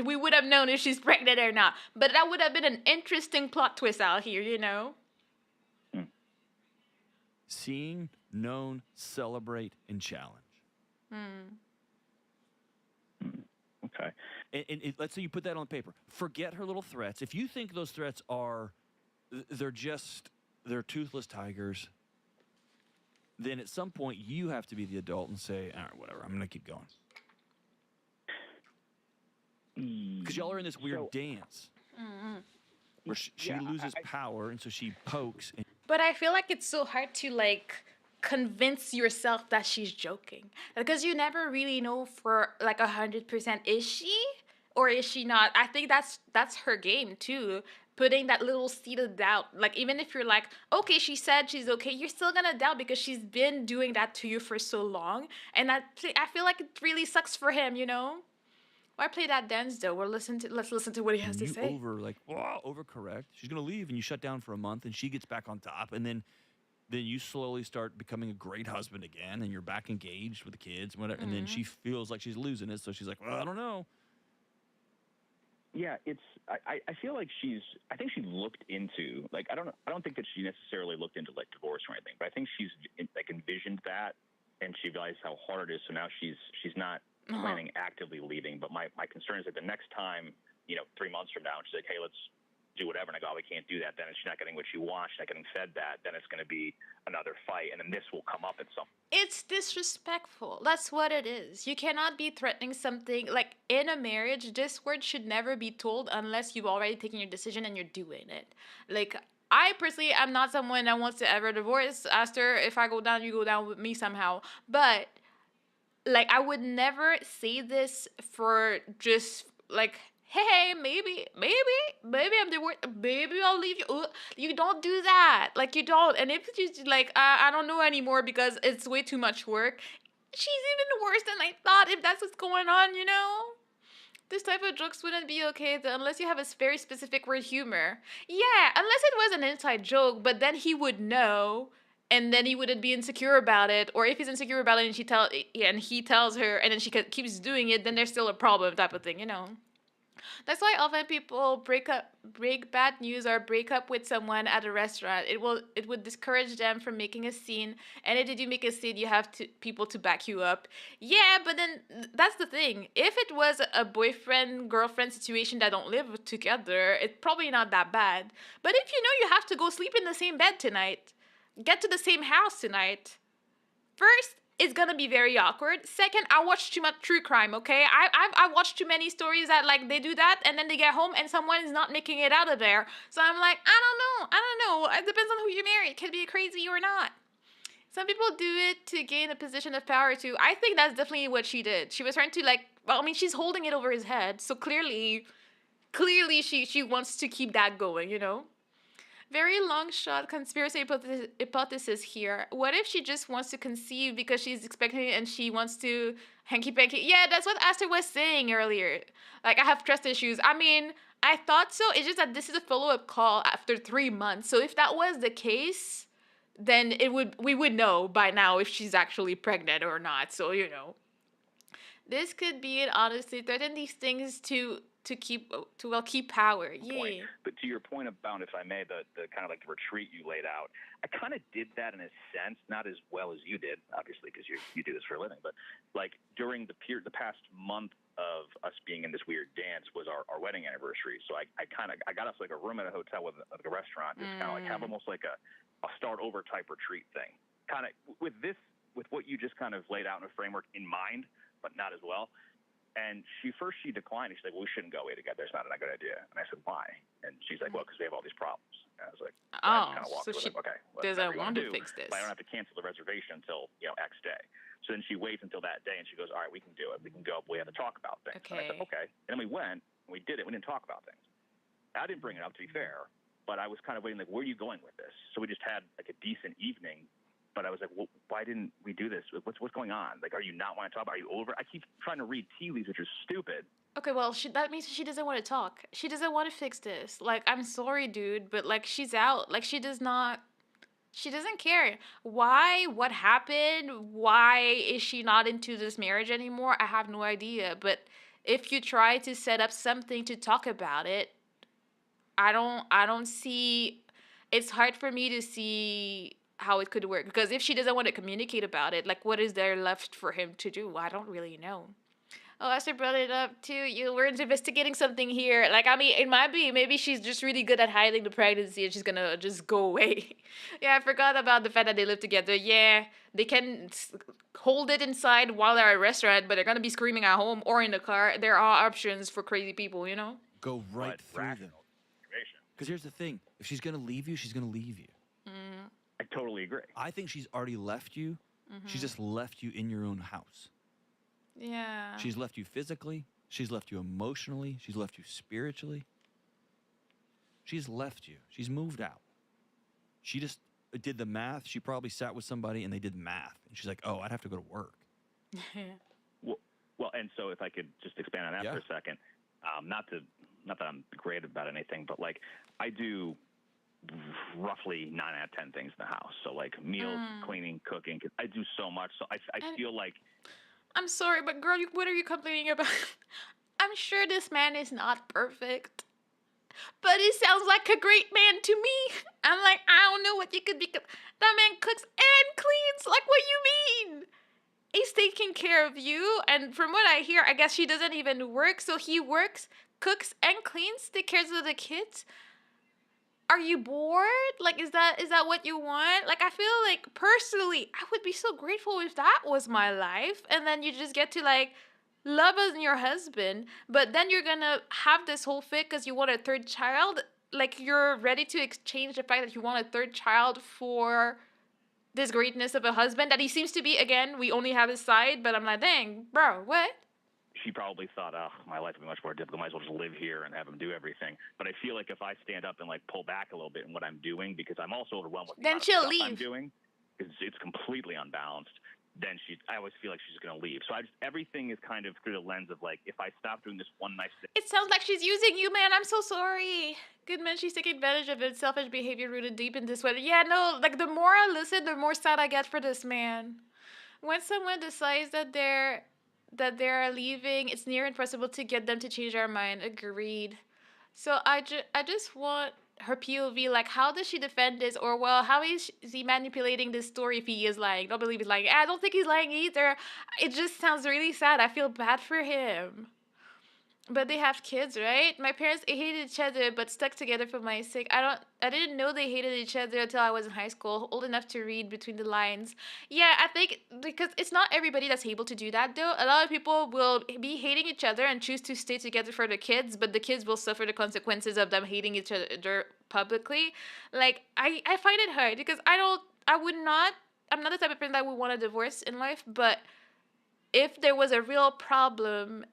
we would have known if she's pregnant or not. But that would have been an interesting plot twist out here, you know. Seen, known, celebrate, and challenge. Okay. And let's say you put that on paper. Forget her little threats. If you think those threats are, they're toothless tigers, then at some point you have to be the adult and say, all right, whatever, I'm going to keep going. Because y'all are in this weird dance where she loses power, and so she pokes. But I feel like it's so hard to like convince yourself that she's joking, because you never really know for like 100%, is she or is she not. I think that's her game too, putting that little seed of doubt. Like, even if you're like, okay, she said she's okay, you're still gonna doubt because she's been doing that to you for so long. And I feel like it really sucks for him, you know. Why play that dance though? Let's listen to what he has to You say. overcorrect. She's gonna leave, and you shut down for a month, and she gets back on top, and then you slowly start becoming a great husband again, and you're back engaged with the kids and whatever. And then she feels like she's losing it, so she's like, well, I don't know. Yeah, I feel like I think she looked into, like, I don't think that she necessarily looked into like divorce or anything, but I think she's like envisioned that, and she realized how hard it is. So now she's not planning actively leaving. But my concern is that the next time, 3 months from now, and she's like, hey, let's do whatever, and I go, oh, we can't do that. Then she's not getting what she wants. She's not getting fed that. Then it's going to be another fight, and then this will come up at some. It's disrespectful. That's what it is. You cannot be threatening something like in a marriage. This word should never be told unless you've already taken your decision and you're doing it. Like, I personally am not someone that wants to ever divorce. Aster, if I go down, you go down with me somehow. But like, I would never say this for just like, hey, maybe I'm divorced, maybe I'll leave you. You don't do that. Like, you don't. And if it's just like, I don't know anymore because it's way too much work, she's even worse than I thought, if that's what's going on, you know? This type of jokes wouldn't be okay unless you have a very specific word humor. Yeah, unless it was an inside joke, but then he would know, and then he wouldn't be insecure about it. Or if he's insecure about it and he tells her, and then she keeps doing it, then there's still a problem, type of thing, you know. That's why often people break bad news or break up with someone at a restaurant. It would discourage them from making a scene. And if they do make a scene, you have people to back you up. Yeah, but then that's the thing. If it was a boyfriend girlfriend situation that don't live together, it's probably not that bad. But if you know you have to go sleep in the same bed tonight, get to the same house tonight, first, it's gonna be very awkward. Second, I watch too much true crime, okay? I watched too many stories that, like, they do that and then they get home and someone is not making it out of there. So I'm like, I don't know. It depends on who you marry. It could be crazy or not. Some people do it to gain a position of power too. I think that's definitely what she did. She was trying to, like, well, I mean, she's holding it over his head, so clearly she wants to keep that going, you know? Very long shot conspiracy hypothesis here. What if she just wants to conceive because she's expecting it and she wants to hanky panky? Yeah, that's what Aster was saying earlier. Like, I have trust issues. I mean, I thought so. It's just that this is a follow up call after 3 months. So if that was the case, then we would know by now if she's actually pregnant or not. So, you know, this could be it. Honestly, threaten these things to keep power. Yeah. But to your point about, if I may, the kind of like the retreat you laid out, I kind of did that in a sense, not as well as you did, obviously, because you do this for a living. But like during the past month of us being in this weird dance was our wedding anniversary. So I got us like a room at a hotel with like a restaurant, just kind of like have almost like a start over type retreat thing. Kind of with what you just kind of laid out in a framework in mind, but not as well. And she declined. She's like, well, we shouldn't go away together. It's not a good idea. And I said, why? And she's like, well, because we have all these problems. And I was like, so she doesn't want to fix this. But I don't have to cancel the reservation until, X day. So then she waits until that day, and she goes, all right, we can do it. We can go, but we have to talk about things. Okay. And I said, okay. And then we went, and we did it. We didn't talk about things. I didn't bring it up, to be fair, but I was kind of waiting, like, where are you going with this? So we just had, like, a decent evening but I was like, well, why didn't we do this? What's going on? Like, are you not want to talk? Are you over? I keep trying to read tea leaves, which is stupid. Okay, well, that means she doesn't want to talk. She doesn't want to fix this. Like, I'm sorry, dude, but like, she's out. Like, she does not. She doesn't care. Why? What happened? Why is she not into this marriage anymore? I have no idea. But if you try to set up something to talk about it, I don't see, it's hard for me to see how it could work, because if she doesn't want to communicate about it, like, what is there left for him to do? I don't really know. Oh, Esther brought it up too. You were investigating something here. Like, I mean, it might be. Maybe she's just really good at hiding the pregnancy and she's gonna just go away. Yeah, I forgot about the fact that they live together. Yeah, they can hold it inside while they're at a restaurant, but they're gonna be screaming at home or in the car. There are options for crazy people, you know? Go right But through them. rational situation. Because here's the thing: if she's gonna leave you, she's gonna leave you. Mm, I totally agree. I think she's already left you. She's just left you in your own house. yeah. She's left you physically. She's left you emotionally. She's left you spiritually. She's left you. She's moved out. She just did the math. She probably sat with somebody and they did math. And she's like, oh, I'd have to go to work. Well, and so if I could just expand on that Yeah. for a second, not that I'm great about anything, but like I do roughly 9 out of 10 things in the house. So like meals, cleaning, cooking. 'Cause I do so much. So I And- feel like I'm sorry, but girl, what are you complaining about? I'm sure this man is not perfect, but he sounds like a great man to me. I'm like, I don't know what you could be. That man cooks and cleans. Like, what you mean? He's taking care of you, and from what I hear, I guess she doesn't even work, so he works, cooks, and cleans, takes care of the kids. Are you bored? Like, is that what you want? Like, I feel like personally, I would be so grateful if that was my life, and then you just get to like love as your husband, but then you're gonna have this whole fit because you want a third child. Like, you're ready to exchange the fact that you want a third child for this greatness of a husband that he seems to be. Again, we only have his side, but I'm like, dang, bro, what? she probably thought, oh, my life would be much more difficult. Might as well just live here and have him do everything. But I feel like if I stand up and like pull back a little bit in what I'm doing, because I'm also overwhelmed with the Then amount of she'll stuff I'm leave. doing, it's completely unbalanced. Then I always feel like she's going to leave. So everything is kind of through the lens of like, if I stop doing this one nice thing. It sounds like she's using you, man. I'm so sorry. Good man, she's taking advantage of it. Selfish behavior rooted deep in this way. Yeah, no, like the more I listen, the more sad I get for this man. When someone decides that they're leaving, it's near impossible to get them to change their mind. Agreed. So I just want her POV, like, how does she defend this? Or, well, how is he manipulating this story if he is lying? Don't believe he's lying. I don't think he's lying either. It just sounds really sad. I feel bad for him. But they have kids, right? My parents hated each other but stuck together for my sake. I didn't know they hated each other until I was in high school, old enough to read between the lines. Yeah, I think because it's not everybody that's able to do that though. A lot of people will be hating each other and choose to stay together for the kids, but the kids will suffer the consequences of them hating each other publicly. Like, I find it hard because I'm not the type of person that would want a divorce in life, but if there was a real problem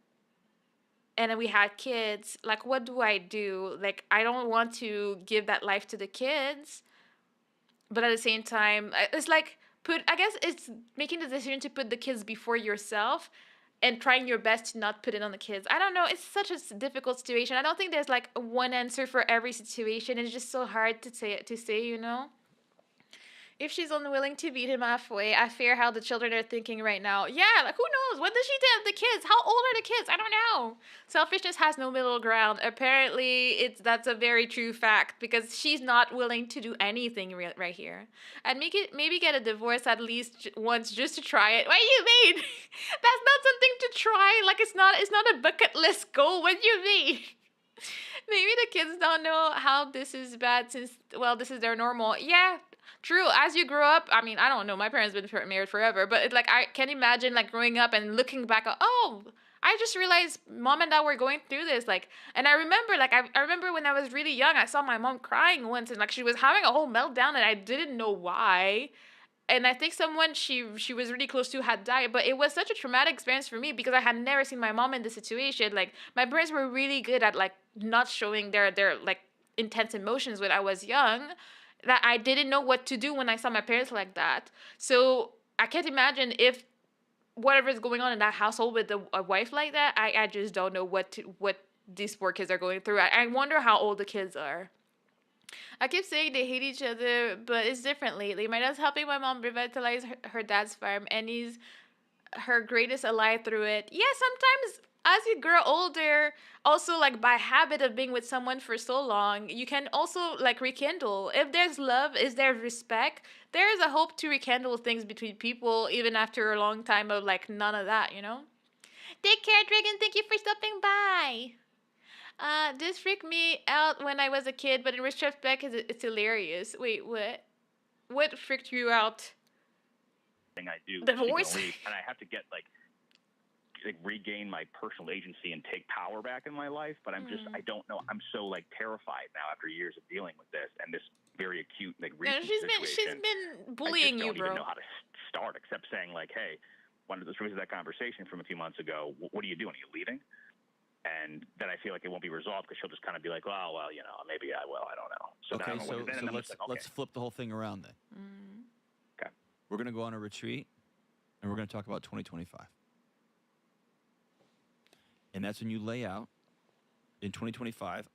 and then we had kids, like, what do I do? Like, I don't want to give that life to the kids, but at the same time, it's like, I guess it's making the decision to put the kids before yourself and trying your best to not put it on the kids. I don't know, it's such a difficult situation. I don't think there's like one answer for every situation. It's just so hard to say, you know? If she's unwilling to meet him halfway, I fear how the children are thinking right now. Yeah, like, who knows? When does she have the kids? How old are the kids? I don't know. Selfishness has no middle ground. Apparently, that's a very true fact because she's not willing to do anything right here. And maybe get a divorce at least once just to try it. What do you mean? That's not something to try. Like, it's not a bucket list goal. What do you mean? Maybe the kids don't know how this is bad since, well, this is their normal. Yeah, true. As you grow up, I mean, I don't know. My parents have been married forever, but it's like I can imagine like growing up and looking back. Oh, I just realized mom and dad were going through this. Like, and I remember, like, I remember when I was really young, I saw my mom crying once, and like she was having a whole meltdown, and I didn't know why. And I think someone she was really close to had died, but it was such a traumatic experience for me because I had never seen my mom in this situation. Like, my parents were really good at like not showing their like intense emotions when I was young. that I didn't know what to do when I saw my parents like that. So I can't imagine if whatever is going on in that household with a wife like that. I just don't know what these poor kids are going through. I wonder how old the kids are. I keep saying they hate each other, but it's different lately. My dad's helping my mom revitalize her dad's farm, and he's her greatest ally through it. Yeah, sometimes as you grow older, also like by habit of being with someone for so long, you can also like rekindle. If there's love, is there respect? There is a hope to rekindle things between people even after a long time of like none of that, you know? Take care, Dragon. Thank you for stopping by. This freaked me out when I was a kid, but in retrospect, it's hilarious. Wait, what? What freaked you out? Thing I do, Divorce? and I have to get like regain my personal agency and take power back in my life. But I'm just, I don't know. I'm so like terrified now after years of dealing with this and this very acute like recent situation. She's been bullying you, bro. I just don't even know how to start except saying like, hey, one of the stories of that conversation from a few months ago. What are you doing? Are you leaving? And then I feel like it won't be resolved because she'll just kind of be like, well, you know, maybe I will. I don't know. So Okay, then let's flip the whole thing around then. Okay. We're going to go on a retreat, and we're going to talk about 2025. And that's when you lay out, in 2025,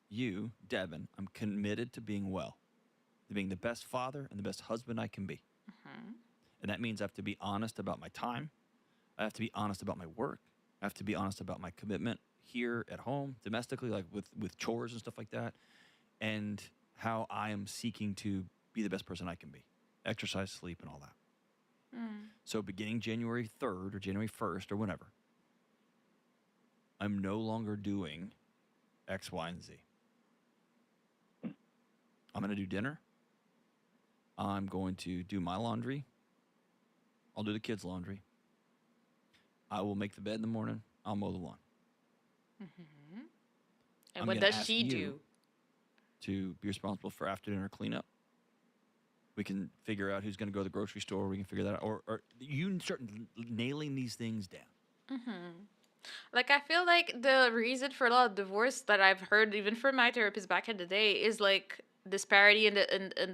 you, Devin, I'm committed to being well, to being the best father and the best husband I can be. And that means I have to be honest about my time. I have to be honest about my work. I have to be honest about my commitment here at home, domestically, like with chores and stuff like that, and how I am seeking to be the best person I can be. Exercise, sleep, and all that. So beginning January 3rd or January 1st or whenever, I'm no longer doing X, Y, and Z. I'm going to do dinner. I'm going to do my laundry. I'll do the kids' laundry. I will make the bed in the morning. I'll mow the lawn. And what does she do? To be responsible for after dinner cleanup. We can figure out who's going to go to the grocery store. We can figure that out. Or you start nailing these things down. Like, I feel like the reason for a lot of divorce that I've heard, even from my therapist back in the day, is like disparity in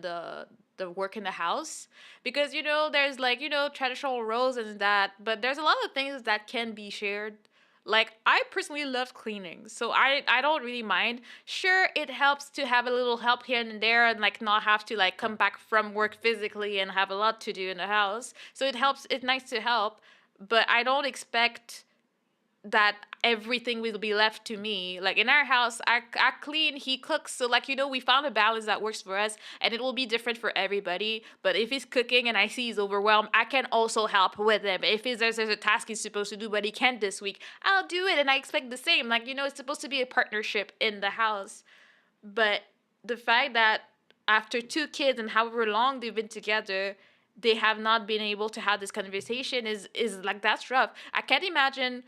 the work in the house. Because, you know, there's like, you know, traditional roles and that, but there's a lot of things that can be shared. Like, I personally love cleaning, so I don't really mind. Sure, it helps to have a little help here and there and, like, not have to, like, come back from work physically and have a lot to do in the house. So it helps. It's nice to help, but I don't expect that everything will be left to me. Like in our house, I clean, he cooks. So like, you know, we found a balance that works for us, and it will be different for everybody. But if he's cooking and I see he's overwhelmed, I can also help with him. If there's a task he's supposed to do but he can't this week, I'll do it, and I expect the same. Like, you know, it's supposed to be a partnership in the house. But the fact that after 2 kids and however long they've been together, they have not been able to have this conversation is like, that's rough. I can't imagine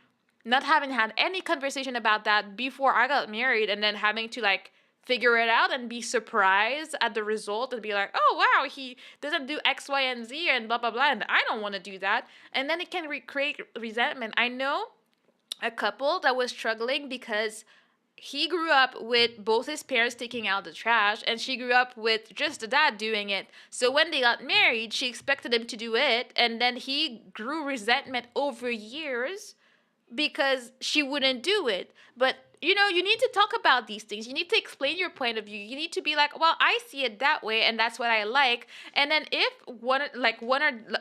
not having had any conversation about that before I got married, and then having to like figure it out and be surprised at the result and be like, oh wow, he doesn't do X, Y, and Z and blah blah blah, and I don't want to do that. And then it can create resentment. I know a couple that was struggling because he grew up with both his parents taking out the trash, and she grew up with just the dad doing it. So when they got married, she expected him to do it, and then he grew resentment over years because she wouldn't do it. But you know, you need to talk about these things. You need to explain your point of view. You need to be like, well, I see it that way, and that's what I like. And then if one or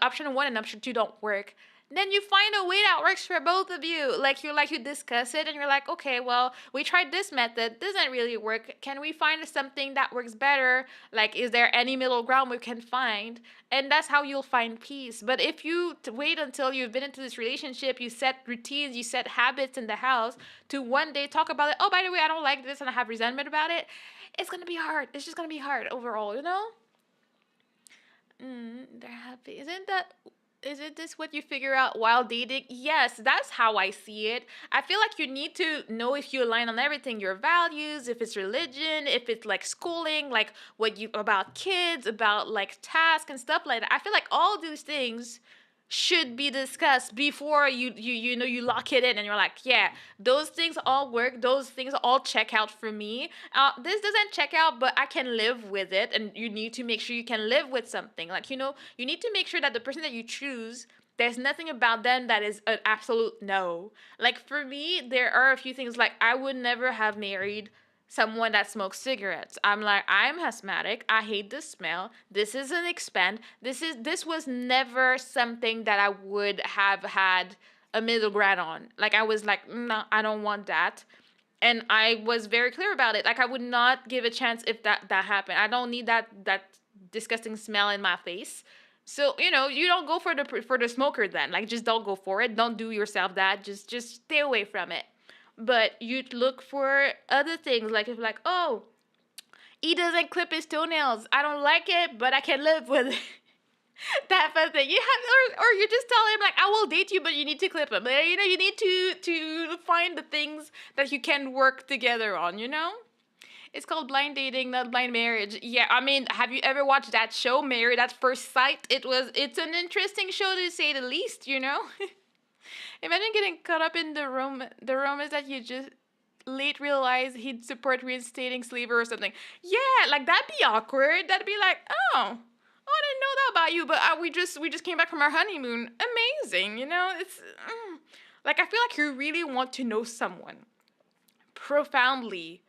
option 1 and option 2 don't work, then you find a way that works for both of you. Like you discuss it and you're like, okay, well, we tried this method, doesn't really work. Can we find something that works better? Like, is there any middle ground we can find? And that's how you'll find peace. But if you wait until you've been into this relationship, you set routines, you set habits in the house, to one day talk about it, oh, by the way, I don't like this and I have resentment about it, it's going to be hard. It's just going to be hard overall, you know? They're happy. Isn't this what you figure out while dating? Yes, that's how I see it. I feel like you need to know if you align on everything, your values, if it's religion, if it's like schooling, like what you about kids, about like tasks and stuff like that. I feel like all these things should be discussed before you lock it in and you're like, yeah, those things all work, those things all check out for me. This doesn't check out, but I can live with it. And you need to make sure you can live with something, like, you need to make sure that the person that you choose, there's nothing about them that is an absolute no. Like, for me, there are a few things, like, I would never have married someone that smokes cigarettes. I'm like, I'm asthmatic. I hate the smell. This is an expand. This was never something that I would have had a middle ground on. Like, I was like, no, I don't want that. And I was very clear about it. Like, I would not give a chance if that happened. I don't need that disgusting smell in my face. So, you don't go for the smoker then. Like, just don't go for it. Don't do yourself that. Just stay away from it. But you'd look for other things, like, if, like, oh, he doesn't clip his toenails. I don't like it, but I can live with it. That type of thing. You have, or you just tell him, like, I will date you, but you need to clip him. Like, you need to find the things that you can work together on. It's called blind dating, not blind marriage. Yeah, I mean, have you ever watched that show, Married at First Sight? It's an interesting show, to say the least. Imagine getting caught up in the romance that you just late realized he'd support reinstating slavery or something. Yeah, like, that'd be awkward. That'd be like, oh, I didn't know that about you, but we just came back from our honeymoon. Amazing, It's like, I feel like you really want to know someone profoundly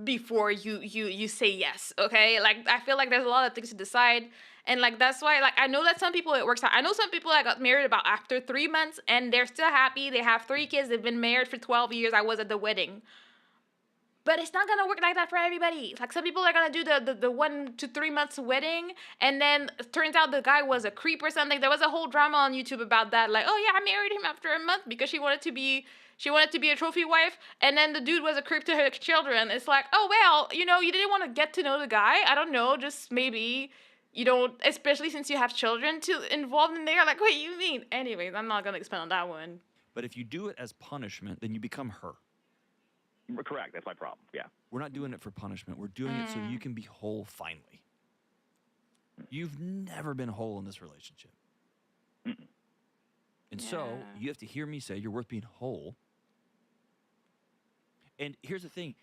before you say yes. Okay, like, I feel like there's a lot of things to decide. And, like, that's why, like, I know that some people, it works out. I know some people that got married about after 3 months and they're still happy. They have 3 kids. They've been married for 12 years. I was at the wedding. But it's not gonna work like that for everybody. Like, some people are gonna do the 1 to 3 months wedding, and then it turns out the guy was a creep or something. There was a whole drama on YouTube about that. Like, oh yeah, I married him after a month because she wanted to be a trophy wife, and then the dude was a creep to her children. It's like, oh well, you didn't want to get to know the guy. I don't know, just maybe you don't, especially since you have children to involved in there. Like, what do you mean? Anyways, I'm not gonna expand on that one. But if you do it as punishment, then you become her. Correct. That's my problem. Yeah. We're not doing it for punishment. We're doing it so you can be whole finally. You've never been whole in this relationship. And so you have to hear me say you're worth being whole. And here's the thing.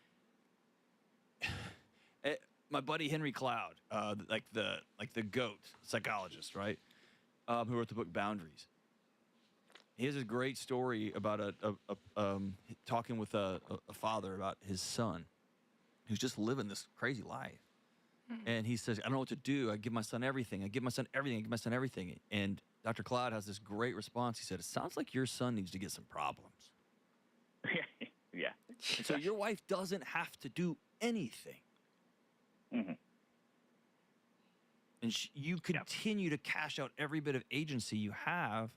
My buddy Henry Cloud, like the GOAT psychologist, right? Who wrote the book Boundaries. He has a great story about talking with a father about his son who's just living this crazy life. And he says, I don't know what to do. I give my son everything. I give my son everything. I give my son everything. And Dr. Cloud has this great response. He said, it sounds like your son needs to get some problems. Yeah. And so your wife doesn't have to do anything. Mm-hmm. And you continue to cash out every bit of agency you have.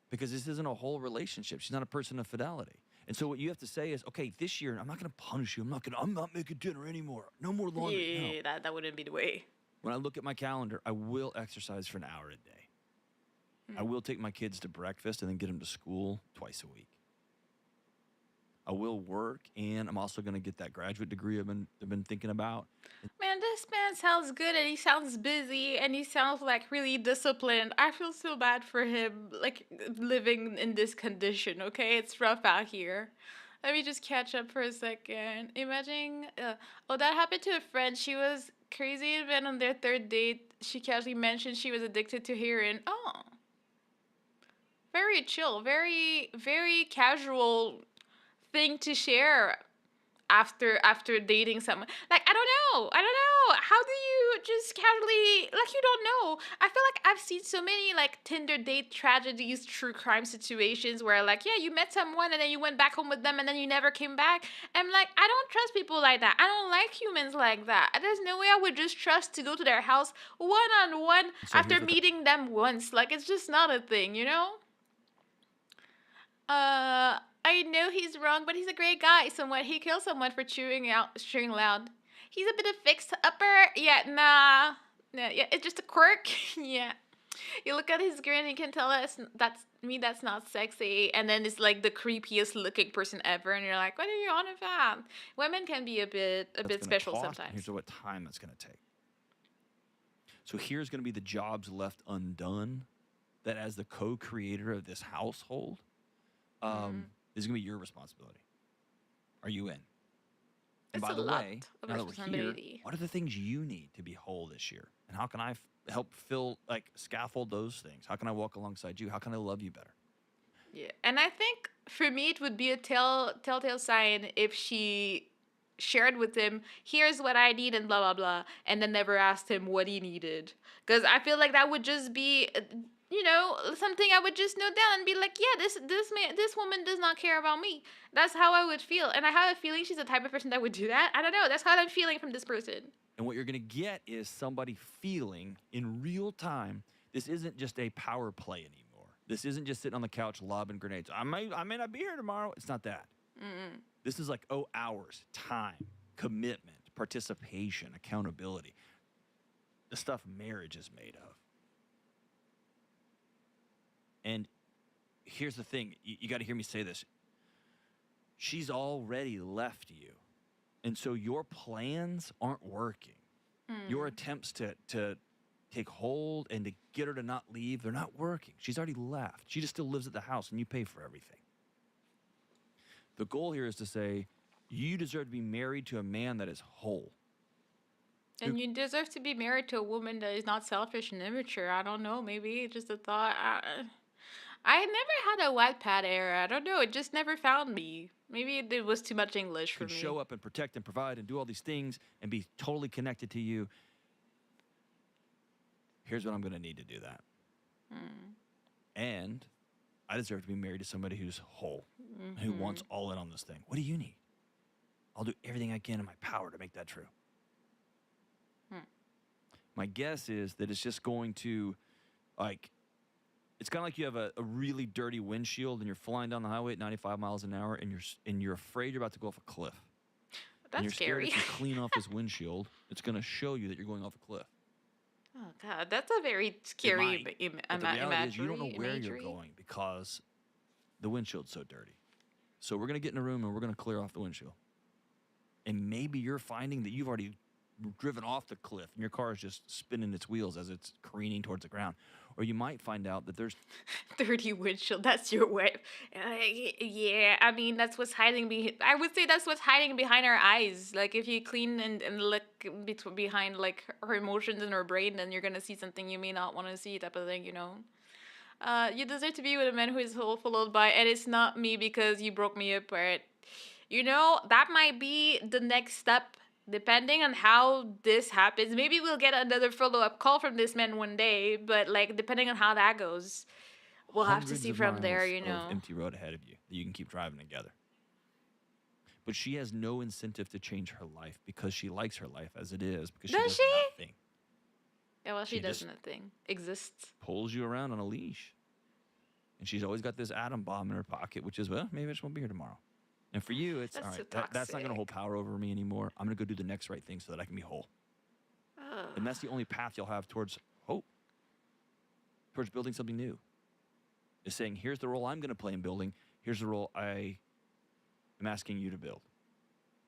Because this isn't a whole relationship. She's not a person of fidelity. And so what you have to say is, okay, this year I'm not going to punish you. I'm not making dinner anymore. No more laundry. Yeah, no. that wouldn't be the way. When I look at my calendar, I will exercise for an hour a day. I will take my kids to breakfast and then get them to school twice a week. I will work, and I'm also going to get that graduate degree I've been thinking about. Man, this man sounds good, and he sounds busy, and he sounds like really disciplined. I feel so bad for him, like, living in this condition, okay? It's rough out here. Let me just catch up for a second. Imagine, that happened to a friend. She was crazy, and then on their 3rd date, she casually mentioned she was addicted to heroin. Oh. Very chill, very, very casual thing to share after dating someone. Like, I don't know. How do you just casually, like, you don't know? I feel like I've seen so many, like, Tinder date tragedies, true crime situations where, like, yeah, you met someone and then you went back home with them and then you never came back. I'm like, I don't trust people like that. I don't like humans like that. There's no way I would just trust to go to their house one-on-one after meeting them once. Like, it's just not a thing, I know he's wrong, but he's a great guy. Somewhat, he killed someone for chewing loud. He's a bit of fixed upper. Yeah, nah. Yeah, it's just a quirk. Yeah. You look at his grin, you can tell that's not sexy. And then it's like the creepiest looking person ever, and you're like, what are you on about? Women can be a bit special sometimes. Here's what time that's gonna take. So here's going to be the jobs left undone that as the co-creator of this household, is going to be your responsibility. Are you in? And It's by a the lot way, of now that we're here, responsibility. what are the things you need to be whole this year? And how can I help scaffold those things? How can I walk alongside you? How can I love you better? Yeah, and I think for me it would be a telltale sign if she shared with him, here's what I need and blah blah blah, and then never asked him what he needed. Because I feel like that would just be, something I would just note down and be like, yeah, this woman does not care about me. That's how I would feel, and I have a feeling she's the type of person that would do that. I don't know. That's how I'm feeling from this person. And what you're going to get is somebody feeling in real time. This isn't just a power play anymore. This isn't just sitting on the couch lobbing grenades. I may not be here tomorrow. It's not that. This is like, hours, time, commitment, participation, accountability. The stuff marriage is made of. And here's the thing. You got to hear me say this. She's already left you. And so your plans aren't working. Your attempts to take hold and to get her to not leave, they're not working. She's already left. She just still lives at the house and you pay for everything. The goal here is to say, you deserve to be married to a man that is whole. And you deserve to be married to a woman that is not selfish and immature. I don't know. Maybe just a thought. I never had a Wattpad era. I don't know. It just never found me. Maybe it was too much English for Could me. show up and protect and provide and do all these things and be totally connected to you. Here's what I'm going to need to do that. And I deserve to be married to somebody who's whole, who wants all in on this thing. What do you need? I'll do everything I can in my power to make that true. My guess is that it's just going to, it's kind of like you have a really dirty windshield and you're flying down the highway at 95 miles an hour and you're afraid you're about to go off a cliff. That's and you're scary. scared if you clean off this windshield, it's going to show you that you're going off a cliff. Oh God, that's a very scary But the reality is you don't know where imagery. you're going because the windshield's so dirty. So we're going to get in a room and we're going to clear off the windshield. And maybe you're finding that you've already driven off the cliff and your car is just spinning its wheels as it's careening towards the ground. Or you might find out that there's dirty windshield. That's your way. Yeah, I mean that's what's hiding behind. I would say that's what's hiding behind our eyes. Like if you clean and look behind like her emotions in her brain, then you're gonna see something you may not want to see, type of thing. You deserve to be with a man who is whole, followed by, and it's not me because you broke me apart. That might be the next step. Depending on how this happens, maybe we'll get another follow-up call from this man one day, but depending on how that goes, we'll have to see from there, of empty road ahead of you that you can keep driving together. But she has no incentive to change her life because she likes her life as it is, because she does nothing. Yeah, well, she does just nothing. Exists. Pulls you around on a leash. And she's always got this atom bomb in her pocket, which is, well, maybe I just won't be here tomorrow. And for you, it's, That's all so right, that's not going to hold toxic. power over me anymore. I'm going to go do the next right thing so that I can be whole. And that's the only path you'll have towards hope, towards building something new. Is saying, here's the role I'm going to play in building. Here's the role I am asking you to build,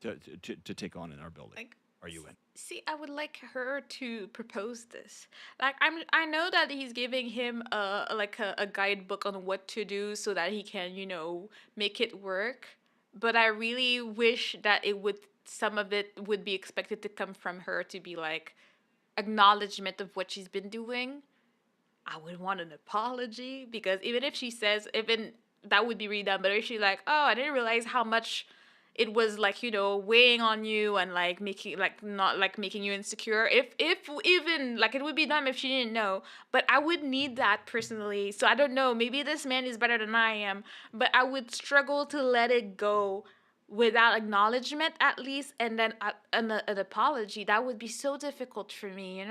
to take on in our building. Are you in? See, I would like her to propose this. I know that he's giving him a guidebook on what to do so that he can, make it work. But I really wish that some of it would be expected to come from her to be like acknowledgement of what she's been doing. I would want an apology because even if she says, even that would be redone, but if she's like, oh, I didn't realize how much it was weighing on you and making not making you insecure, if even it would be dumb if she didn't know, but I would need that personally. So I don't know, maybe this man is better than I am, but I would struggle to let it go without acknowledgement at least, and then an apology. That would be so difficult for me.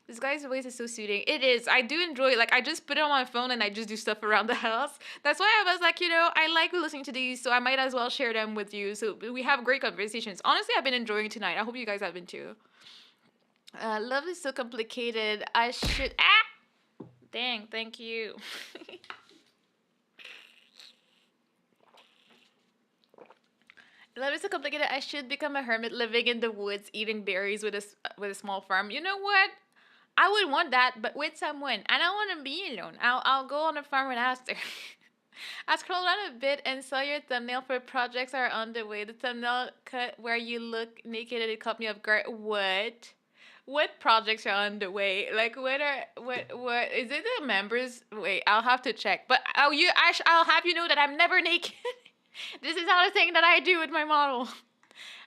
This guy's voice is so soothing. It is. I do enjoy it. I just put it on my phone and I just do stuff around the house. That's why I was like, I like listening to these, so I might as well share them with you. So we have great conversations. Honestly, I've been enjoying it tonight. I hope you guys have been too. Love is so complicated. I should... Dang, thank you. Love is so complicated. I should become a hermit living in the woods, eating berries with a small farm. You know what? I would want that, but with someone. I don't want to be alone. I'll go on a farm and ask her. I scrolled down a bit and saw your thumbnail for projects are on the way. The thumbnail cut where you look naked and it caught me off guard. What? What projects are on the way? Like what is it the members? Wait, I'll have to check. But I'll have you know that I'm never naked. This is not a thing that I do with my model.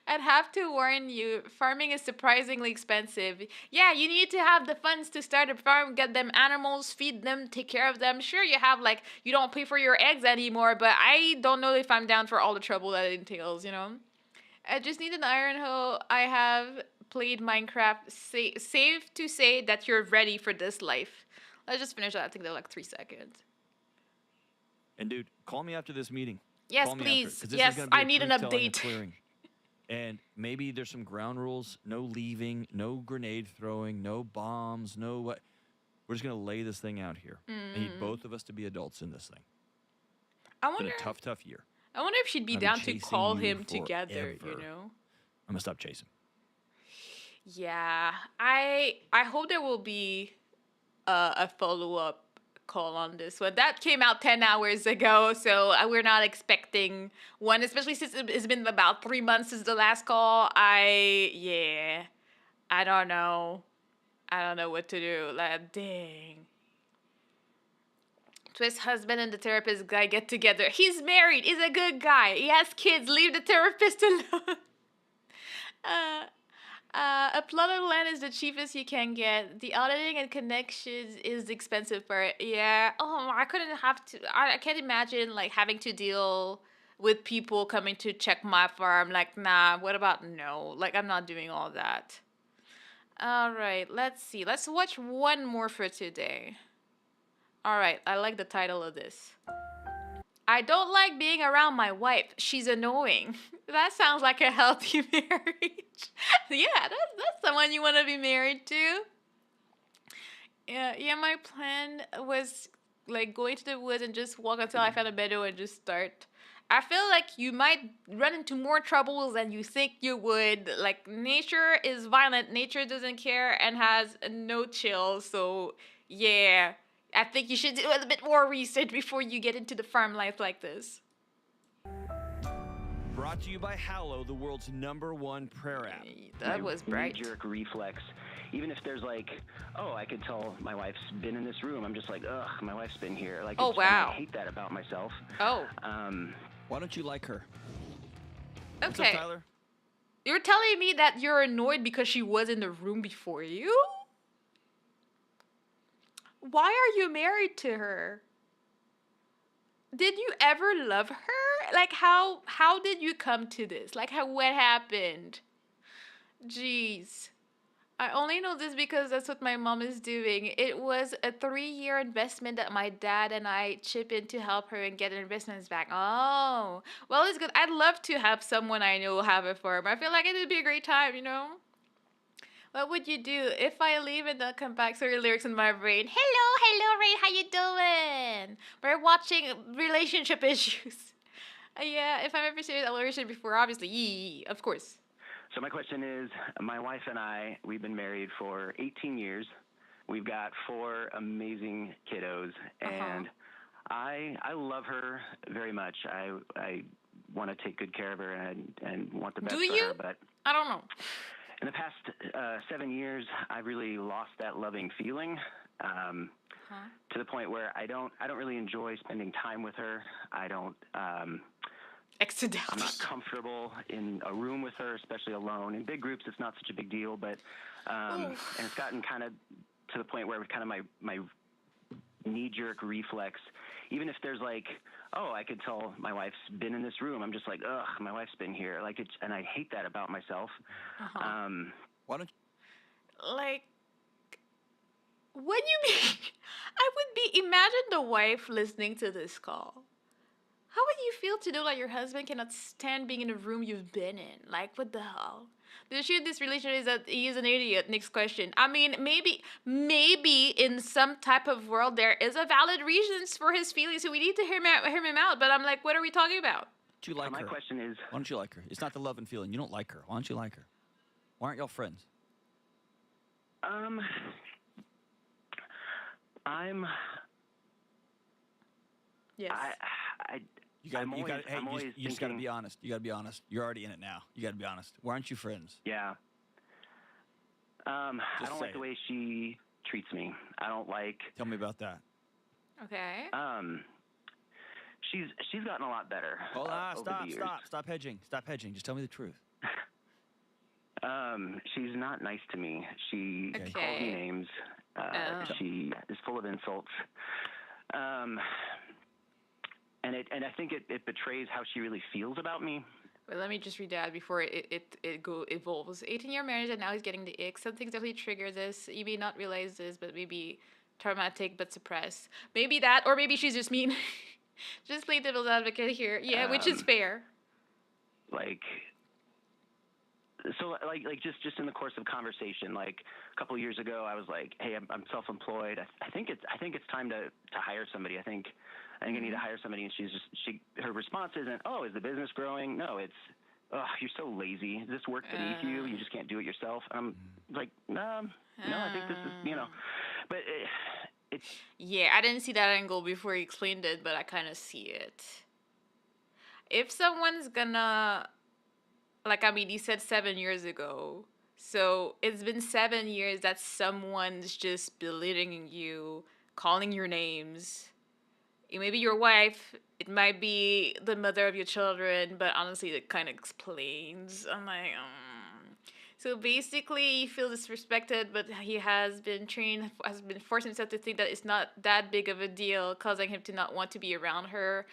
I'd have to warn you, farming is surprisingly expensive. Yeah, you need to have the funds to start a farm, get them animals, feed them, take care of them. Sure, you have like, you don't pay for your eggs anymore, but I don't know if I'm down for all the trouble that it entails, you know? I just need an iron hoe. I have played Minecraft. Safe to say that you're ready for this life. Let's just finish that. I think they're like 3 seconds. And dude, call me after this meeting. Yes, Call me please. After, Yes, gonna be I need an truth telling and update. clearing. And maybe there's some ground rules: no leaving, no grenade throwing, no bombs, no what. We're just gonna lay this thing out here. I need both of us to be adults in this thing. I It's been wonder. a tough year. I wonder if she'd be I've been down to chasing call you him together. You forever. know. I'm gonna stop chasing. Yeah, I hope there will be a follow up call on this one. That came out 10 hours ago, so we're not expecting one, especially since it's been about 3 months since the last call. Yeah, I don't know. I don't know what to do. Like, dang. Twist husband and the therapist guy get together. He's married. He's a good guy. He has kids. Leave the therapist alone. A plot of land is the cheapest you can get. The auditing and connections is the expensive part. Yeah. Oh, I couldn't have to. I can't imagine like having to deal with people coming to check my farm. Like, nah. What about no? Like, I'm not doing all that. All right. Let's see. Let's watch one more for today. All right. I like the title of this. I don't like being around my wife. She's annoying. That sounds like a healthy marriage. Yeah, that's someone you want to be married to. Yeah, my plan was like going to the woods and just walk until I found a meadow and just start. I feel like you might run into more troubles than you think you would. Like, nature is violent, nature doesn't care and has no chill. So, yeah. I think you should do a bit more research before you get into the farm life like this. Brought to you by Hallow, the world's #1 prayer app. That was bright. Knee-jerk reflex. Even if there's like, oh, I could tell my wife's been in this room. I'm just like, ugh, my wife's been here. Like, Oh, and wow. I hate that about myself. Oh, Why don't you like her? What's up, okay. Tyler? You're telling me that you're annoyed because she was in the room before you? Why are you married to her? Did you ever love her? Like, how did you come to this? Like, what happened? Jeez. I only know this because that's what my mom is doing. It was a 3-year investment that my dad and I chip in to help her and get investments back. Oh, well, it's good. I'd love to have someone I know have a farm. I feel like it would be a great time, you know? What would you do if I leave and don't come back? Sorry, lyrics in my brain. Hello, Ray, how you doing? We're watching relationship issues. Yeah, if I'm ever serious, I'll relationship before, obviously. Yee, of course. So my question is, my wife and I, we've been married for 18 years. We've got 4 amazing kiddos, and I love her very much. I want to take good care of her and want the best Do for you? her, but I don't know. in the past 7 years, I really lost that loving feeling to the point where I don't really enjoy spending time with her. I'm not comfortable in a room with her, especially alone. In big groups, it's not such a big deal, but and it's gotten kind of to the point where it's kind of my knee-jerk reflex. Even if there's like, oh, I could tell my wife's been in this room. I'm just like, ugh, my wife's been here. Like, and I hate that about myself. Why don't Like, what do you mean? I would be, imagine the wife listening to this call. How would you feel to know that your husband cannot stand being in a room you've been in? Like, what the hell? The issue with this relationship is that he is an idiot. Next question. I mean, maybe in some type of world there is a valid reasons for his feelings, so we need to hear him out. But I'm like, what are we talking about? you like my her? question is, Why don't you like her? It's not the love and feeling. You don't like her. Why don't you like her? Why aren't y'all friends? I'm. Yes. I. You got. I'm You got. always- Hey, I'm always you just got to thinking- be honest. You got to be honest. You're already in it now. You got to be honest. Why aren't you friends? Yeah. I Just don't say like the it. way she treats me. I don't like. Tell me about that. Okay. She's gotten a lot better. Hold on. over the years. Stop hedging. Stop hedging. Just tell me the truth. She's not nice to me. She Okay. calls me names. Oh. She is full of insults. And I think it betrays how she really feels about me. Well, let me just read that before it evolves. 18-year marriage and now he's getting the ick. Some things definitely trigger this. You may not realize this, but maybe traumatic but suppressed. Maybe that, or maybe she's just mean. Just play devil's advocate here. Yeah, which is fair. Like just in the course of conversation, like a couple of years ago, I was like, "Hey, I'm self-employed. I think it's time to hire somebody. I think I need to hire somebody." And her response isn't, "Oh, is the business growing?" No, it's, "Oh, you're so lazy. Is this work beneath you? You just can't do it yourself." And I'm like, no, I think this is, but it's. Yeah, I didn't see that angle before you explained it, but I kind of see it. If someone's gonna, like, I mean, you said 7 years ago, so it's been 7 years that someone's just belittling you, calling your names. It may be your wife, it might be the mother of your children, but honestly, it kind of explains. I'm like, So basically, he feels disrespected, but he has been forcing himself to think that it's not that big of a deal, causing him to not want to be around her.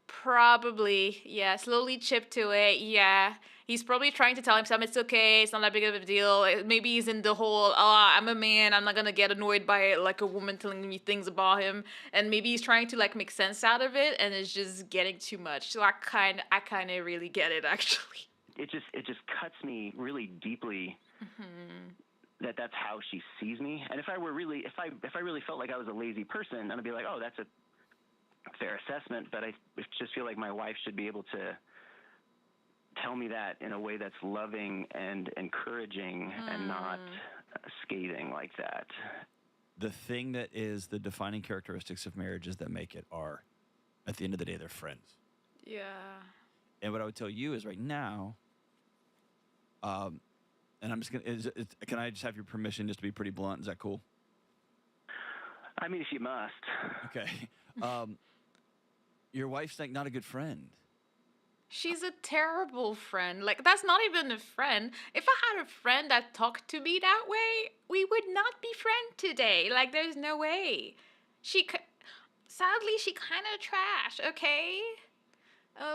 Probably, yeah. Slowly chip to it, yeah. He's probably trying to tell himself it's okay, it's not that big of a deal. Maybe he's in the whole, I'm a man, I'm not gonna get annoyed by it like a woman telling me things about him. And maybe he's trying to like make sense out of it, and it's just getting too much. So I kind of really get it actually. It just cuts me really deeply. That's how she sees me. And if I really felt like I was a lazy person, then I'd be like, oh, that's a fair assessment. But I just feel like my wife should be able to tell me that in a way that's loving and encouraging and not scathing like that. The thing that is the defining characteristics of marriages that make it are, at the end of the day, they're friends. Yeah. And what I would tell you is right now, and I'm just going to, can I just have your permission just to be pretty blunt? Is that cool? I mean, if you must. Okay. Your wife's like not a good friend. She's a terrible friend. Like, that's not even a friend. If I had a friend that talked to me that way, we would not be friends today. Like, there's no way. Sadly, she kind of trash, okay?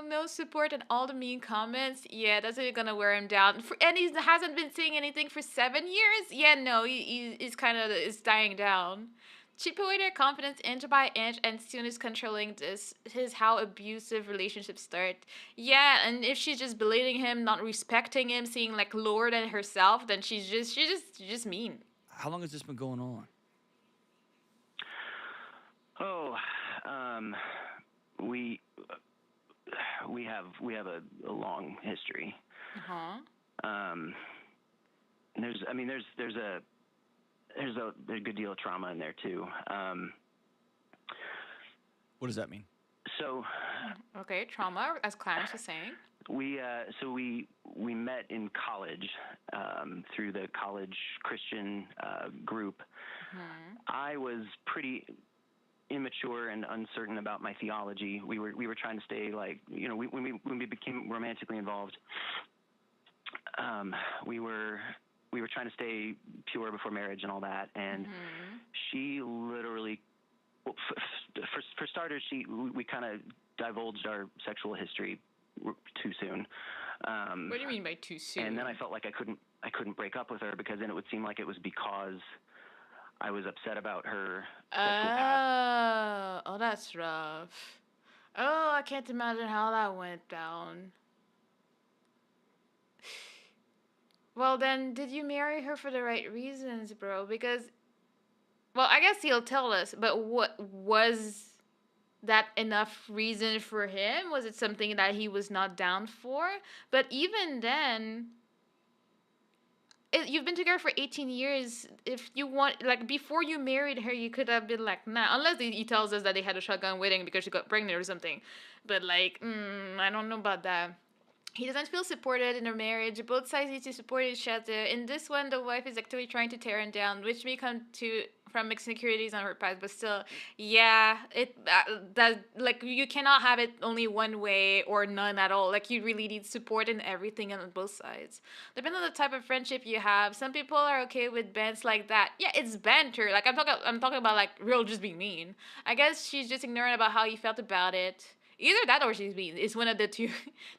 No support and all the mean comments. Yeah, that's really gonna wear him down. And he hasn't been saying anything for 7 years. Yeah, no, he's kind of is dying down. Chip away their confidence inch by inch, and soon is controlling this. Is how abusive relationships start. Yeah, and if she's just belittling him, not respecting him, seeing like lower than herself, then she's just mean. How long has this been going on? Oh, we have a long history. There's a good deal of trauma in there too. What does that mean? So. Okay, trauma, as Clarence was saying. We met in college through the college Christian group. I was pretty immature and uncertain about my theology. We were trying to stay like, when we became romantically involved, we were trying to stay pure before marriage and all that. And she literally, well, for starters, we kind of divulged our sexual history too soon. What do you mean by too soon? And then I felt like I couldn't break up with her, because then it would seem like it was because I was upset about her sexual past. Oh, that's rough. Oh, I can't imagine how that went down. Well, then, did you marry her for the right reasons, bro? Because, well, I guess he'll tell us, but what was that enough reason for him? Was it something that he was not down for? But even then, you've been together for 18 years. If you want, like, before you married her, you could have been like, nah, unless he tells us that they had a shotgun wedding because she got pregnant or something. But, like, I don't know about that. He doesn't feel supported in their marriage. Both sides need to support each other. In this one, the wife is actually trying to tear him down, which may come to from insecurities on her part. But still, yeah, it that like you cannot have it only one way or none at all. Like you really need support in everything on both sides. Depending on the type of friendship you have, some people are okay with bants like that. Yeah, it's banter. Like I'm talking about like real just being mean. I guess she's just ignorant about how you felt about it. Either that or she's mean. It's one of the two.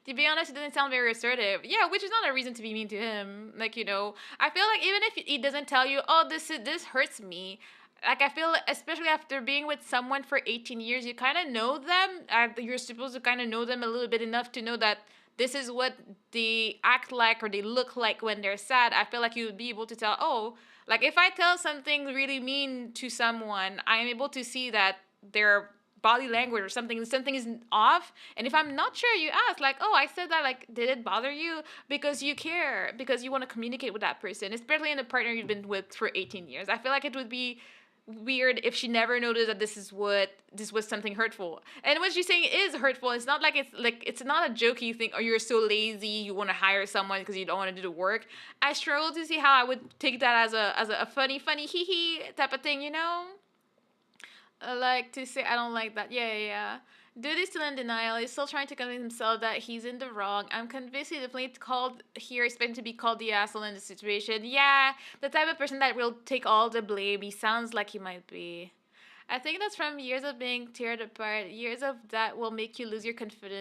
To be honest, it doesn't sound very assertive. Yeah, which is not a reason to be mean to him. Like, I feel like even if he doesn't tell you, oh, this hurts me. Like, I feel, especially after being with someone for 18 years, you kind of know them. You're supposed to kind of know them a little bit enough to know that this is what they act like or they look like when they're sad. I feel like you would be able to tell, oh, like if I tell something really mean to someone, I am able to see that they're body language or something is off. And if I'm not sure, you ask like, oh, I said that, like, did it bother you? Because you care, because you want to communicate with that person, especially in a partner you've been with for 18 years. I feel like it would be weird if she never noticed that this was something hurtful. And what she's saying is hurtful. It's not like it's not a jokey thing, or you're so lazy you want to hire someone because you don't want to do the work. I struggle to see how I would take that as a funny hee hee type of thing, I like to say I don't like that. Yeah. Dude is still in denial. He's still trying to convince himself that he's in the wrong. I'm convinced he definitely called here is meant to be called the asshole in the situation. Yeah, the type of person that will take all the blame. He sounds like he might be. I think that's from years of being teared apart. Years of that will make you lose your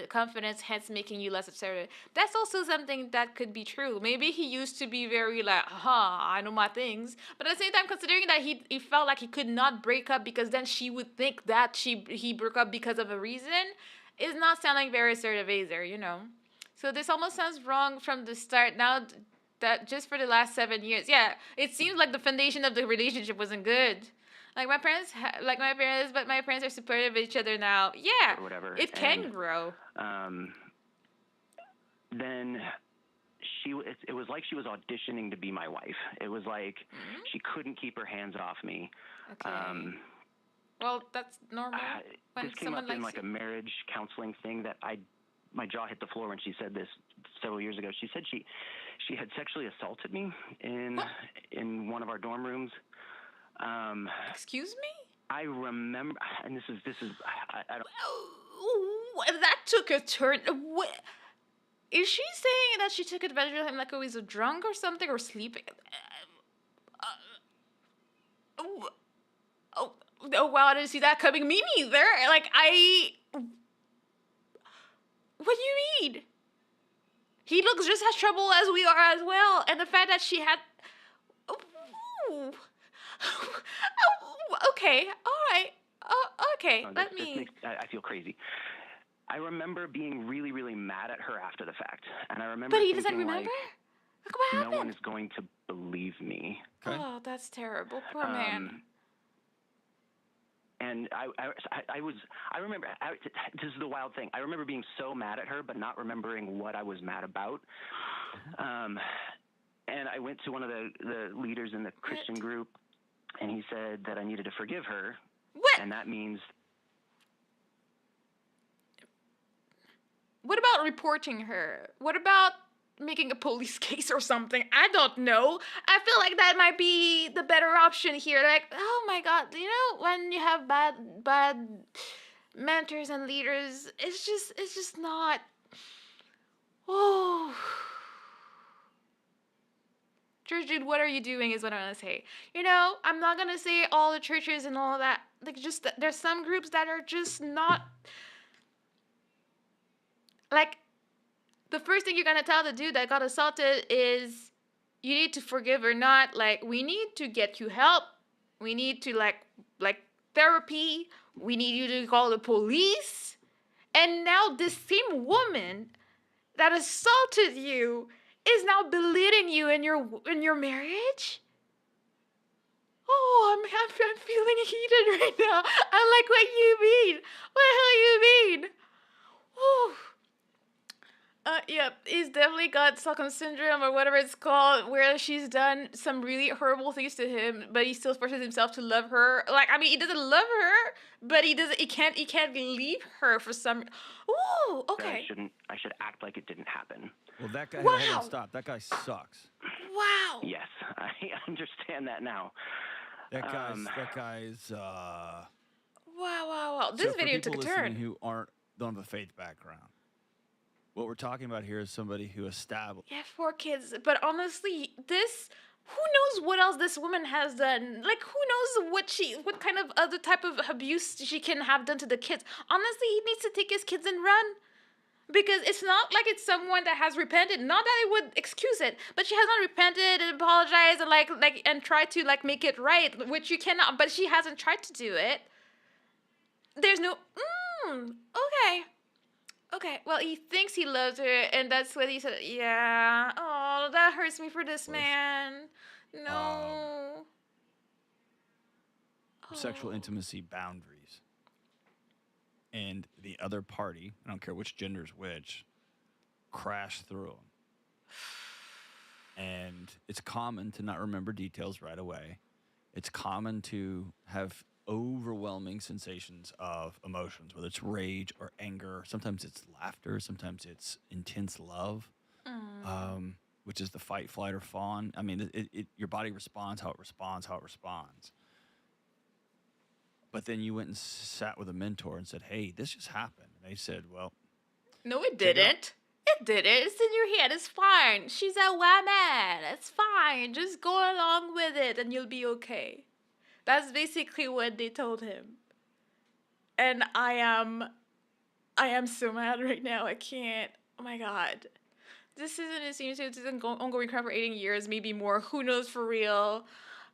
confidence, hence making you less assertive. That's also something that could be true. Maybe he used to be very like, I know my things. But at the same time, considering that he felt like he could not break up because then she would think that he broke up because of a reason, is not sounding very assertive either. So this almost sounds wrong from the start. Now that just for the last 7 years, yeah, it seems like the foundation of the relationship wasn't good. Like my parents, but my parents are supportive of each other now. Yeah, or whatever. It can grow. Then it was like she was auditioning to be my wife. It was like she couldn't keep her hands off me. Okay. Well, that's normal. This came up in like a marriage counseling thing that my jaw hit the floor when she said this several years ago. She said she had sexually assaulted me in one of our dorm rooms. Excuse me? I remember, and this is I don't. That took a turn. Is she saying that she took advantage of him like he was drunk or something or sleeping? Oh wow! I didn't see that coming. Me neither. Like what do you mean? He looks just as trouble as we are as well, and the fact that she had. Okay, all right. Okay, I feel crazy. I remember being really, really mad at her after the fact, and I remember. But he doesn't remember. Like, what happened? No one is going to believe me. Okay. Oh, that's terrible. Poor man. And I remember, this is the wild thing. I remember being so mad at her, but not remembering what I was mad about. And I went to one of the leaders in the Christian group, and he said that I needed to forgive her. What? And that means. What about reporting her? What about making a police case or something? I don't know. I feel like that might be the better option here. Like, oh my God, when you have bad mentors and leaders, it's just not. Oh. Church, dude, what are you doing is what I'm gonna say. I'm not gonna say all the churches and all that. Like, just there's some groups that are just not. Like, the first thing you're gonna tell the dude that got assaulted is you need to forgive or not. Like, we need to get you help. We need to like therapy. We need you to call the police. And now this same woman that assaulted you is now belittling you in your marriage? Oh, I'm feeling heated right now. I'm like, what you mean? What the hell you mean? Oh. Yep, he's definitely got Stockholm syndrome or whatever it's called, where she's done some really horrible things to him, but he still forces himself to love her. Like, I mean, he doesn't love her, but he doesn't. He can't leave her for some. Ooh, That okay. I should act like it didn't happen. Well, that guy. Hold on, Wow. stop. That guy sucks. Wow. Yes, I understand that now. That guy's. Um, That guy's. Wow, wow, wow. So This for video people took a listening turn. who don't have a faith background, what we're talking about here is somebody who established. Yeah, 4 kids. But honestly, this. Who knows what else this woman has done? Like, who knows what kind of other type of abuse she can have done to the kids? Honestly, he needs to take his kids and run. Because it's not like it's someone that has repented. Not that it would excuse it, but she has not repented and apologized and and tried to make it right, which you cannot. But she hasn't tried to do it. There's no. Okay. Okay. Well, he thinks he loves her, and that's what he said. Yeah. Oh, that hurts me for this man. No. Sexual Oh. intimacy boundaries. And the other party, I don't care which gender's which, crash through them. And it's common to not remember details right away. It's common to have overwhelming sensations of emotions, whether it's rage or anger. Sometimes it's laughter. Sometimes it's intense love, which is the fight, flight, or fawn. I mean, your body responds how it responds, how it responds. But then you went and sat with a mentor and said, hey, this just happened. And they said, well, No, it check it out. didn't. It didn't. It's in your head. It's fine. She's a woman. It's fine. Just go along with it and you'll be okay. That's basically what they told him. And I am so mad right now. I can't. Oh my god. This isn't a seems it's an ongoing crime for 18 years, maybe more. Who knows for real?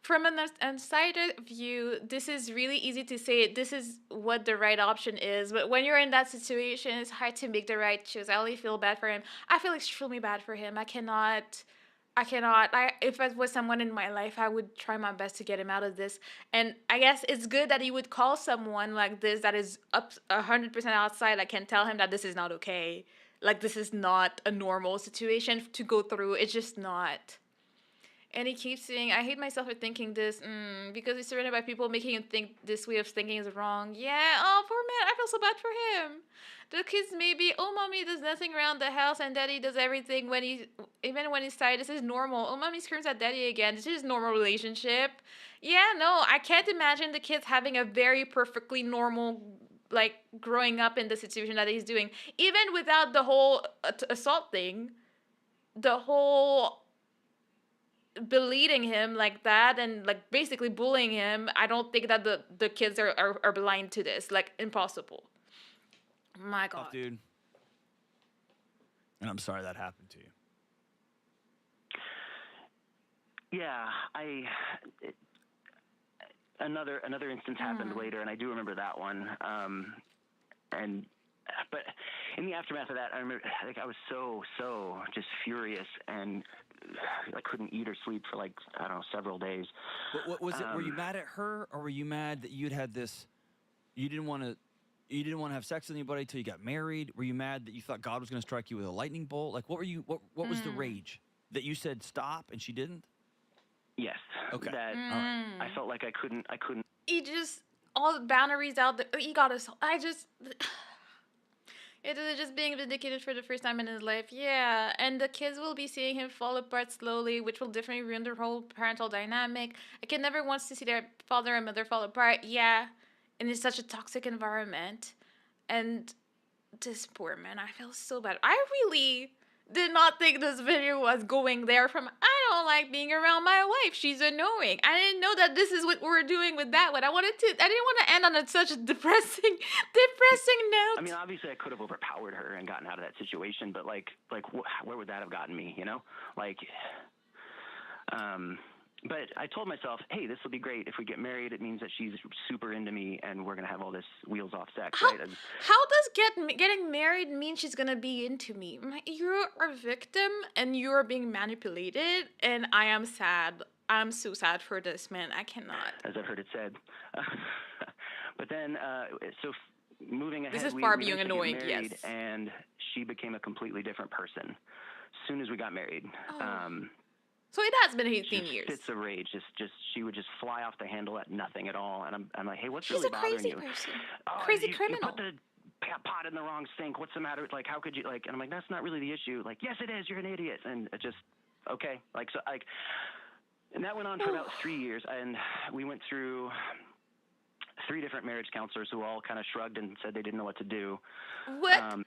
From an outsider view, this is really easy to say this is what the right option is. But when you're in that situation, it's hard to make the right choice. I only feel bad for him. I feel extremely bad for him. I cannot. If it was someone in my life, I would try my best to get him out of this. And I guess it's good that he would call someone like this that is up 100% outside. I can tell him that this is not okay. Like, this is not a normal situation to go through. It's just not. And he keeps saying, I hate myself for thinking this, because he's surrounded by people making him think this way of thinking is wrong. Yeah, oh, poor man, I feel so bad for him. The kids maybe, oh, mommy does nothing around the house and daddy does everything even when he's tired. This is normal. Oh, mommy screams at daddy again. This is normal relationship. Yeah, no, I can't imagine the kids having a very perfectly normal, growing up in the situation that he's doing. Even without the whole assault thing, the whole belittling him like that and basically bullying him, I don't think that the kids are blind to this. Impossible. My god. Dude. And I'm sorry that happened to you. Yeah, another instance happened later, and I do remember that one. But in the aftermath of that, I remember I was so just furious, and I couldn't eat or sleep for I don't know, several days. What was it? Were you mad at her, or were you mad that you'd had this? You didn't want to have sex with anybody until you got married. Were you mad that you thought God was going to strike you with a lightning bolt? What were you? What was the rage that you said stop and she didn't? Yes. Okay. That all right. I felt like I couldn't. He just all the boundaries out there. He got us. It is just being vindicated for the first time in his life. Yeah, and the kids will be seeing him fall apart slowly, which will definitely ruin their whole parental dynamic. A kid never wants to see their father and mother fall apart. Yeah, and it's such a toxic environment. And this poor man, I feel so bad. I really did not think this video was going there from, I don't like being around my wife. She's annoying. I didn't know that this is what we're doing with that one. I didn't want to end on such a depressing note. I mean, obviously I could have overpowered her and gotten out of that situation, but where would that have gotten me, you know? But I told myself, hey, this will be great. If we get married, it means that she's super into me and we're going to have all this wheels off sex, right? How does getting married mean she's going to be into me? You're a victim and you're being manipulated, and I am sad. I'm so sad for this man. I cannot. As I've heard it said. But then, so moving ahead, This is we far eventually beyond get annoying, married, yes. and she became a completely different person as soon as we got married. Oh. So it has been 18 Just years. fits of rage. Just she would just fly off the handle at nothing at all. And I'm like, hey, what's She's really a bothering crazy you? person. Oh, Crazy you criminal. put the pot in the wrong sink. What's the matter? Like, how could you? Like, and I'm like, that's not really the issue. Like, yes, it is. You're an idiot. And it just okay. Like, so like, and that went on for about 3 years. And we went through 3 different marriage counselors who all kind of shrugged and said they didn't know what to do. What?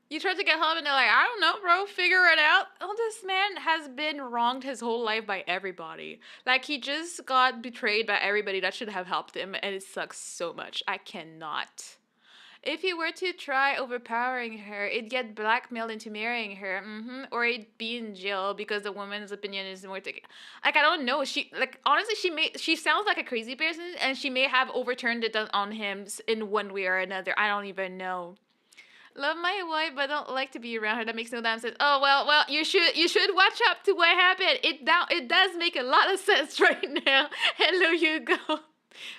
You tried to get help and they're like, I don't know, bro, figure it out. Oh, this man has been wronged his whole life by everybody. Like, he just got betrayed by everybody that should have helped him, and it sucks so much. I cannot. If he were to try overpowering her, it'd get blackmailed into marrying her, or he'd be in jail because the woman's opinion is more taken. Like, I don't know. She, like, honestly, she sounds like a crazy person, and she may have overturned it on him in one way or another. I don't even know. Love my wife, but don't like to be around her. That makes no damn sense. Oh well, you should watch up to what happened. It does make a lot of sense right now. Hello, Hugo.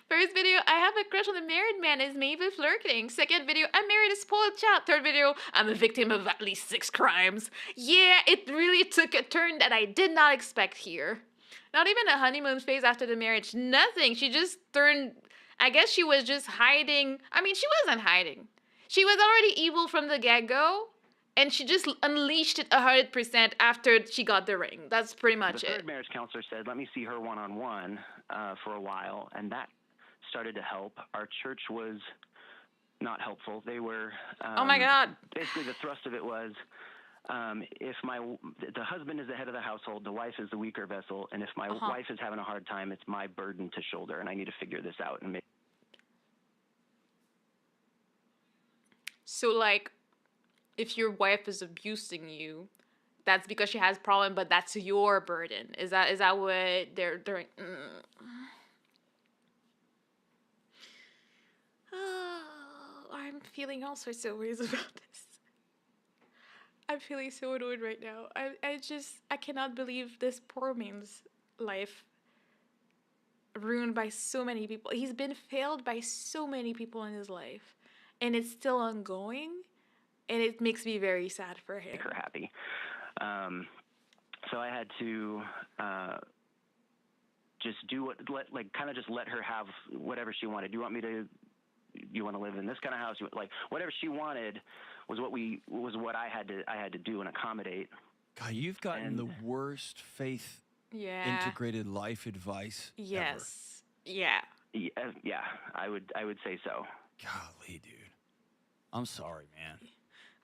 First video, I have a crush on a married man. Is maybe flirting. Second video, I married a spoiled child. Third video, I'm a victim of at least 6 crimes. Yeah, it really took a turn that I did not expect here. Not even a honeymoon phase after the marriage. Nothing. She just turned. I guess she was just hiding. I mean, she wasn't hiding. She was already evil from the get-go, and she just unleashed it 100% after she got the ring. That's pretty much The it. third marriage counselor said, let me see her one-on-one for a while, and that started to help. Our church was not helpful. They were... Oh my God. Basically, the thrust of it was, if the husband is the head of the household, the wife is the weaker vessel, and if my wife is having a hard time, it's my burden to shoulder, and I need to figure this out and make... So, like, if your wife is abusing you, that's because she has a problem, but that's your burden. Is that what they're doing? Oh, I'm feeling all sorts of ways about this. I'm feeling so annoyed right now. I cannot believe this poor man's life ruined by so many people. He's been failed by so many people in his life, and it's still ongoing, and it makes me very sad for him. Make her happy. So I had to just do just let her have whatever she wanted. Do you want to live in this kind of house? Like whatever she wanted was what I had to do and accommodate. God, you've gotten the worst faith integrated life advice Yes. ever. Yeah, I would say so. Golly, dude. I'm sorry, man.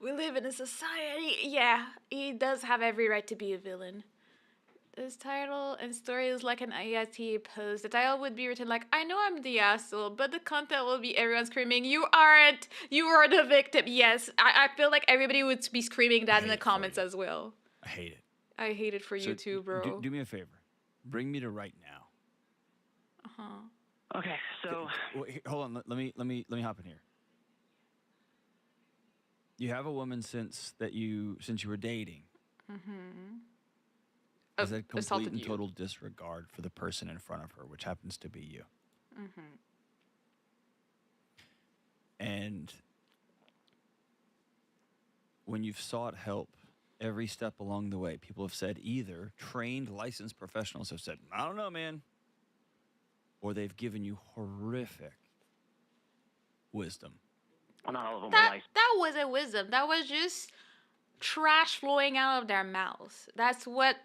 We live in a society. Yeah, he does have every right to be a villain. This title and story is like an IIT post. The title would be written like, I know I'm the asshole, but the content will be everyone screaming, you aren't! You are the victim! Yes, I feel like everybody would be screaming that in the comments as well. I hate it. I hate it for you too, bro. Do me a favor. Bring me to right now. Okay, so... Wait, hold on, let me hop in here. You have a woman since you were dating. Is that complete and total disregard for the person in front of her, which happens to be you. And when you've sought help every step along the way, people have said either trained, licensed professionals have said, I don't know, man. Or they've given you horrific wisdom. Well, not all of them that wasn't wisdom. That was just trash flowing out of their mouths. That's what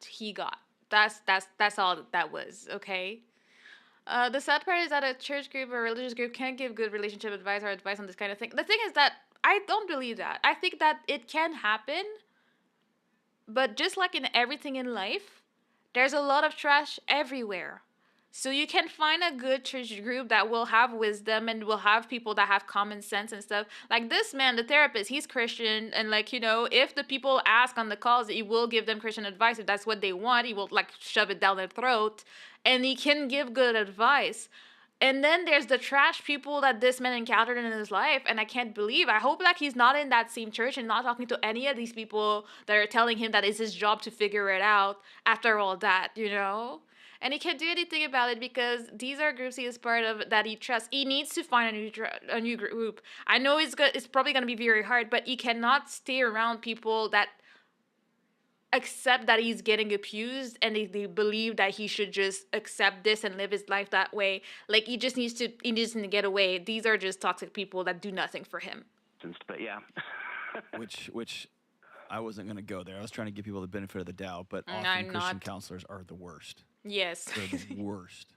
he got. That's all that was, okay? The sad part is that a church group or religious group can't give good relationship advice or advice on this kind of thing. The thing is that I don't believe that. I think that it can happen, but just like in everything in life, there's a lot of trash everywhere. So you can find a good church group that will have wisdom and will have people that have common sense and stuff. Like this man, the therapist, he's Christian. And like, you know, if the people ask on the calls, he will give them Christian advice. If that's what they want, he will like shove it down their throat. And he can give good advice. And then there's the trash people that this man encountered in his life. And I can't believe, I hope like he's not in that same church and not talking to any of these people that are telling him that it's his job to figure it out after all that, you know? and he can't do anything about it because these are groups he is part of that he trusts. He needs to find a new group. I know it's probably gonna be very hard, but he cannot stay around people that accept that he's getting abused and they believe that he should just accept this and live his life that way. Like he just needs to get away. These are just toxic people that do nothing for him. But yeah. which I wasn't going to go there. I was trying to give people the benefit of the doubt, but often I'm Christian not. counselors are the worst. Yes. They're the worst.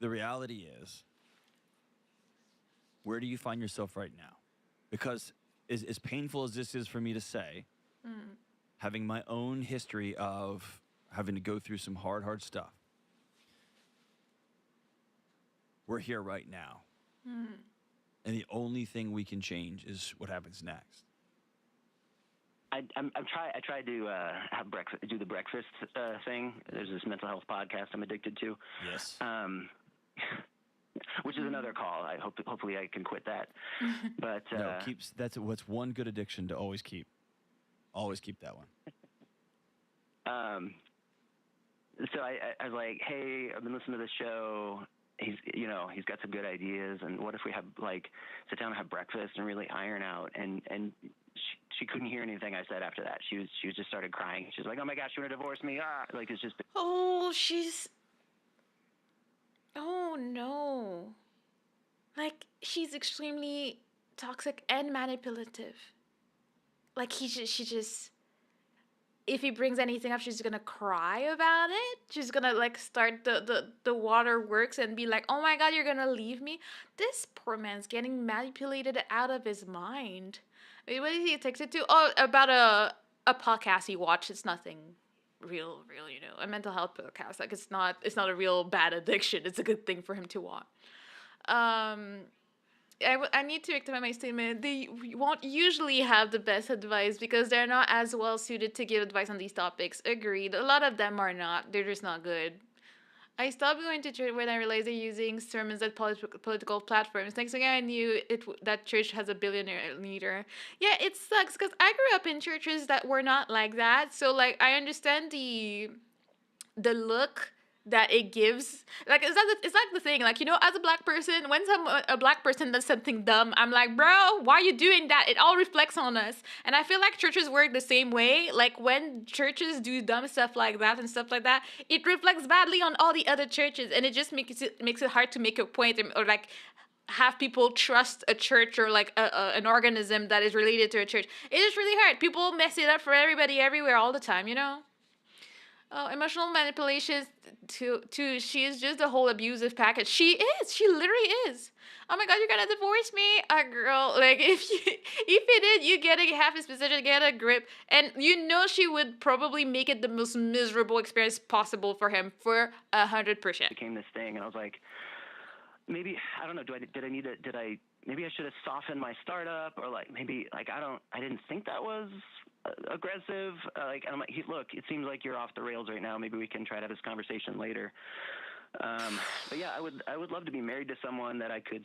The reality is, where do you find yourself right now? Because as painful as this is for me to say, having my own history of having to go through some hard stuff, we're here right now. And the only thing we can change is what happens next. I try to have breakfast, do the breakfast thing. There's this mental health podcast I'm addicted to. Yes. Which is another call. Hopefully I can quit that. But no, that's what's one good addiction to always keep. Always keep that one. So I was like, hey, I've been listening to this show. He's got some good ideas, and what if we have sit down and have breakfast and really iron out? And she couldn't hear anything I said after that. She just started crying. She's like, oh my gosh, you want to divorce me? It's just. Oh, oh no. She's extremely toxic and manipulative. She just, if he brings anything up, she's gonna cry about it. She's gonna start the waterworks and be like, oh my God, you're gonna leave me. This poor man's getting manipulated out of his mind. What did he text it to? Oh, about a podcast he watched. It's nothing real, a mental health podcast. It's not a real bad addiction. It's a good thing for him to watch. I need to rectify my statement. They won't usually have the best advice because they're not as well suited to give advice on these topics. Agreed. A lot of them are not. They're just not good. I stopped going to church when I realized they're using sermons as political platforms. Next thing I knew, that church has a billionaire leader. Yeah, it sucks because I grew up in churches that were not like that. So I understand the look that it gives. It's like the thing, as a black person, when a black person does something dumb, I'm like, bro, why are you doing that? It all reflects on us. And I feel like churches work the same way. When churches do dumb stuff like that and stuff like that, it reflects badly on all the other churches, and it just makes it hard to make a point or have people trust a church or an organism that is related to a church. It is really hard. People mess it up for everybody everywhere all the time, Oh, emotional manipulation too. She is just a whole abusive package. She is. She literally is. Oh my God, you're gonna divorce me, girl. If it is, you get a half his position, get a grip, and she would probably make it the most miserable experience possible for him for 100%. Became this thing, and I was like, maybe I don't know. Maybe I should have softened my startup, or maybe I didn't think that was aggressive. And I'm like, look, it seems like you're off the rails right now. Maybe we can try to have this conversation later. But yeah, I would love to be married to someone that I could,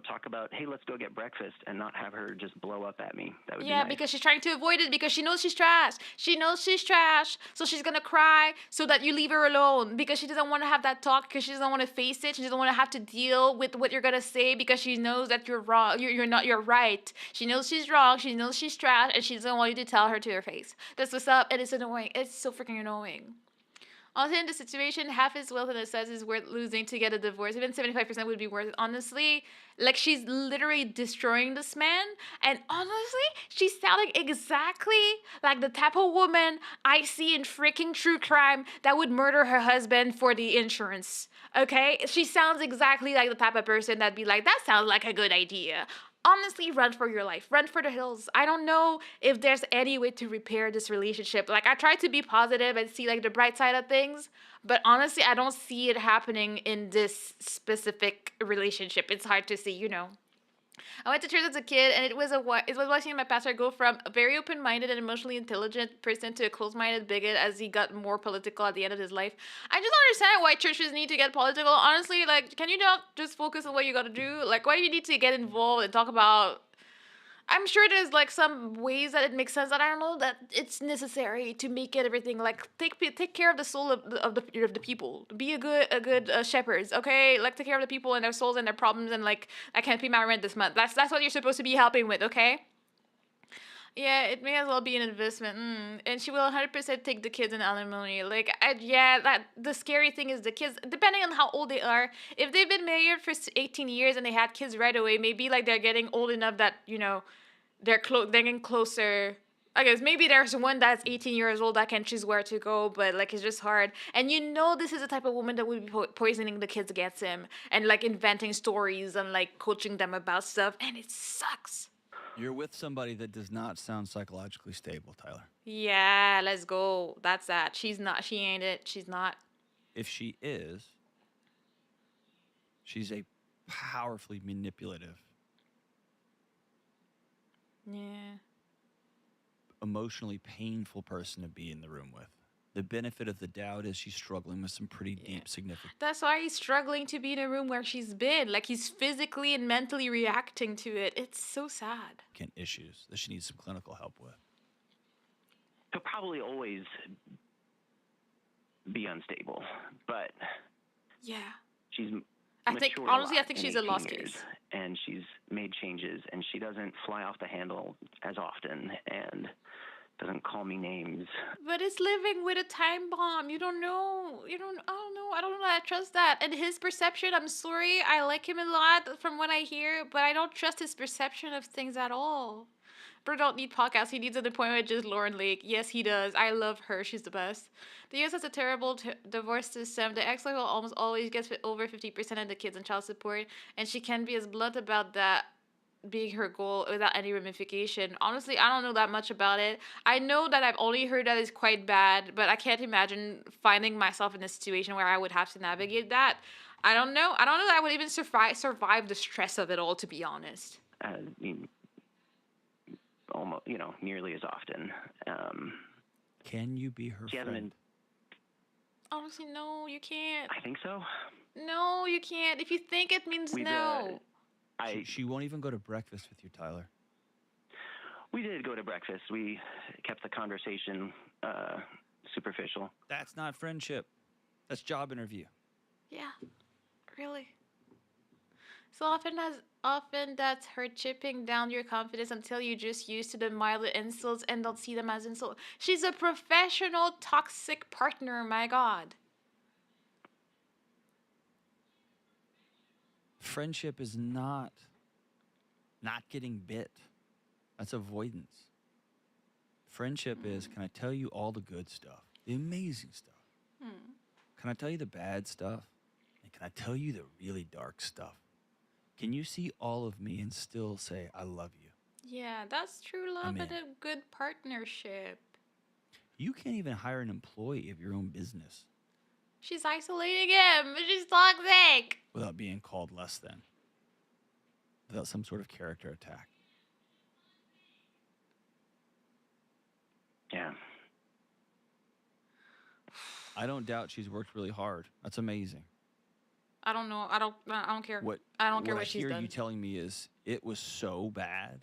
talk about, hey, let's go get breakfast, and not have her just blow up at me. That would be nice. Because she's trying to avoid it because she knows she's trash. She knows she's trash, so she's gonna cry so that you leave her alone because she doesn't want to have that talk, because she doesn't want to face it. She doesn't want to have to deal with what you're gonna say because she knows that you're wrong. You're right. She knows she's wrong. She knows she's trash, and she doesn't want you to tell her to her face. That's what's up, and it's annoying. It's so freaking annoying. Also, in the situation, half his wealth and assets is worth losing to get a divorce. Even 75% would be worth it. Honestly, she's literally destroying this man. And honestly, she's sounding exactly like the type of woman I see in freaking true crime that would murder her husband for the insurance. Okay? She sounds exactly like the type of person that'd be like, that sounds like a good idea. Honestly, run for your life. Run for the hills. I don't know if there's any way to repair this relationship. I try to be positive and see the bright side of things, but honestly, I don't see it happening in this specific relationship. It's hard to see, I went to church as a kid, and it was watching my pastor go from a very open-minded and emotionally intelligent person to a closed-minded bigot as he got more political at the end of his life. I just don't understand why churches need to get political. Honestly, can you not just focus on what you got to do? Why do you need to get involved and talk about... I'm sure there's like some ways that it makes sense that I don't know that it's necessary to make it everything like take care of the soul of the people. Be a good shepherds, okay? Like take care of the people and their souls and their problems and like I can't pay my rent this month. That's what you're supposed to be helping with, okay? Yeah, it may as well be an investment. And she will 100% take the kids in alimony. Like, yeah, that the scary thing is the kids, depending on how old they are, if they've been married for 18 years and they had kids right away, maybe like they're getting old enough that, they're getting closer. I guess maybe there's one that's 18 years old that can choose where to go, but like it's just hard. And this is the type of woman that would be poisoning the kids against him and like inventing stories and like coaching them about stuff. And it sucks. You're with somebody that does not sound psychologically stable, Tyler. Yeah, let's go. That's that. She's not. She ain't it. She's not. If she is, she's a powerfully manipulative, Yeah. emotionally painful person to be in the room with. The benefit of the doubt is she's struggling with some pretty deep, significant. That's why he's struggling to be in a room where she's been. Like he's physically and mentally reacting to it. It's so sad. Issues that she needs some clinical help with. He'll probably always be unstable, but Yeah. she's I think matured a honestly, I lot think in she's a 18 lost years, case. and she's made changes, and she doesn't fly off the handle as often, and doesn't call me names. But it's living with a time bomb. You don't know. I don't know. I don't know that I trust that. And his perception, I'm sorry, I like him a lot from what I hear, but I don't trust his perception of things at all. Bro don't need podcasts. He needs an appointment with just Lauren Lake. Yes, he does. I love her. She's the best. The U.S. has a terrible divorce system. The ex-wife will almost always gets over 50% of the kids in child support, and she can be as blunt about that being her goal without any ramification. Honestly, I don't know that much about it. I know that I've only heard that it's quite bad, but I can't imagine finding myself in a situation where I would have to navigate that. I don't know. I don't know that I would even survive the stress of it all, to be honest. I mean, almost, nearly as often. Can you be her She hasn't friend? been. Honestly, no, you can't. I think so. No, you can't. If you think it means We've, no. She won't even go to breakfast with you, Tyler. We did go to breakfast. We kept the conversation superficial. That's not friendship. That's job interview. Yeah, really. So often that's her chipping down your confidence until you're just used to the milder insults and don't see them as insults. She's a professional toxic partner, my God. Friendship is not getting bit. That's avoidance. Friendship is, can I tell you all the good stuff, the amazing stuff? Can I tell you the bad stuff? And can I tell you the really dark stuff? Can you see all of me and still say, I love you? Yeah, that's true love I'm and in. a good partnership. You can't even hire an employee of your own business She's isolating him. She's toxic. without being called less than, without some sort of character attack. Yeah. I don't doubt she's worked really hard. That's amazing. I don't know. I don't care. What I don't care what what I she's hear done. you telling me is it was so bad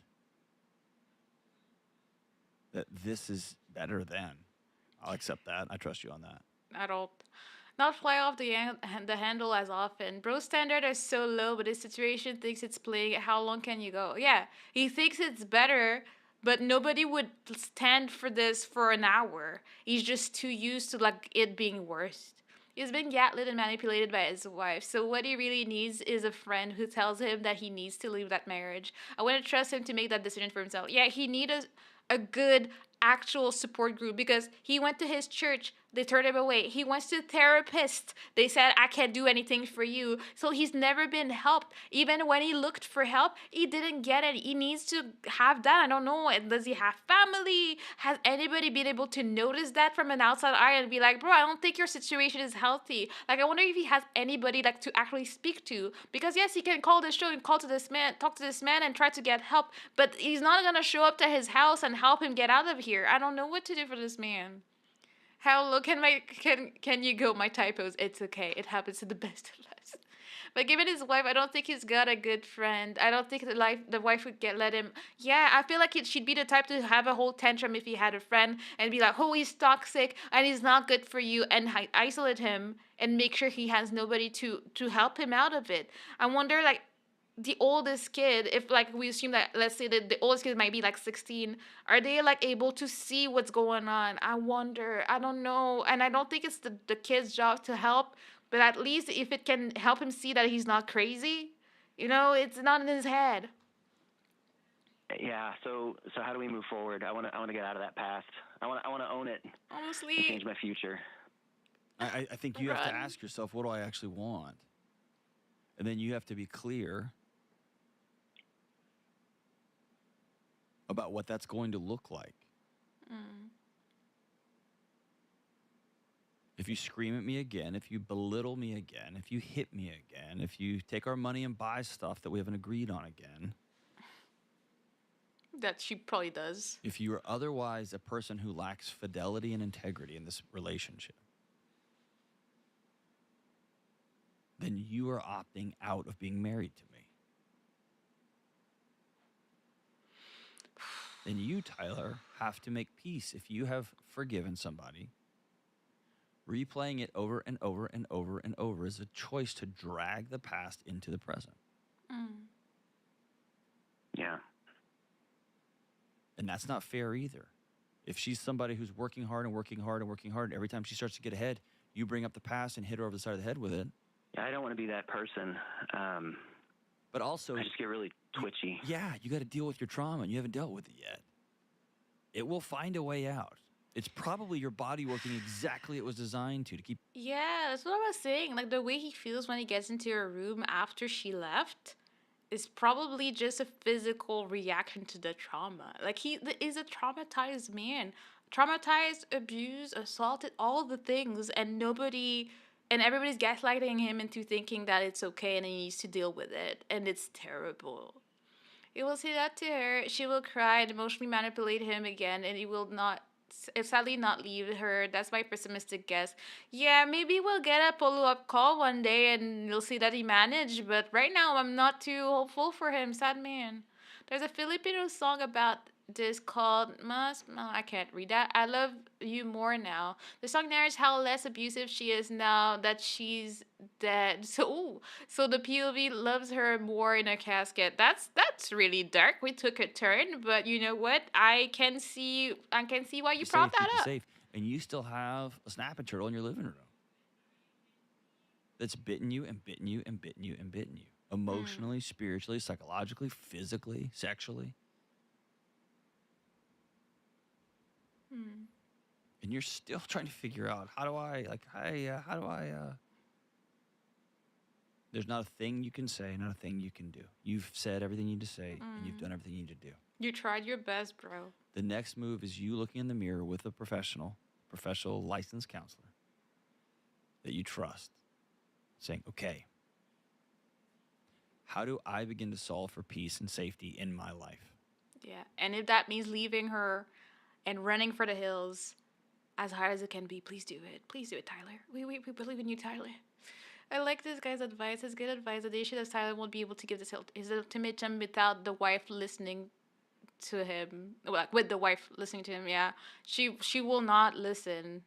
that this is better than. I'll accept that. I trust you on that. I don't. Not fly off the handle as often. Bro's standard are so low, but his situation thinks it's playing. How long can you go? Yeah, he thinks it's better, but nobody would stand for this for an hour. He's just too used to like it being worse. He's been gaslit and manipulated by his wife. So what he really needs is a friend who tells him that he needs to leave that marriage. I wouldn't trust him to make that decision for himself. Yeah, he needs a good actual support group because he went to his church. They turned him away. He went to therapist. They said, I can't do anything for you. So he's never been helped. Even when he looked for help, he didn't get it. He needs to have that. I don't know. Does he have family? Has anybody been able to notice that from an outside eye and be like, bro, I don't think your situation is healthy. Like, I wonder if he has anybody like to actually speak to. Because yes, he can call this show and talk to this man and try to get help. But he's not going to show up to his house and help him get out of here. I don't know what to do for this man. How low can you go? My typos. It's okay. It happens to the best of us. But given his wife, I don't think he's got a good friend. I don't think the wife would let him. Yeah, I feel like she'd be the type to have a whole tantrum if he had a friend and be like, "Oh, he's toxic and he's not good for you," and isolate him and make sure he has nobody to help him out of it. I wonder, like, the oldest kid, if like we assume that, let's say that the oldest kid might be like 16, are they like able to see what's going on? I wonder. I don't know. And I don't think it's the kid's job to help, but at least if it can help him see that he's not crazy, it's not in his head. Yeah. So how do we move forward? I want to get out of that past. I want to own it and Honestly, change my future. I think you have to run. ask yourself, what do I actually want? And then you have to be clear about what that's going to look like. If you scream at me again, if you belittle me again, if you hit me again, if you take our money and buy stuff that we haven't agreed on again, That she probably does. if you are otherwise a person who lacks fidelity and integrity in this relationship, then you are opting out of being married to me. Then you, Tyler, have to make peace. If you have forgiven somebody, replaying it over and over and over and over is a choice to drag the past into the present. Yeah. And that's not fair either. If she's somebody who's working hard and working hard and working hard, and every time she starts to get ahead, you bring up the past and hit her over the side of the head with it. Yeah, I don't want to be that person. But also, I just get really twitchy. yeah, you got to deal with your trauma, and you haven't dealt with it yet. It will find a way out. It's probably your body working exactly it was designed to keep. Yeah, that's what I was saying. Like the way he feels when he gets into her room after she left is probably just a physical reaction to the trauma. Like he is a traumatized man, traumatized, abused, assaulted, all the things, and everybody's gaslighting him into thinking that it's okay and he needs to deal with it, and it's terrible. He will say that to her. She will cry and emotionally manipulate him again, and he will not, sadly, not leave her. That's my pessimistic guess. Yeah, maybe we'll get a follow up call one day and you'll see that he managed, but right now I'm not too hopeful for him. Sad man. There's a Filipino song about this called Mas. No, I can't read that. I love you more now. The song narrates how less abusive she is now that she's dead. So the POV loves her more in a casket. That's really dark. We took a turn, but you know what? I can see why you brought Keep that you up. safe, and you still have a snapping turtle in your living room that's bitten you and bitten you and bitten you and bitten you, emotionally, spiritually, psychologically, physically, sexually. And you're still trying to figure out, how do I there's not a thing you can say, not a thing you can do. You've said everything you need to say, and you've done everything you need to do. You tried your best, bro. The next move is you looking in the mirror with a professional licensed counselor that you trust, saying, okay, how do I begin to solve for peace and safety in my life? Yeah, and if that means leaving her and running for the hills as hard as it can be, please do it. Please do it, Tyler. We believe in you, Tyler. I like this guy's advice. His good advice. The issue that Tyler won't be able to give his ultimatum without the wife listening to him. Like with the wife listening to him, yeah. She will not listen.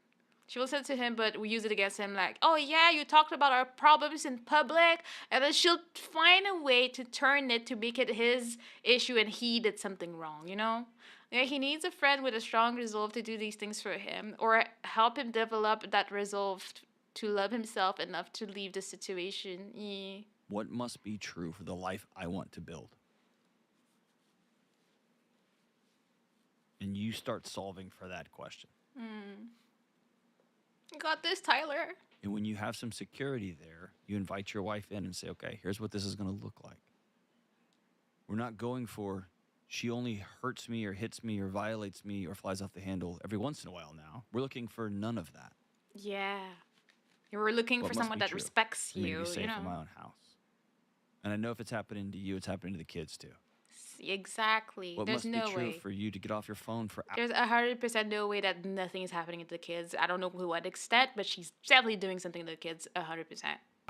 She will listen to him, but we use it against him. Like, oh yeah, you talked about our problems in public, and then she'll find a way to turn it to make it his issue, and he did something wrong. Yeah, he needs a friend with a strong resolve to do these things for him, or help him develop that resolve to love himself enough to leave the situation. Yeah. What must be true for the life I want to build? And you start solving for that question. You got this, Tyler. And when you have some security there, you invite your wife in and say, okay, here's what this is going to look like. We're not going for she only hurts me or hits me or violates me or flies off the handle every once in a while now. We're looking for none of that. Yeah. You were looking What for must someone be that true respects for me to you, be safe in my own house. And I know if it's happening to you, it's happening to the kids too. Exactly. What There's must no be true way. for you to get off your phone for hours? There's 100% no way that nothing is happening to the kids. I don't know to what extent, but she's definitely doing something to the kids 100%.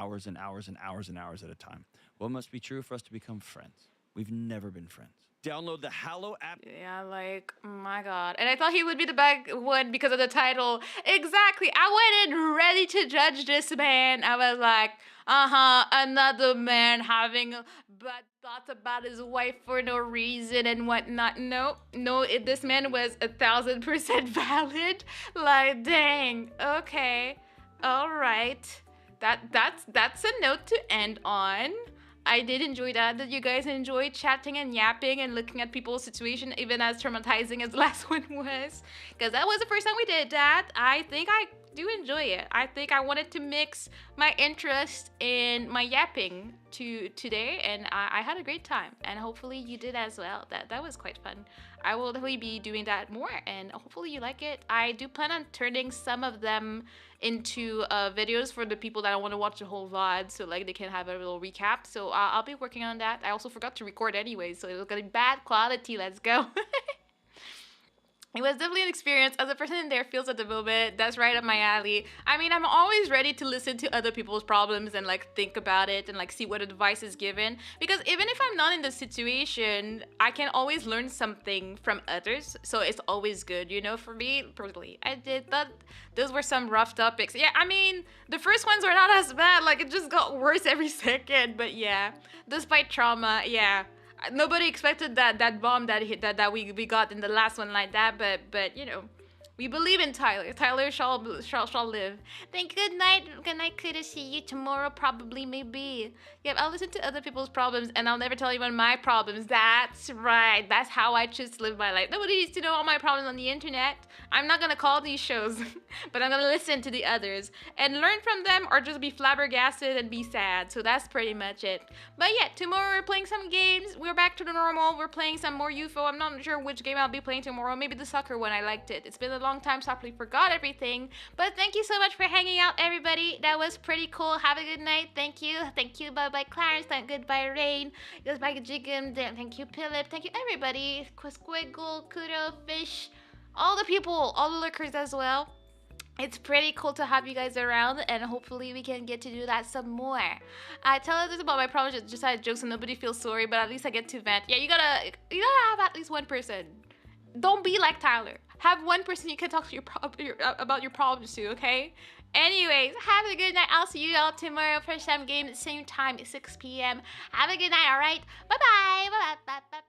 hours and hours and hours and hours at a time. What must be true for us to become friends? We've never been friends. Download the Hallow app. Yeah, like, my God. And I thought he would be the bad one because of the title. Exactly. I went in ready to judge this man. I was like, another man having bad thoughts about his wife for no reason and whatnot. No, this man was 1,000% valid. Like, dang. Okay. All right. That's a note to end on. I did enjoy that you guys enjoyed chatting and yapping and looking at people's situation, even as traumatizing as the last one was. Because that was the first time we did that. I think I do enjoy it. I think I wanted to mix my interest in my yapping today, and I had a great time. And hopefully you did as well. That was quite fun. I will definitely be doing that more, and hopefully you like it. I do plan on turning some of them into videos for the people that want to watch the whole VOD, so like they can have a little recap. So I'll be working on that. I also forgot to record anyway, so it was gonna be bad quality. Let's go. It was definitely an experience. As a person in their fields at the moment, that's right up my alley. I mean, I'm always ready to listen to other people's problems and like think about it and like see what advice is given. Because even if I'm not in the situation, I can always learn something from others. So it's always good, you know, for me personally. I did that. Those were some rough topics. Yeah, I mean, the first ones were not as bad. Like it just got worse every second. But yeah, despite trauma, yeah. Nobody expected that bomb that we got in the last one like that, but you know, we believe in Tyler. Tyler shall live. Then good night, Clear. See you tomorrow, probably, maybe. Yeah, I'll listen to other people's problems, and I'll never tell anyone my problems. That's right. That's how I choose to live my life. Nobody needs to know all my problems on the internet. I'm not gonna call these shows, but I'm gonna listen to the others and learn from them, or just be flabbergasted and be sad. So that's pretty much it. But yeah, tomorrow we're playing some games. We're back to the normal. We're playing some more UFO. I'm not sure which game I'll be playing tomorrow. Maybe the soccer one. I liked it. It's been a long time, so I probably forgot everything. But thank you so much for hanging out, everybody. That was pretty cool. Have a good night. Thank you. Thank you. Bye-bye, Clarence. Goodbye, Rain. Goodbye, Jiggum. Thank you, Philip. Thank you, everybody. Squiggle, Kudo, Fish. All the people, all the lurkers as well. It's pretty cool to have you guys around, and hopefully we can get to do that some more. I tell others about my problems, just had jokes, and nobody feels sorry, but at least I get to vent. Yeah, you gotta have at least one person. Don't be like Tyler. Have one person you can talk to about your problems to, okay? Anyways, have a good night. I'll see you all tomorrow for some game, same time, 6 p.m. Have a good night, all right? Bye-bye. Bye-bye.